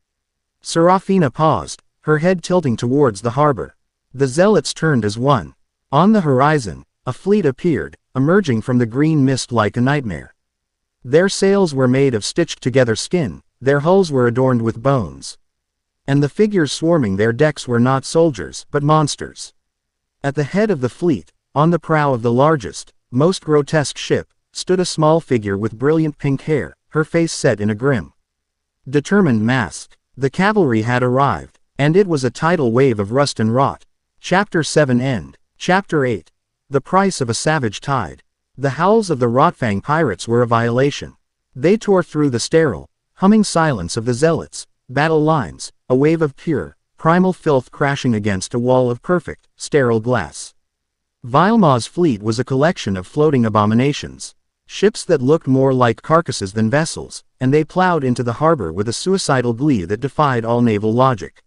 Serafina paused, her head tilting towards the harbor. The zealots turned as one. On the horizon, a fleet appeared, emerging from the green mist like a nightmare. Their sails were made of stitched-together skin, their hulls were adorned with bones. And the figures swarming their decks were not soldiers, but monsters. At the head of the fleet, on the prow of the largest, most grotesque ship, stood a small figure with brilliant pink hair, her face set in a grim, determined mask. The cavalry had arrived, and it was a tidal wave of rust and rot. Chapter 7 End. Chapter 8. The Price of a Savage Tide. The howls of the Rotfang pirates were a violation. They tore through the sterile, humming silence of the zealots, battle lines, a wave of pure, primal filth crashing against a wall of perfect, sterile glass. Vilma's fleet was a collection of floating abominations. Ships that looked more like carcasses than vessels, and they plowed into the harbor with a suicidal glee that defied all naval logic.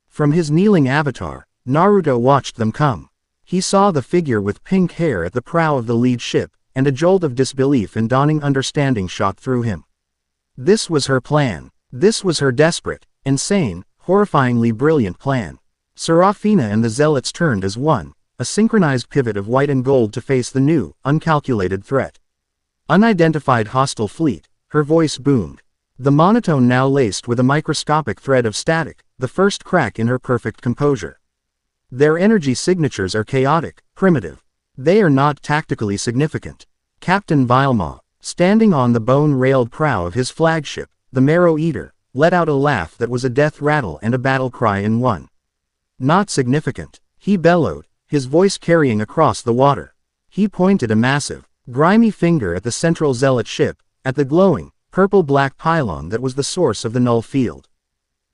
From his kneeling avatar, Naruto watched them come. He saw the figure with pink hair at the prow of the lead ship, and a jolt of disbelief and dawning understanding shot through him. This was her plan. This was her desperate, insane, horrifyingly brilliant plan. Serafina and the zealots turned as one, a synchronized pivot of white and gold to face the new, uncalculated threat. Unidentified hostile fleet, her voice boomed. The monotone now laced with a microscopic thread of static, the first crack in her perfect composure. Their energy signatures are chaotic, primitive. They are not tactically significant. Captain Vilma, standing on the bone-railed prow of his flagship, the Marrow Eater, let out a laugh that was a death rattle and a battle cry in one. Not significant, he bellowed, his voice carrying across the water. He pointed a massive, grimy finger at the central zealot ship, at the glowing, purple-black pylon that was the source of the null field.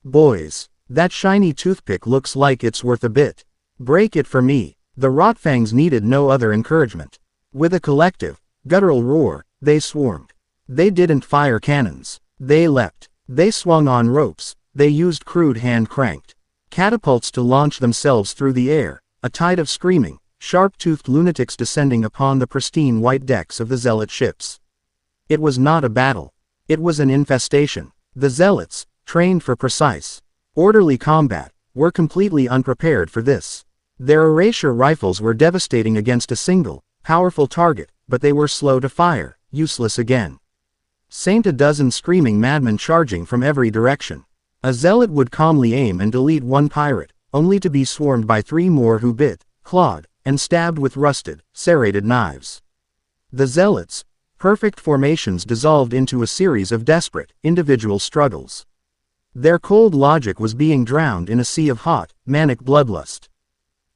Boys, that shiny toothpick looks like it's worth a bit. Break it for me. The Rotfangs needed no other encouragement. With a collective, guttural roar, they swarmed. They didn't fire cannons. They leapt. They swung on ropes. They used crude hand-cranked catapults to launch themselves through the air, a tide of screaming, sharp-toothed lunatics descending upon the pristine white decks of the zealot ships. It was not a battle. It was an infestation. The zealots, trained for precise, orderly combat, were completely unprepared for this. Their erasure rifles were devastating against a single, powerful target, but they were slow to fire, useless again. Saint a dozen screaming madmen charging from every direction. A zealot would calmly aim and delete one pirate, only to be swarmed by three more who bit, clawed, and stabbed with rusted, serrated knives. The zealots, perfect formations dissolved into a series of desperate, individual struggles. Their cold logic was being drowned in a sea of hot, manic bloodlust.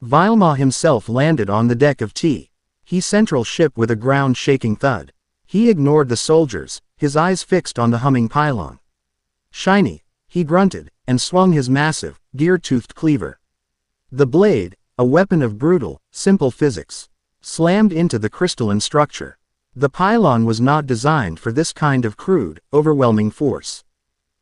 Vilma himself landed on the deck of T. He central ship with a ground-shaking thud. He ignored the soldiers, his eyes fixed on the humming pylon. Shiny, he grunted, and swung his massive, gear-toothed cleaver. The blade, a weapon of brutal, simple physics, slammed into the crystalline structure. The pylon was not designed for this kind of crude, overwhelming force.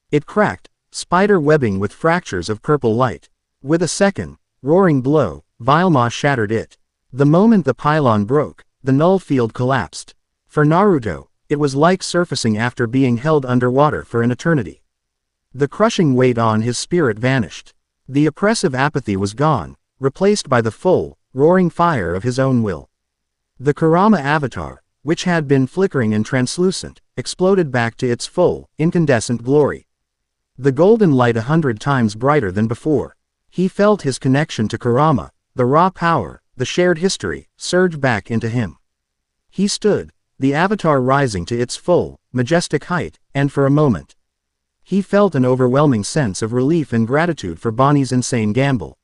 It cracked, spider webbing with fractures of purple light. With a second, roaring blow, Vilma shattered it. The moment the pylon broke, the null field collapsed. For Naruto, it was like surfacing after being held underwater for an eternity. The crushing weight on his spirit vanished. The oppressive apathy was gone, replaced by the full, roaring fire of his own will. The Kurama avatar, which had been flickering and translucent, exploded back to its full, incandescent glory. The golden light 100 times brighter than before. He felt his connection to Kurama, the raw power, the shared history, surge back into him. He stood, the avatar rising to its full, majestic height, and for a moment, he felt an overwhelming sense of relief and gratitude for Bonnie's insane gamble.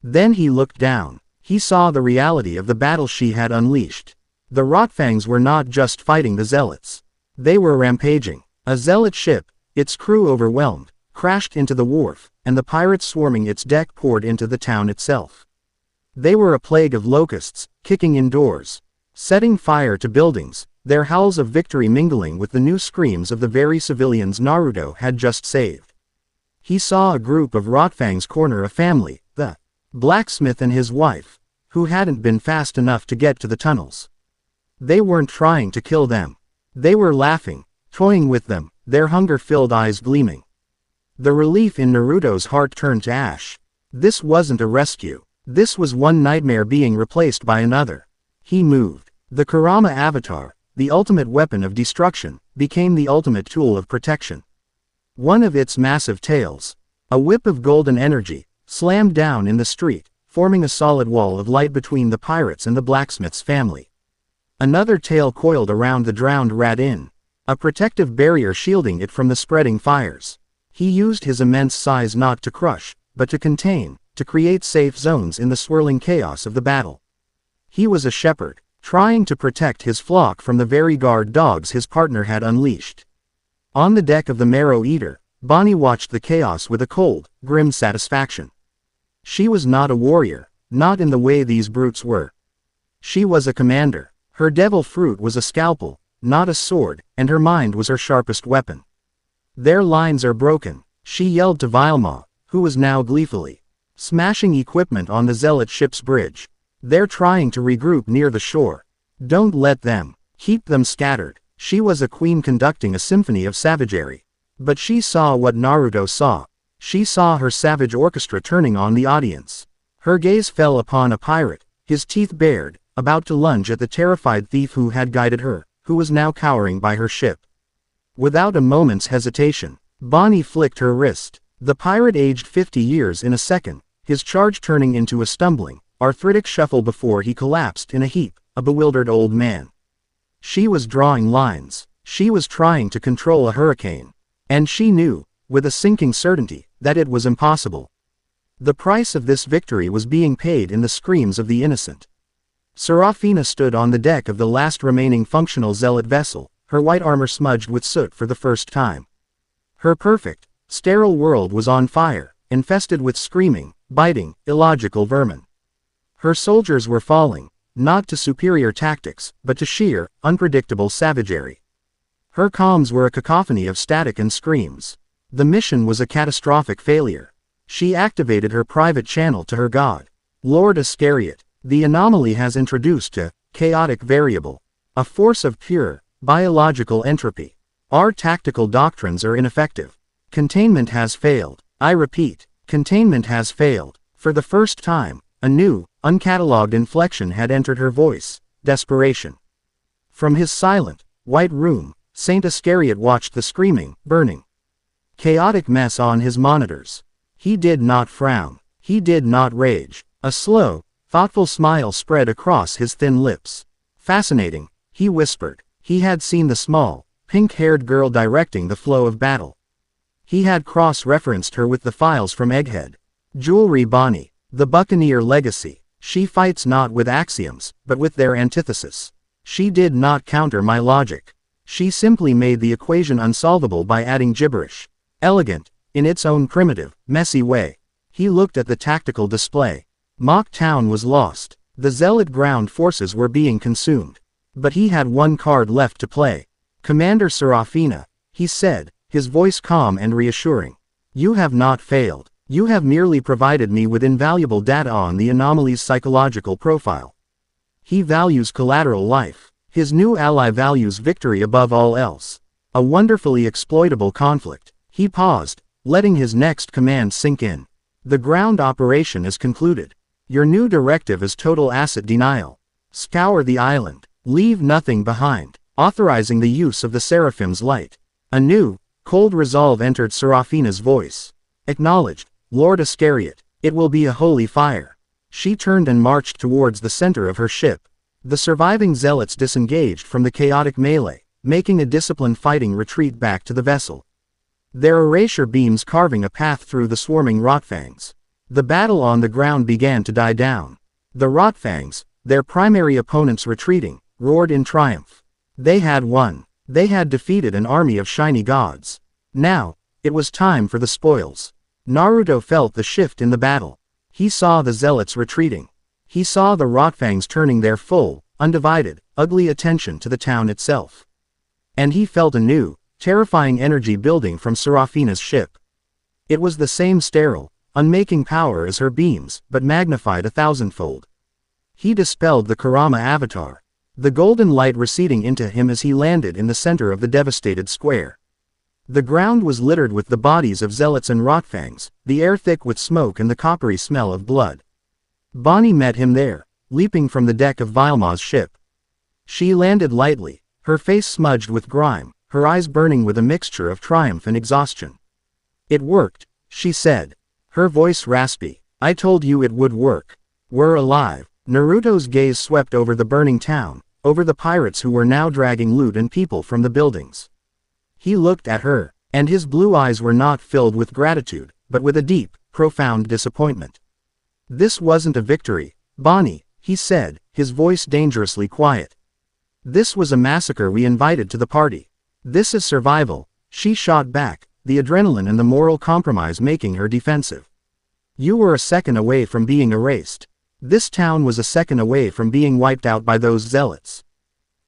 Then he looked down. He saw the reality of the battle she had unleashed. The Rotfangs were not just fighting the Zealots. They were rampaging. A Zealot ship, its crew overwhelmed, crashed into the wharf, and the pirates swarming its deck poured into the town itself. They were a plague of locusts, kicking indoors, setting fire to buildings, their howls of victory mingling with the new screams of the very civilians Naruto had just saved. He saw a group of Rotfangs corner a family, the blacksmith and his wife, who hadn't been fast enough to get to the tunnels. They weren't trying to kill them. They were laughing, toying with them, their hunger-filled eyes gleaming. The relief in Naruto's heart turned to ash. This wasn't a rescue. This was one nightmare being replaced by another. He moved. The Kurama avatar, the ultimate weapon of destruction, became the ultimate tool of protection. One of its massive tails, a whip of golden energy, slammed down in the street, forming a solid wall of light between the pirates and the blacksmith's family. Another tail coiled around the drowned rat inn, a protective barrier shielding it from the spreading fires. He used his immense size not to crush, but to contain, to create safe zones in the swirling chaos of the battle. He was a shepherd, trying to protect his flock from the very guard dogs his partner had unleashed. On the deck of the Marrow Eater, Bonnie watched the chaos with a cold, grim satisfaction. She was not a warrior, not in the way these brutes were. She was a commander. Her devil fruit was a scalpel, not a sword, and her mind was her sharpest weapon. Their lines are broken, she yelled to Vilma, who was now gleefully smashing equipment on the Zealot ship's bridge. They're trying to regroup near the shore. Don't let them. Keep them scattered. She was a queen conducting a symphony of savagery. But she saw what Naruto saw. She saw her savage orchestra turning on the audience. Her gaze fell upon a pirate, his teeth bared, about to lunge at the terrified thief who had guided her, who was now cowering by her ship. Without a moment's hesitation, Bonnie flicked her wrist. The pirate aged 50 years in a second, his charge turning into a stumbling, arthritic shuffle before he collapsed in a heap, a bewildered old man. She was drawing lines. She was trying to control a hurricane. And she knew, with a sinking certainty, that it was impossible. The price of this victory was being paid in the screams of the innocent. Serafina stood on the deck of the last remaining functional Zealot vessel, her white armor smudged with soot for the first time. Her perfect, sterile world was on fire, infested with screaming, biting, illogical vermin. Her soldiers were falling, not to superior tactics, but to sheer, unpredictable savagery. Her comms were a cacophony of static and screams. The mission was a catastrophic failure. She activated her private channel to her god, Lord Iscariot. The anomaly has introduced a chaotic variable, a force of pure, biological entropy. Our tactical doctrines are ineffective. Containment has failed. I repeat, containment has failed. For the first time, a new, uncatalogued inflection had entered her voice, desperation. From his silent, white room, Saint Iscariot watched the screaming, burning, chaotic mess on his monitors. He did not frown. He did not rage. A slow, thoughtful smile spread across his thin lips. Fascinating, he whispered. He had seen the small, pink-haired girl directing the flow of battle. He had cross-referenced her with the files from Egghead. Jewelry Bonney, the Buccaneer legacy. She fights not with axioms, but with their antithesis. She did not counter my logic. She simply made the equation unsolvable by adding gibberish. Elegant, in its own primitive, messy way. He looked at the tactical display. Mock Town was lost. The Zealot ground forces were being consumed. But he had one card left to play. Commander Serafina, he said, his voice calm and reassuring. You have not failed. You have merely provided me with invaluable data on the anomaly's psychological profile. He values collateral life. His new ally values victory above all else. A wonderfully exploitable conflict. He paused, letting his next command sink in. The ground operation is concluded. Your new directive is total asset denial. Scour the island. Leave nothing behind. Authorizing the use of the Seraphim's light. A new, cold resolve entered Serafina's voice. Acknowledged, Lord Iscariot. It will be a holy fire. She turned and marched towards the center of her ship. The surviving zealots disengaged from the chaotic melee, making a disciplined fighting retreat back to the vessel. Their erasure beams carving a path through the swarming Rotfangs. The battle on the ground began to die down. The Rotfangs, their primary opponents retreating, roared in triumph. They had won. They had defeated an army of shiny gods. Now, it was time for the spoils. Naruto felt the shift in the battle. He saw the zealots retreating. He saw the Rotfangs turning their full, undivided, ugly attention to the town itself. And he felt a new, terrifying energy building from Serafina's ship. It was the same sterile, unmaking power as her beams, but magnified 1,000-fold. He dispelled the Kurama avatar. The golden light receding into him as he landed in the center of the devastated square. The ground was littered with the bodies of zealots and Rotfangs, the air thick with smoke and the coppery smell of blood. Bonney met him there, leaping from the deck of Vilma's ship. She landed lightly, her face smudged with grime, her eyes burning with a mixture of triumph and exhaustion. It worked, she said. Her voice raspy. I told you it would work. We're alive. Naruto's gaze swept over the burning town, over the pirates who were now dragging loot and people from the buildings. He looked at her, and his blue eyes were not filled with gratitude, but with a deep, profound disappointment. This wasn't a victory, Bonney, he said, his voice dangerously quiet. This was a massacre we invited to the party. This is survival, she shot back, the adrenaline and the moral compromise making her defensive. You were a second away from being erased. This town was a second away from being wiped out by those zealots.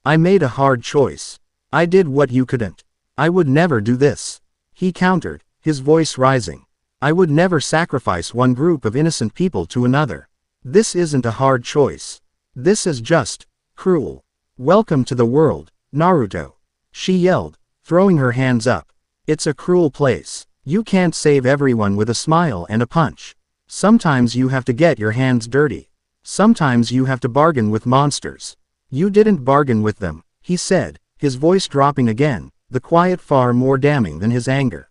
I made a hard choice. I did what you couldn't. I would never do this. He countered, his voice rising. I would never sacrifice one group of innocent people to another. This isn't a hard choice. This is just cruel. Welcome to the world, Naruto. She yelled, throwing her hands up. It's a cruel place. You can't save everyone with a smile and a punch. Sometimes you have to get your hands dirty. Sometimes you have to bargain with monsters. You didn't bargain with them, he said, his voice dropping again, the quiet far more damning than his anger.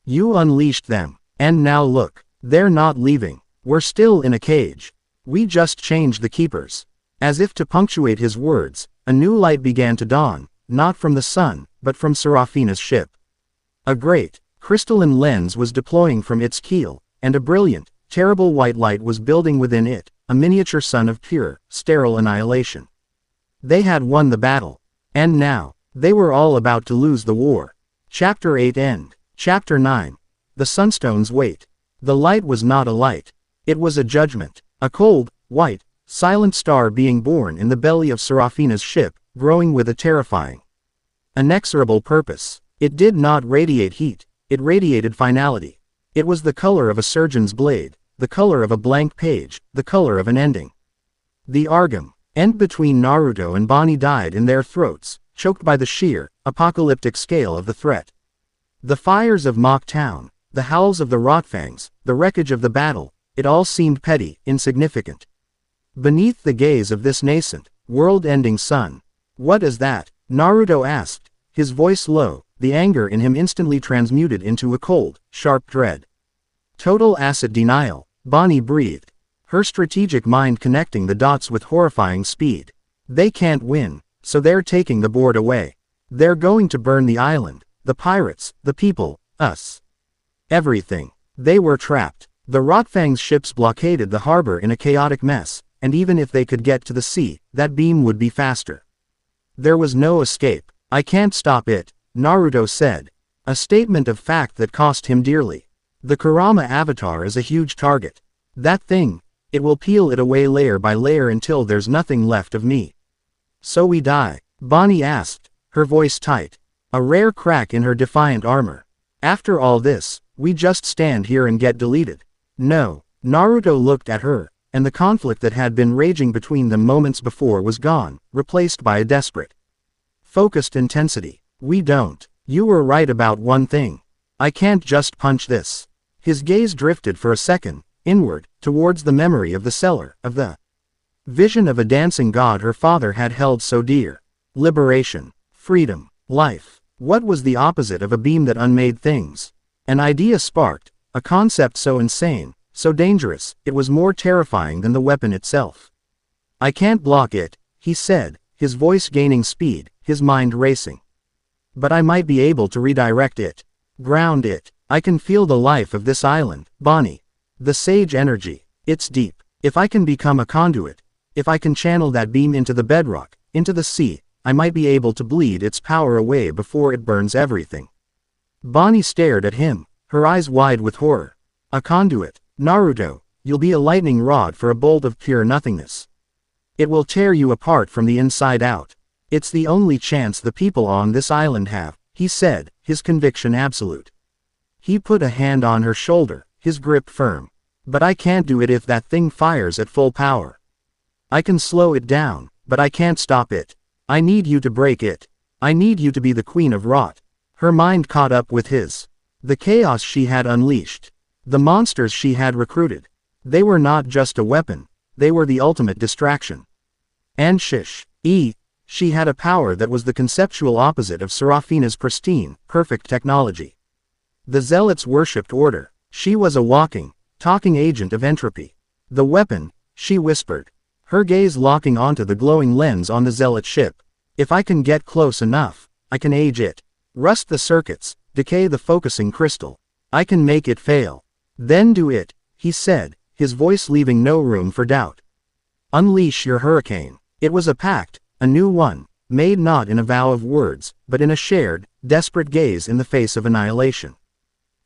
You unleashed them, and now look, they're not leaving. We're still in a cage. We just changed the keepers. As if to punctuate his words, a new light began to dawn, not from the sun, but from Serafina's ship. A great, crystalline lens was deploying from its keel, and a brilliant, terrible white light was building within it, a miniature sun of pure, sterile annihilation. They had won the battle. And now, they were all about to lose the war. Chapter 8 End. Chapter 9. The Sunstone's Weight. The light was not a light. It was a judgment. A cold, white, silent star being born in the belly of Serafina's ship, growing with a terrifying, inexorable purpose. It did not radiate heat, it radiated finality. It was the color of a surgeon's blade, the color of a blank page, the color of an ending. The Argam, end between Naruto and Bonney died in their throats, choked by the sheer, apocalyptic scale of the threat. The fires of Mock Town, the howls of the Rotfangs, the wreckage of the battle, it all seemed petty, insignificant. Beneath the gaze of this nascent, world-ending sun. What is that? Naruto asked, his voice low, the anger in him instantly transmuted into a cold, sharp dread. Total asset denial, Bonney breathed, her strategic mind connecting the dots with horrifying speed. They can't win, so they're taking the board away. They're going to burn the island, the pirates, the people, us. Everything. They were trapped. The Rotfang's ships blockaded the harbor in a chaotic mess, and even if they could get to the sea, that beam would be faster. There was no escape. I can't stop it, Naruto said. A statement of fact that cost him dearly. The Kurama avatar is a huge target. That thing, it will peel it away layer by layer until there's nothing left of me. So we die? Bonney asked, her voice tight. A rare crack in her defiant armor. After all this, we just stand here and get deleted. No. Naruto looked at her, and the conflict that had been raging between them moments before was gone, replaced by a desperate, focused intensity. We don't. You were right about one thing. I can't just punch this. His gaze drifted for a second, inward, towards the memory of the seller, of the vision of a dancing god her father had held so dear. Liberation. Freedom. Life. What was the opposite of a beam that unmade things? An idea sparked, a concept so insane, so dangerous, it was more terrifying than the weapon itself. I can't block it, he said, his voice gaining speed, his mind racing. But I might be able to redirect it. Ground it. I can feel the life of this island, Bonney. The sage energy. It's deep. If I can become a conduit, if I can channel that beam into the bedrock, into the sea, I might be able to bleed its power away before it burns everything. Bonney stared at him, her eyes wide with horror. A conduit. Naruto, you'll be a lightning rod for a bolt of pure nothingness. It will tear you apart from the inside out. It's the only chance the people on this island have, he said, his conviction absolute. He put a hand on her shoulder, his grip firm. But I can't do it if that thing fires at full power. I can slow it down, but I can't stop it. I need you to break it. I need you to be the queen of rot. Her mind caught up with his. The chaos she had unleashed. The monsters she had recruited. They were not just a weapon, they were the ultimate distraction. And she had a power that was the conceptual opposite of Serafina's pristine, perfect technology. The zealots worshipped order. She was a walking, talking agent of entropy. The weapon, she whispered, her gaze locking onto the glowing lens on the zealot ship. If I can get close enough, I can age it. Rust the circuits, decay the focusing crystal. I can make it fail. Then do it, he said, his voice leaving no room for doubt. Unleash your hurricane. It was a pact, a new one, made not in a vow of words, but in a shared, desperate gaze in the face of annihilation.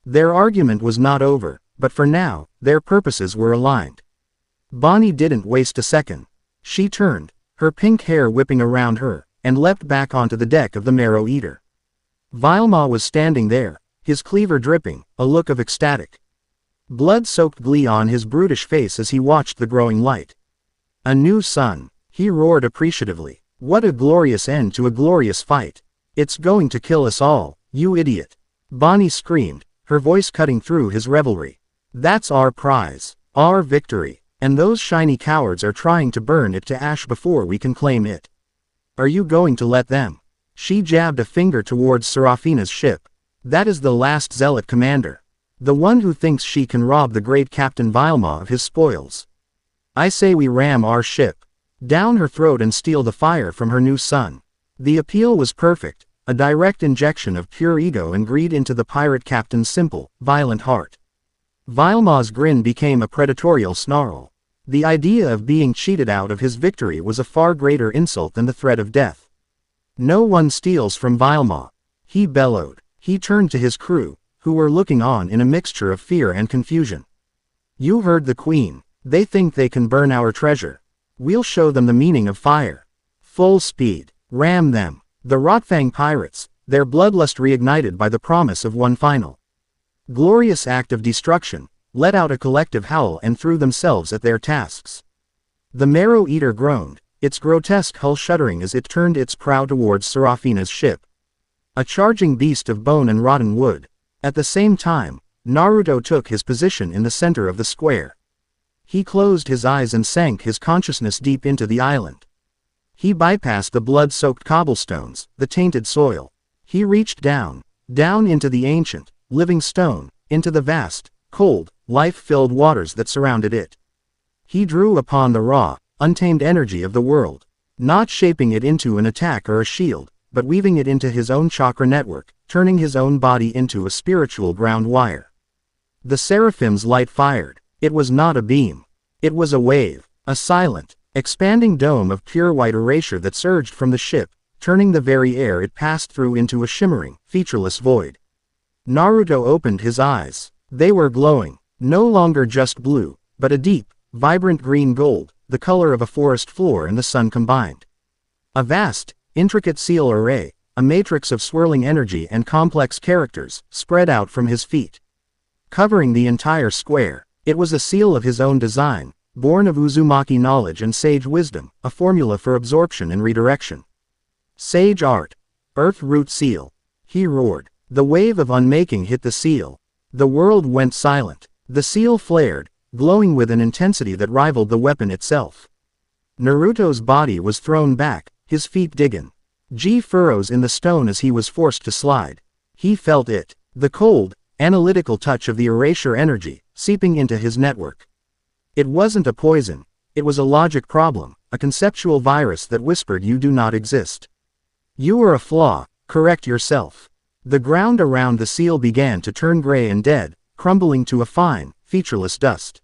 Their argument was not over, but for now, their purposes were aligned. Bonney didn't waste a second. She turned, her pink hair whipping around her, and leapt back onto the deck of the Marrow Eater. Vilma was standing there, his cleaver dripping, a look of ecstatic, blood-soaked glee on his brutish face as he watched the growing light. A new sun, he roared appreciatively. What a glorious end to a glorious fight. It's going to kill us all, you idiot. Bonney screamed, her voice cutting through his revelry. That's our prize, our victory. And those shiny cowards are trying to burn it to ash before we can claim it. Are you going to let them? She jabbed a finger towards Serafina's ship. That is the last zealot commander. The one who thinks she can rob the great Captain Vilma of his spoils. I say we ram our ship down her throat and steal the fire from her new sun. The appeal was perfect, a direct injection of pure ego and greed into the pirate captain's simple, violent heart. Vilma's grin became a predatorial snarl. The idea of being cheated out of his victory was a far greater insult than the threat of death. No one steals from Vilma, he bellowed. He turned to his crew, who were looking on in a mixture of fear and confusion. You heard the queen. They think they can burn our treasure. We'll show them the meaning of fire. Full speed. Ram them. The Rotfang pirates, their bloodlust reignited by the promise of one final glorious act of destruction, let out a collective howl and threw themselves at their tasks. The Marrow Eater groaned, its grotesque hull shuddering as it turned its prow towards Serafina's ship. A charging beast of bone and rotten wood. At the same time, Naruto took his position in the center of the square. He closed his eyes and sank his consciousness deep into the island. He bypassed the blood-soaked cobblestones, the tainted soil. He reached down into the ancient, living stone, into the vast, cold, life-filled waters that surrounded it. He drew upon the raw, untamed energy of the world, not shaping it into an attack or a shield, but weaving it into his own chakra network, turning his own body into a spiritual ground wire. The Seraphim's light fired. It was not a beam. It was a wave, a silent, expanding dome of pure white erasure that surged from the ship, turning the very air it passed through into a shimmering, featureless void. Naruto opened his eyes. They were glowing, no longer just blue, but a deep, vibrant green gold, the color of a forest floor and the sun combined. A vast, intricate seal array, a matrix of swirling energy and complex characters, spread out from his feet. Covering the entire square, it was a seal of his own design, born of Uzumaki knowledge and sage wisdom, a formula for absorption and redirection. Sage art. Earth root seal. He roared. The wave of unmaking hit the seal. The world went silent. The seal flared, glowing with an intensity that rivaled the weapon itself. Naruto's body was thrown back, his feet digging furrows in the stone as he was forced to slide. He felt it. The cold, analytical touch of the erasure energy, seeping into his network. It wasn't a poison. It was a logic problem, a conceptual virus that whispered you do not exist. You are a flaw, correct yourself. The ground around the seal began to turn gray and dead, crumbling to a fine, featureless dust.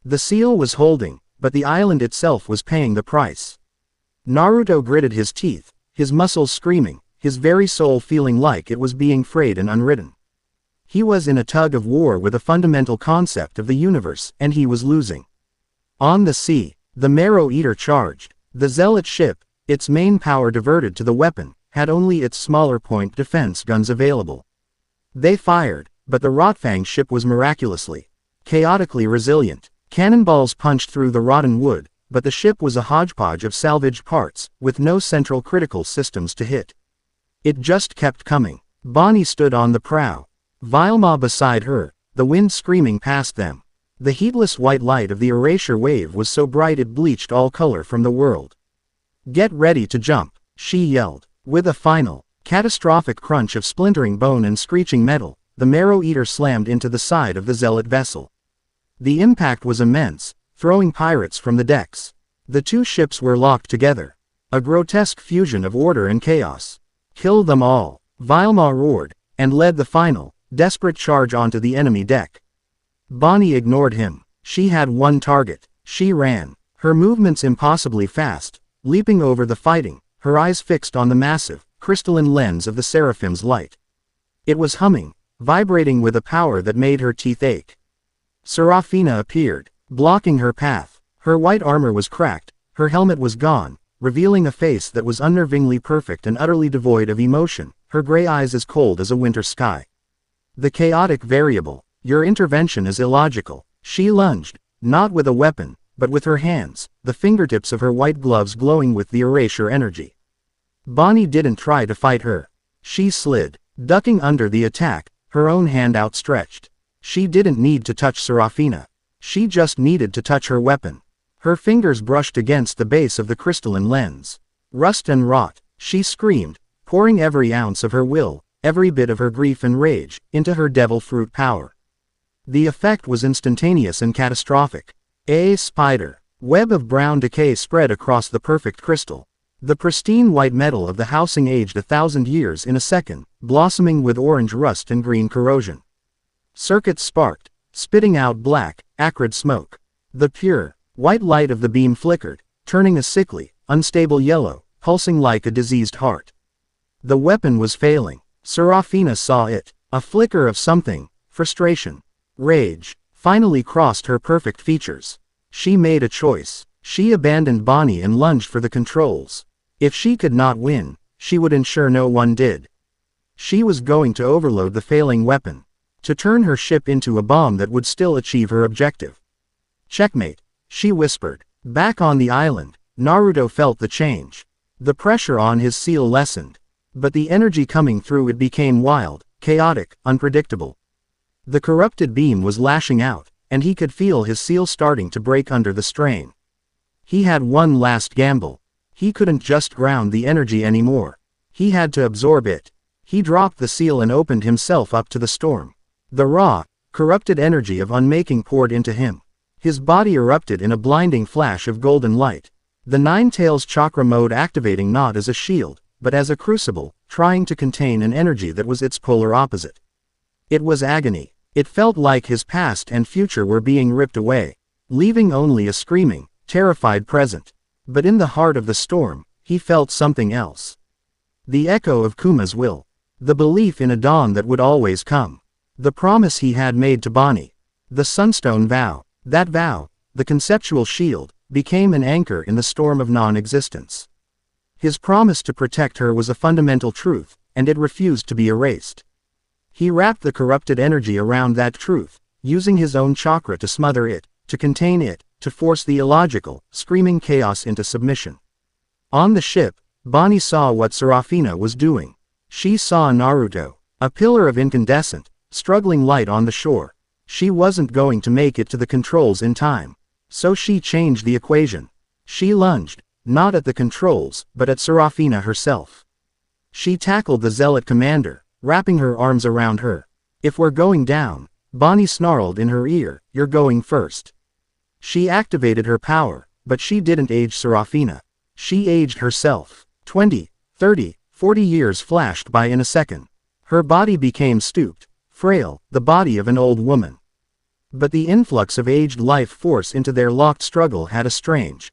The seal was holding, but the island itself was paying the price. Naruto gritted his teeth, his muscles screaming, his very soul feeling like it was being frayed and unwritten. He was in a tug of war with a fundamental concept of the universe, and he was losing. On the sea, the Marrow Eater charged. The Zealot ship, its main power diverted to the weapon, had only its smaller point defense guns available. They fired, but the Rotfang ship was miraculously, chaotically resilient. Cannonballs punched through the rotten wood, but the ship was a hodgepodge of salvaged parts, with no central critical systems to hit. It just kept coming. Bonney stood on the prow. Vilma beside her, the wind screaming past them. The heatless white light of the erasure wave was so bright it bleached all color from the world. Get ready to jump, she yelled. With a final, catastrophic crunch of splintering bone and screeching metal, the Marrow Eater slammed into the side of the Zealot vessel. The impact was immense, throwing pirates from the decks. The two ships were locked together. A grotesque fusion of order and chaos. Kill them all, Vilma roared, and led the final, desperate charge onto the enemy deck. Bonney ignored him. She had one target. She ran, her movements impossibly fast, leaping over the fighting, her eyes fixed on the massive, crystalline lens of the Seraphim's light. It was humming, vibrating with a power that made her teeth ache. Serafina appeared, blocking her path. Her white armor was cracked, her helmet was gone, revealing a face that was unnervingly perfect and utterly devoid of emotion, her gray eyes as cold as a winter sky. The chaotic variable. Your intervention is illogical. She lunged, not with a weapon, but with her hands, the fingertips of her white gloves glowing with the erasure energy. Bonney didn't try to fight her. She slid, ducking under the attack, her own hand outstretched. She didn't need to touch Serafina. She just needed to touch her weapon. Her fingers brushed against the base of the crystalline lens. Rust and rot, she screamed, pouring every ounce of her will, every bit of her grief and rage, into her devil fruit power. The effect was instantaneous and catastrophic. A spider web of brown decay spread across the perfect crystal. The pristine white metal of the housing aged 1,000 years in a second, blossoming with orange rust and green corrosion. Circuits sparked, spitting out black, acrid smoke. The pure, white light of the beam flickered, turning a sickly, unstable yellow, pulsing like a diseased heart. The weapon was failing. Serafina saw it. A flicker of something, frustration, rage, finally crossed her perfect features. She made a choice. She abandoned Bonney and lunged for the controls. If she could not win, she would ensure no one did. She was going to overload the failing weapon. To turn her ship into a bomb that would still achieve her objective. Checkmate, she whispered. Back on the island, Naruto felt the change. The pressure on his seal lessened. But the energy coming through it became wild, chaotic, unpredictable. The corrupted beam was lashing out, and he could feel his seal starting to break under the strain. He had one last gamble. He couldn't just ground the energy anymore. He had to absorb it. He dropped the seal and opened himself up to the storm. The raw, corrupted energy of unmaking poured into him. His body erupted in a blinding flash of golden light. The Nine Tails chakra mode activating not as a shield, but as a crucible, trying to contain an energy that was its polar opposite. It was agony. It felt like his past and future were being ripped away, leaving only a screaming, terrified present. But in the heart of the storm, he felt something else. The echo of Kuma's will. The belief in a dawn that would always come. The promise he had made to Bonney. The sunstone vow. That vow, the conceptual shield, became an anchor in the storm of non-existence. His promise to protect her was a fundamental truth, and it refused to be erased. He wrapped the corrupted energy around that truth, using his own chakra to smother it, to contain it, to force the illogical, screaming chaos into submission. On the ship, Bonney saw what Serafina was doing. She saw Naruto, a pillar of incandescent, struggling light on the shore. She wasn't going to make it to the controls in time. So she changed the equation. She lunged, not at the controls, but at Serafina herself. She tackled the zealot commander, wrapping her arms around her. "If we're going down," Bonney snarled in her ear, "you're going first." She activated her power, but she didn't age Serafina. She aged herself. 20, 30, 40 years flashed by in a second. Her body became stooped, frail, the body of an old woman. But the influx of aged life force into their locked struggle had a strange,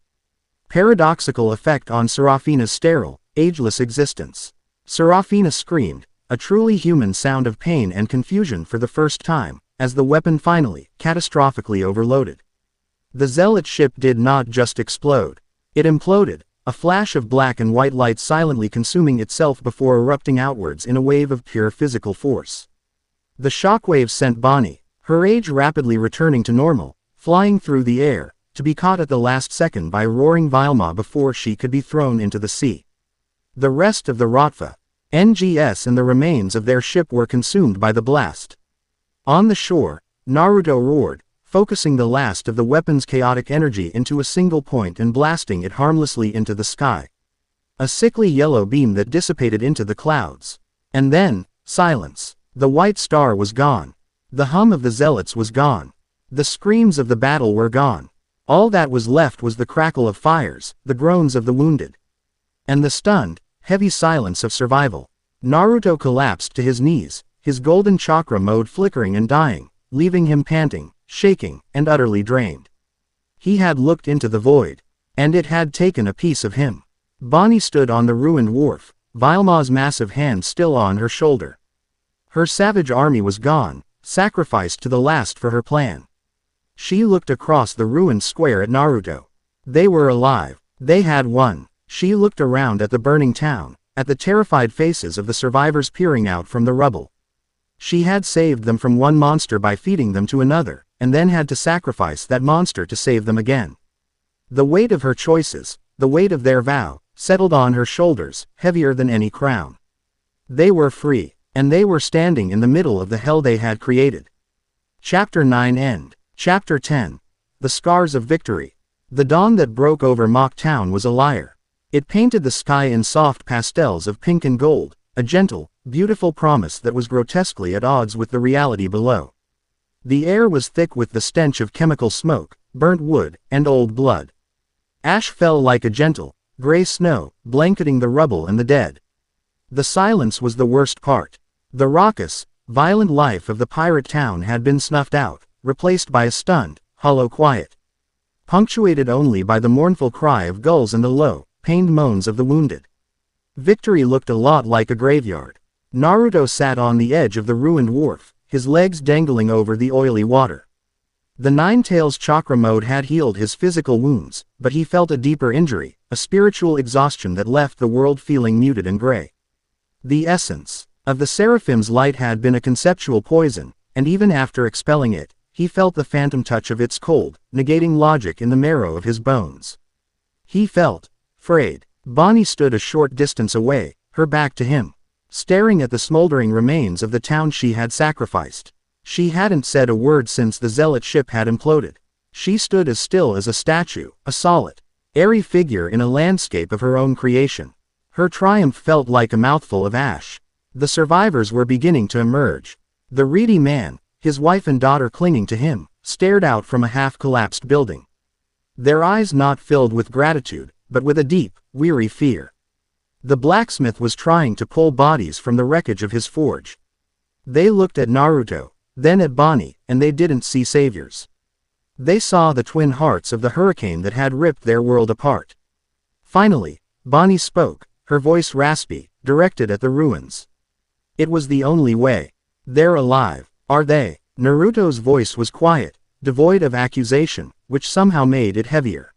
paradoxical effect on Serafina's sterile, ageless existence. Serafina screamed, a truly human sound of pain and confusion for the first time, as the weapon finally, catastrophically overloaded. The zealot ship did not just explode. It imploded, a flash of black and white light silently consuming itself before erupting outwards in a wave of pure physical force. The shockwave sent Bonney, her age rapidly returning to normal, flying through the air, to be caught at the last second by roaring Vilma before she could be thrown into the sea. The rest of the Whatif NGS and the remains of their ship were consumed by the blast. On the shore, Naruto roared, focusing the last of the weapon's chaotic energy into a single point and blasting it harmlessly into the sky. A sickly yellow beam that dissipated into the clouds. And then, silence. The white star was gone. The hum of the zealots was gone. The screams of the battle were gone. All that was left was the crackle of fires, the groans of the wounded, and the stunned, heavy silence of survival. Naruto collapsed to his knees, his golden chakra mode flickering and dying, leaving him panting, shaking, and utterly drained. He had looked into the void, and it had taken a piece of him. Bonney stood on the ruined wharf, Vilma's massive hand still on her shoulder. Her savage army was gone, sacrificed to the last for her plan. She looked across the ruined square at Naruto. They were alive. They had won. She looked around at the burning town, at the terrified faces of the survivors peering out from the rubble. She had saved them from one monster by feeding them to another, and then had to sacrifice that monster to save them again. The weight of her choices, the weight of their vow, settled on her shoulders, heavier than any crown. They were free, and they were standing in the middle of the hell they had created. Chapter 9 End. Chapter 10. The Scars of Victory. The dawn that broke over Mock Town was a liar. It painted the sky in soft pastels of pink and gold, a gentle, beautiful promise that was grotesquely at odds with the reality below. The air was thick with the stench of chemical smoke, burnt wood, and old blood. Ash fell like a gentle, gray snow, blanketing the rubble and the dead. The silence was the worst part. The raucous, violent life of the pirate town had been snuffed out, replaced by a stunned, hollow quiet, punctuated only by the mournful cry of gulls and the low, pained moans of the wounded. Victory looked a lot like a graveyard. Naruto sat on the edge of the ruined wharf, his legs dangling over the oily water. The Nine Tails chakra mode had healed his physical wounds, but he felt a deeper injury, a spiritual exhaustion that left the world feeling muted and gray. The essence of the Seraphim's light had been a conceptual poison, and even after expelling it, he felt the phantom touch of its cold, negating logic in the marrow of his bones. He felt frayed. Bonney stood a short distance away, her back to him, staring at the smoldering remains of the town she had sacrificed. She hadn't said a word since the zealot ship had imploded. She stood as still as a statue, a solid, airy figure in a landscape of her own creation. Her triumph felt like a mouthful of ash. The survivors were beginning to emerge. The reedy man, his wife and daughter clinging to him, stared out from a half-collapsed building. Their eyes not filled with gratitude, but with a deep, weary fear. The blacksmith was trying to pull bodies from the wreckage of his forge. They looked at Naruto, then at Bonney, and they didn't see saviors. They saw the twin hearts of the hurricane that had ripped their world apart. Finally, Bonney spoke, her voice raspy, directed at the ruins. It was the only way. They're alive, are they? Naruto's voice was quiet, devoid of accusation, which somehow made it heavier.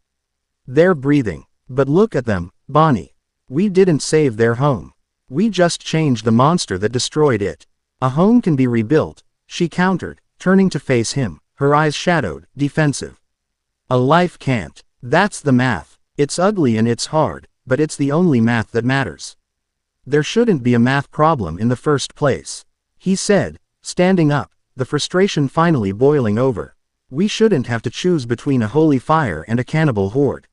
They're breathing. But look at them, Bonney. We didn't save their home. We just changed the monster that destroyed it. A home can be rebuilt, she countered, turning to face him, her eyes shadowed, defensive. A life can't. That's the math. It's ugly and it's hard, but it's the only math that matters. There shouldn't be a math problem in the first place, he said, standing up, the frustration finally boiling over. We shouldn't have to choose between a holy fire and a cannibal horde.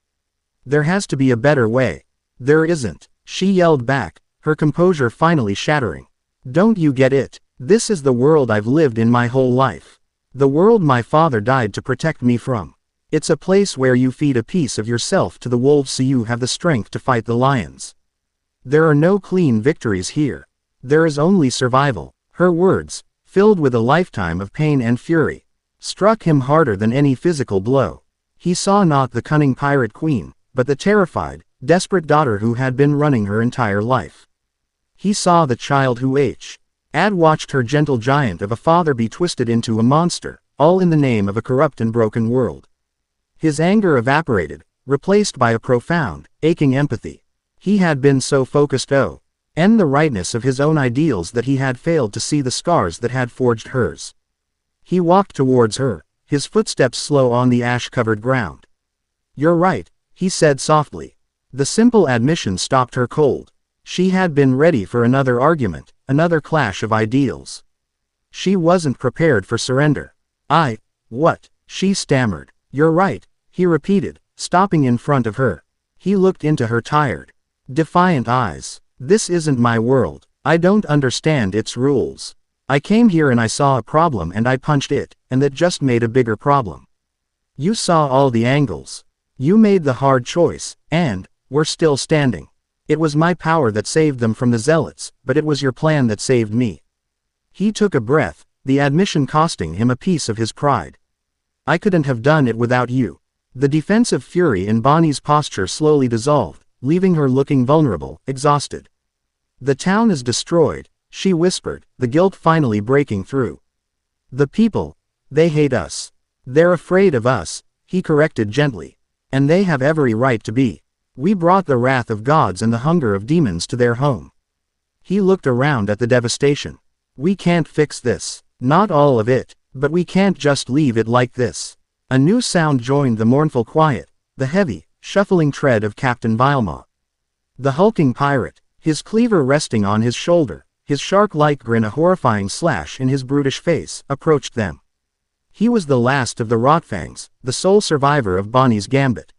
There has to be a better way. There isn't, she yelled back, her composure finally shattering. Don't you get it? This is the world I've lived in my whole life. The world my father died to protect me from. It's a place where you feed a piece of yourself to the wolves so you have the strength to fight the lions. There are no clean victories here. There is only survival. Her words, filled with a lifetime of pain and fury, struck him harder than any physical blow. He saw not the cunning pirate queen, but the terrified, desperate daughter who had been running her entire life. He saw the child who had watched her gentle giant of a father be twisted into a monster, all in the name of a corrupt and broken world. His anger evaporated, replaced by a profound, aching empathy. He had been so focused on the rightness of his own ideals that he had failed to see the scars that had forged hers. He walked towards her, his footsteps slow on the ash-covered ground. You're right, he said softly. The simple admission stopped her cold. She had been ready for another argument, another clash of ideals. She wasn't prepared for surrender. What? She stammered. You're right, he repeated, stopping in front of her. He looked into her tired, defiant eyes. This isn't my world. I don't understand its rules. I came here and I saw a problem and I punched it, and that just made a bigger problem. You saw all the angles. You made the hard choice, and we're still standing. It was my power that saved them from the zealots, but it was your plan that saved me. He took a breath, the admission costing him a piece of his pride. I couldn't have done it without you. The defensive fury in Bonnie's posture slowly dissolved, leaving her looking vulnerable, exhausted. The town is destroyed, she whispered, the guilt finally breaking through. The people, they hate us. They're afraid of us, he corrected gently. And they have every right to be. We brought the wrath of gods and the hunger of demons to their home. He looked around at the devastation. We can't fix this. Not all of it, but we can't just leave it like this. A new sound joined the mournful quiet, the heavy, shuffling tread of Captain Vilma. The hulking pirate, his cleaver resting on his shoulder, his shark-like grin a horrifying slash in his brutish face, approached them. He was the last of the Rotfangs, the sole survivor of Bonnie's gambit.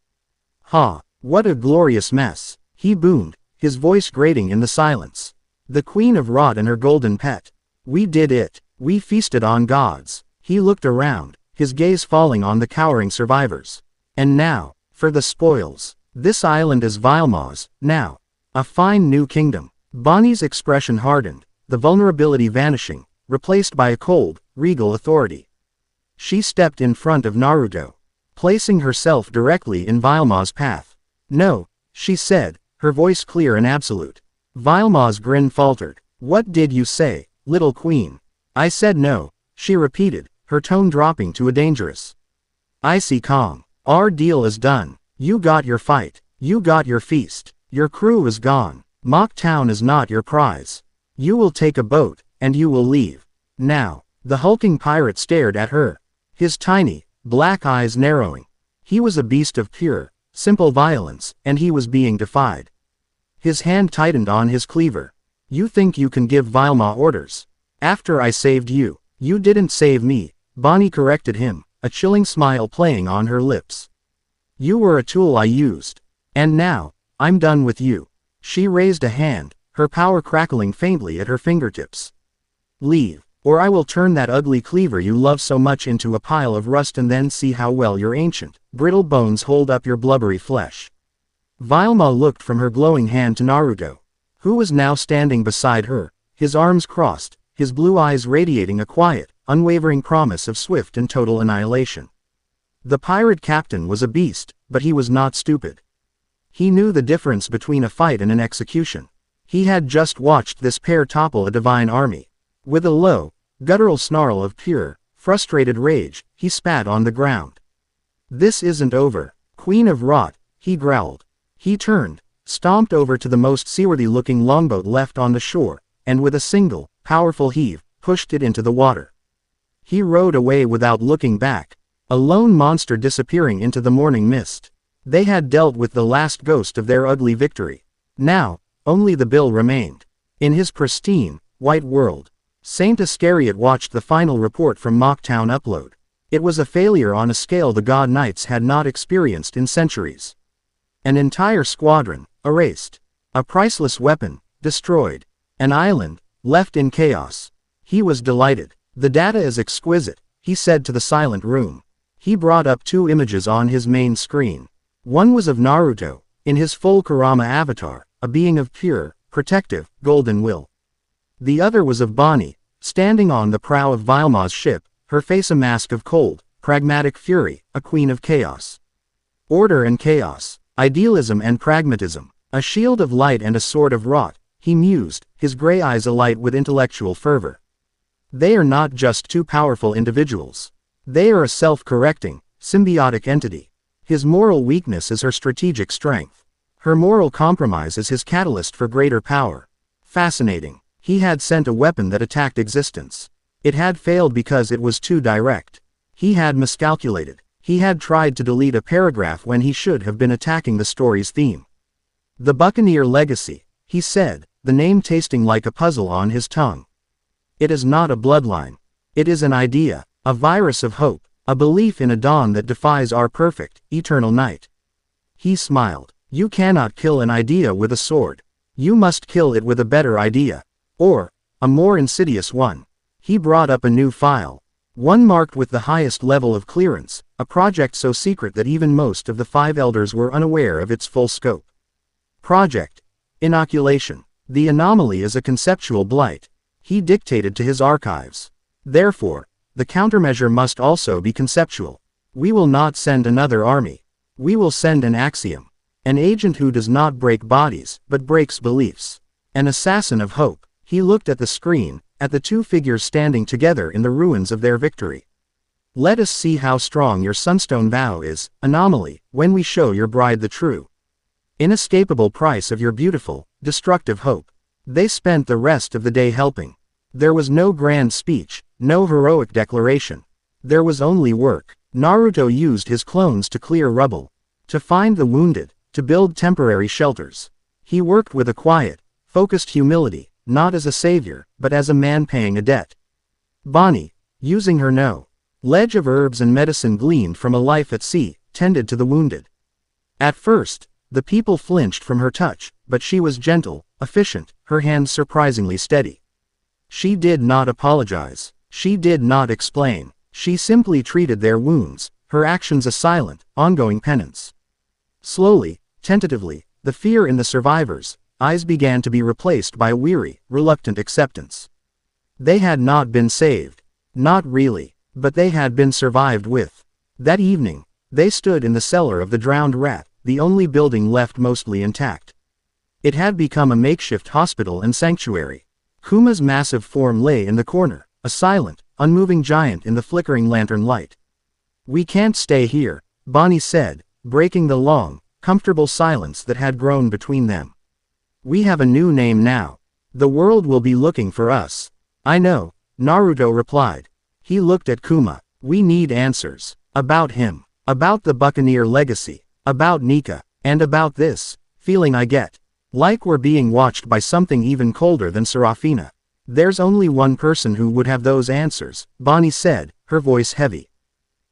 Ha! What a glorious mess, he boomed, his voice grating in the silence. The Queen of Rot and her golden pet. We did it. We feasted on gods. He looked around, his gaze falling on the cowering survivors. And now, for the spoils. This island is Vilma's, now. A fine new kingdom. Bonnie's expression hardened, the vulnerability vanishing, replaced by a cold, regal authority. She stepped in front of Naruto, placing herself directly in Vilma's path. No, she said, her voice clear and absolute. Vilma's grin faltered. What did you say, little queen? I said no, she repeated, her tone dropping to a dangerous, icy calm. Our deal is done. You got your fight. You got your feast. Your crew is gone. Mock Town is not your prize. You will take a boat, and you will leave. Now, the hulking pirate stared at her, his tiny, black eyes narrowing. He was a beast of pure, simple violence, and he was being defied. His hand tightened on his cleaver. You think you can give Vilma orders? After I saved you. You didn't save me, Bonnie corrected him, a chilling smile playing on her lips. You were a tool I used. And now, I'm done with you. She raised a hand, her power crackling faintly at her fingertips. Leave, or I will turn that ugly cleaver you love so much into a pile of rust and then see how well your ancient, brittle bones hold up your blubbery flesh. Vilma looked from her glowing hand to Naruto, who was now standing beside her, his arms crossed, his blue eyes radiating a quiet, unwavering promise of swift and total annihilation. The pirate captain was a beast, but he was not stupid. He knew the difference between a fight and an execution. He had just watched this pair topple a divine army. With a low, guttural snarl of pure, frustrated rage, he spat on the ground. This isn't over, Queen of Rot, he growled. He turned, stomped over to the most seaworthy-looking longboat left on the shore, and with a single, powerful heave, pushed it into the water. He rowed away without looking back, a lone monster disappearing into the morning mist. They had dealt with the last ghost of their ugly victory. Now, only the bill remained. In his pristine, white world, Saint Iscariot watched the final report from Mocktown upload. It was a failure on a scale the God Knights had not experienced in centuries. An entire squadron, erased. A priceless weapon, destroyed. An island, left in chaos. He was delighted. The data is exquisite, he said to the silent room. He brought up 2 images on his main screen. One was of Naruto, in his full Kurama avatar, a being of pure, protective, golden will. The other was of Bonney, standing on the prow of Vilma's ship, her face a mask of cold, pragmatic fury, a queen of chaos. Order and chaos, idealism and pragmatism, a shield of light and a sword of rot, he mused, his gray eyes alight with intellectual fervor. They are not just 2 powerful individuals. They are a self-correcting, symbiotic entity. His moral weakness is her strategic strength. Her moral compromise is his catalyst for greater power. Fascinating. He had sent a weapon that attacked existence. It had failed because it was too direct. He had miscalculated. He had tried to delete a paragraph when he should have been attacking the story's theme. The Buccaneer legacy, he said, the name tasting like a puzzle on his tongue. It is not a bloodline. It is an idea, a virus of hope, a belief in a dawn that defies our perfect, eternal night. He smiled. You cannot kill an idea with a sword. You must kill it with a better idea. Or, a more insidious one. He brought up a new file. One marked with the highest level of clearance, a project so secret that even most of the 5 elders were unaware of its full scope. Project Inoculation. The anomaly is a conceptual blight. He dictated to his archives. Therefore, the countermeasure must also be conceptual. We will not send another army. We will send an axiom. An agent who does not break bodies, but breaks beliefs. An assassin of hope. He looked at the screen, at the 2 figures standing together in the ruins of their victory. Let us see how strong your sunstone vow is, anomaly, when we show your bride the true, inescapable price of your beautiful, destructive hope. They spent the rest of the day helping. There was no grand speech, no heroic declaration. There was only work. Naruto used his clones to clear rubble, to find the wounded, to build temporary shelters. He worked with a quiet, focused humility, not as a savior, but as a man paying a debt. Bonney, using her knowledge of herbs and medicine gleaned from a life at sea, tended to the wounded. At first, the people flinched from her touch, but she was gentle, efficient, her hands surprisingly steady. She did not apologize. She did not explain. She simply treated their wounds, her actions a silent, ongoing penance. Slowly, tentatively, the fear in the survivors' eyes began to be replaced by weary, reluctant acceptance. They had not been saved. Not really, but they had been survived with. That evening, they stood in the cellar of the Drowned Rat, the only building left mostly intact. It had become a makeshift hospital and sanctuary. Kuma's massive form lay in the corner, a silent, unmoving giant in the flickering lantern light. We can't stay here, Bonney said, breaking the long, comfortable silence that had grown between them. We have a new name now. The world will be looking for us. I know, Naruto replied. He looked at Kuma. We need answers. About him. About the Buccaneer legacy. About Nika. And about this feeling I get. Like we're being watched by something even colder than Serafina. There's only one person who would have those answers, Bonney said, her voice heavy.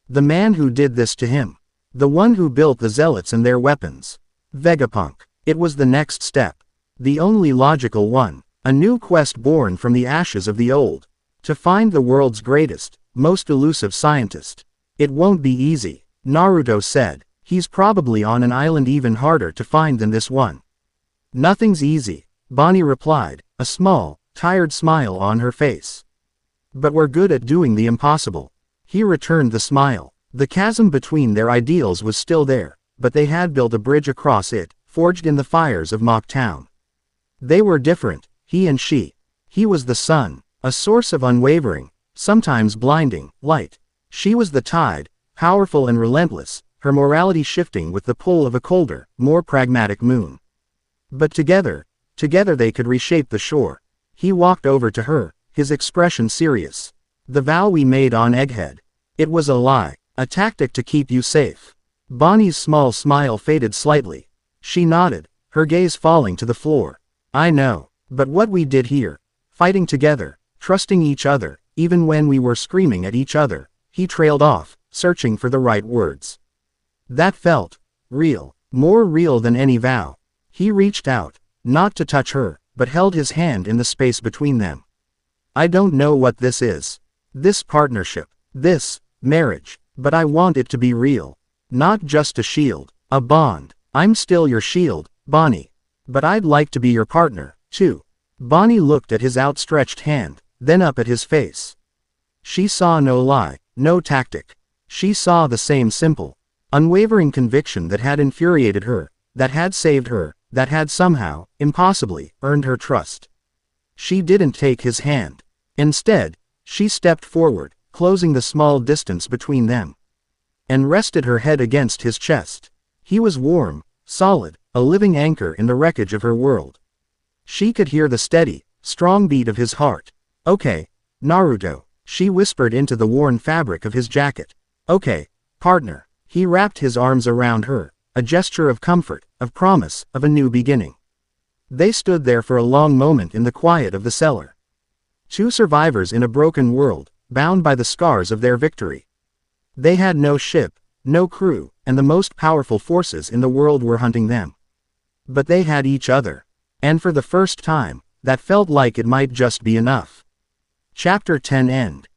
The man who did this to him. The one who built the zealots and their weapons. Vegapunk. It was the next step. The only logical one. A new quest born from the ashes of the old. To find the world's greatest, most elusive scientist. It won't be easy, Naruto said. He's probably on an island even harder to find than this one. Nothing's easy, Bonney replied, a small, tired smile on her face. But we're good at doing the impossible. He returned the smile. The chasm between their ideals was still there, but they had built a bridge across it, forged in the fires of Mock Town. They were different, he and she. He was the sun, a source of unwavering, sometimes blinding, light. She was the tide, powerful and relentless, her morality shifting with the pull of a colder, more pragmatic moon. But together they could reshape the shore. He walked over to her, his expression serious. The vow we made on Egghead. It was a lie, a tactic to keep you safe. Bonnie's small smile faded slightly. She nodded, her gaze falling to the floor. I know, but what we did here, fighting together, trusting each other, even when we were screaming at each other, he trailed off, searching for the right words. That felt real, more real than any vow. He reached out, not to touch her, but held his hand in the space between them. I don't know what this is. This partnership, this marriage, but I want it to be real. Not just a shield, a bond. I'm still your shield, Bonnie. But I'd like to be your partner, too. Bonnie looked at his outstretched hand, then up at his face. She saw no lie, no tactic. She saw the same simple, unwavering conviction that had infuriated her, that had saved her, that had somehow, impossibly, earned her trust. She didn't take his hand. Instead, she stepped forward, closing the small distance between them, and rested her head against his chest. He was warm, solid, a living anchor in the wreckage of her world. She could hear the steady, strong beat of his heart. Okay, Naruto, she whispered into the worn fabric of his jacket. Okay, partner. He wrapped his arms around her, a gesture of comfort, of promise, of a new beginning. They stood there for a long moment in the quiet of the cellar. Two survivors in a broken world, bound by the scars of their victory. They had no ship, no crew, and the most powerful forces in the world were hunting them. But they had each other. And for the first time, that felt like it might just be enough. Chapter 10 End.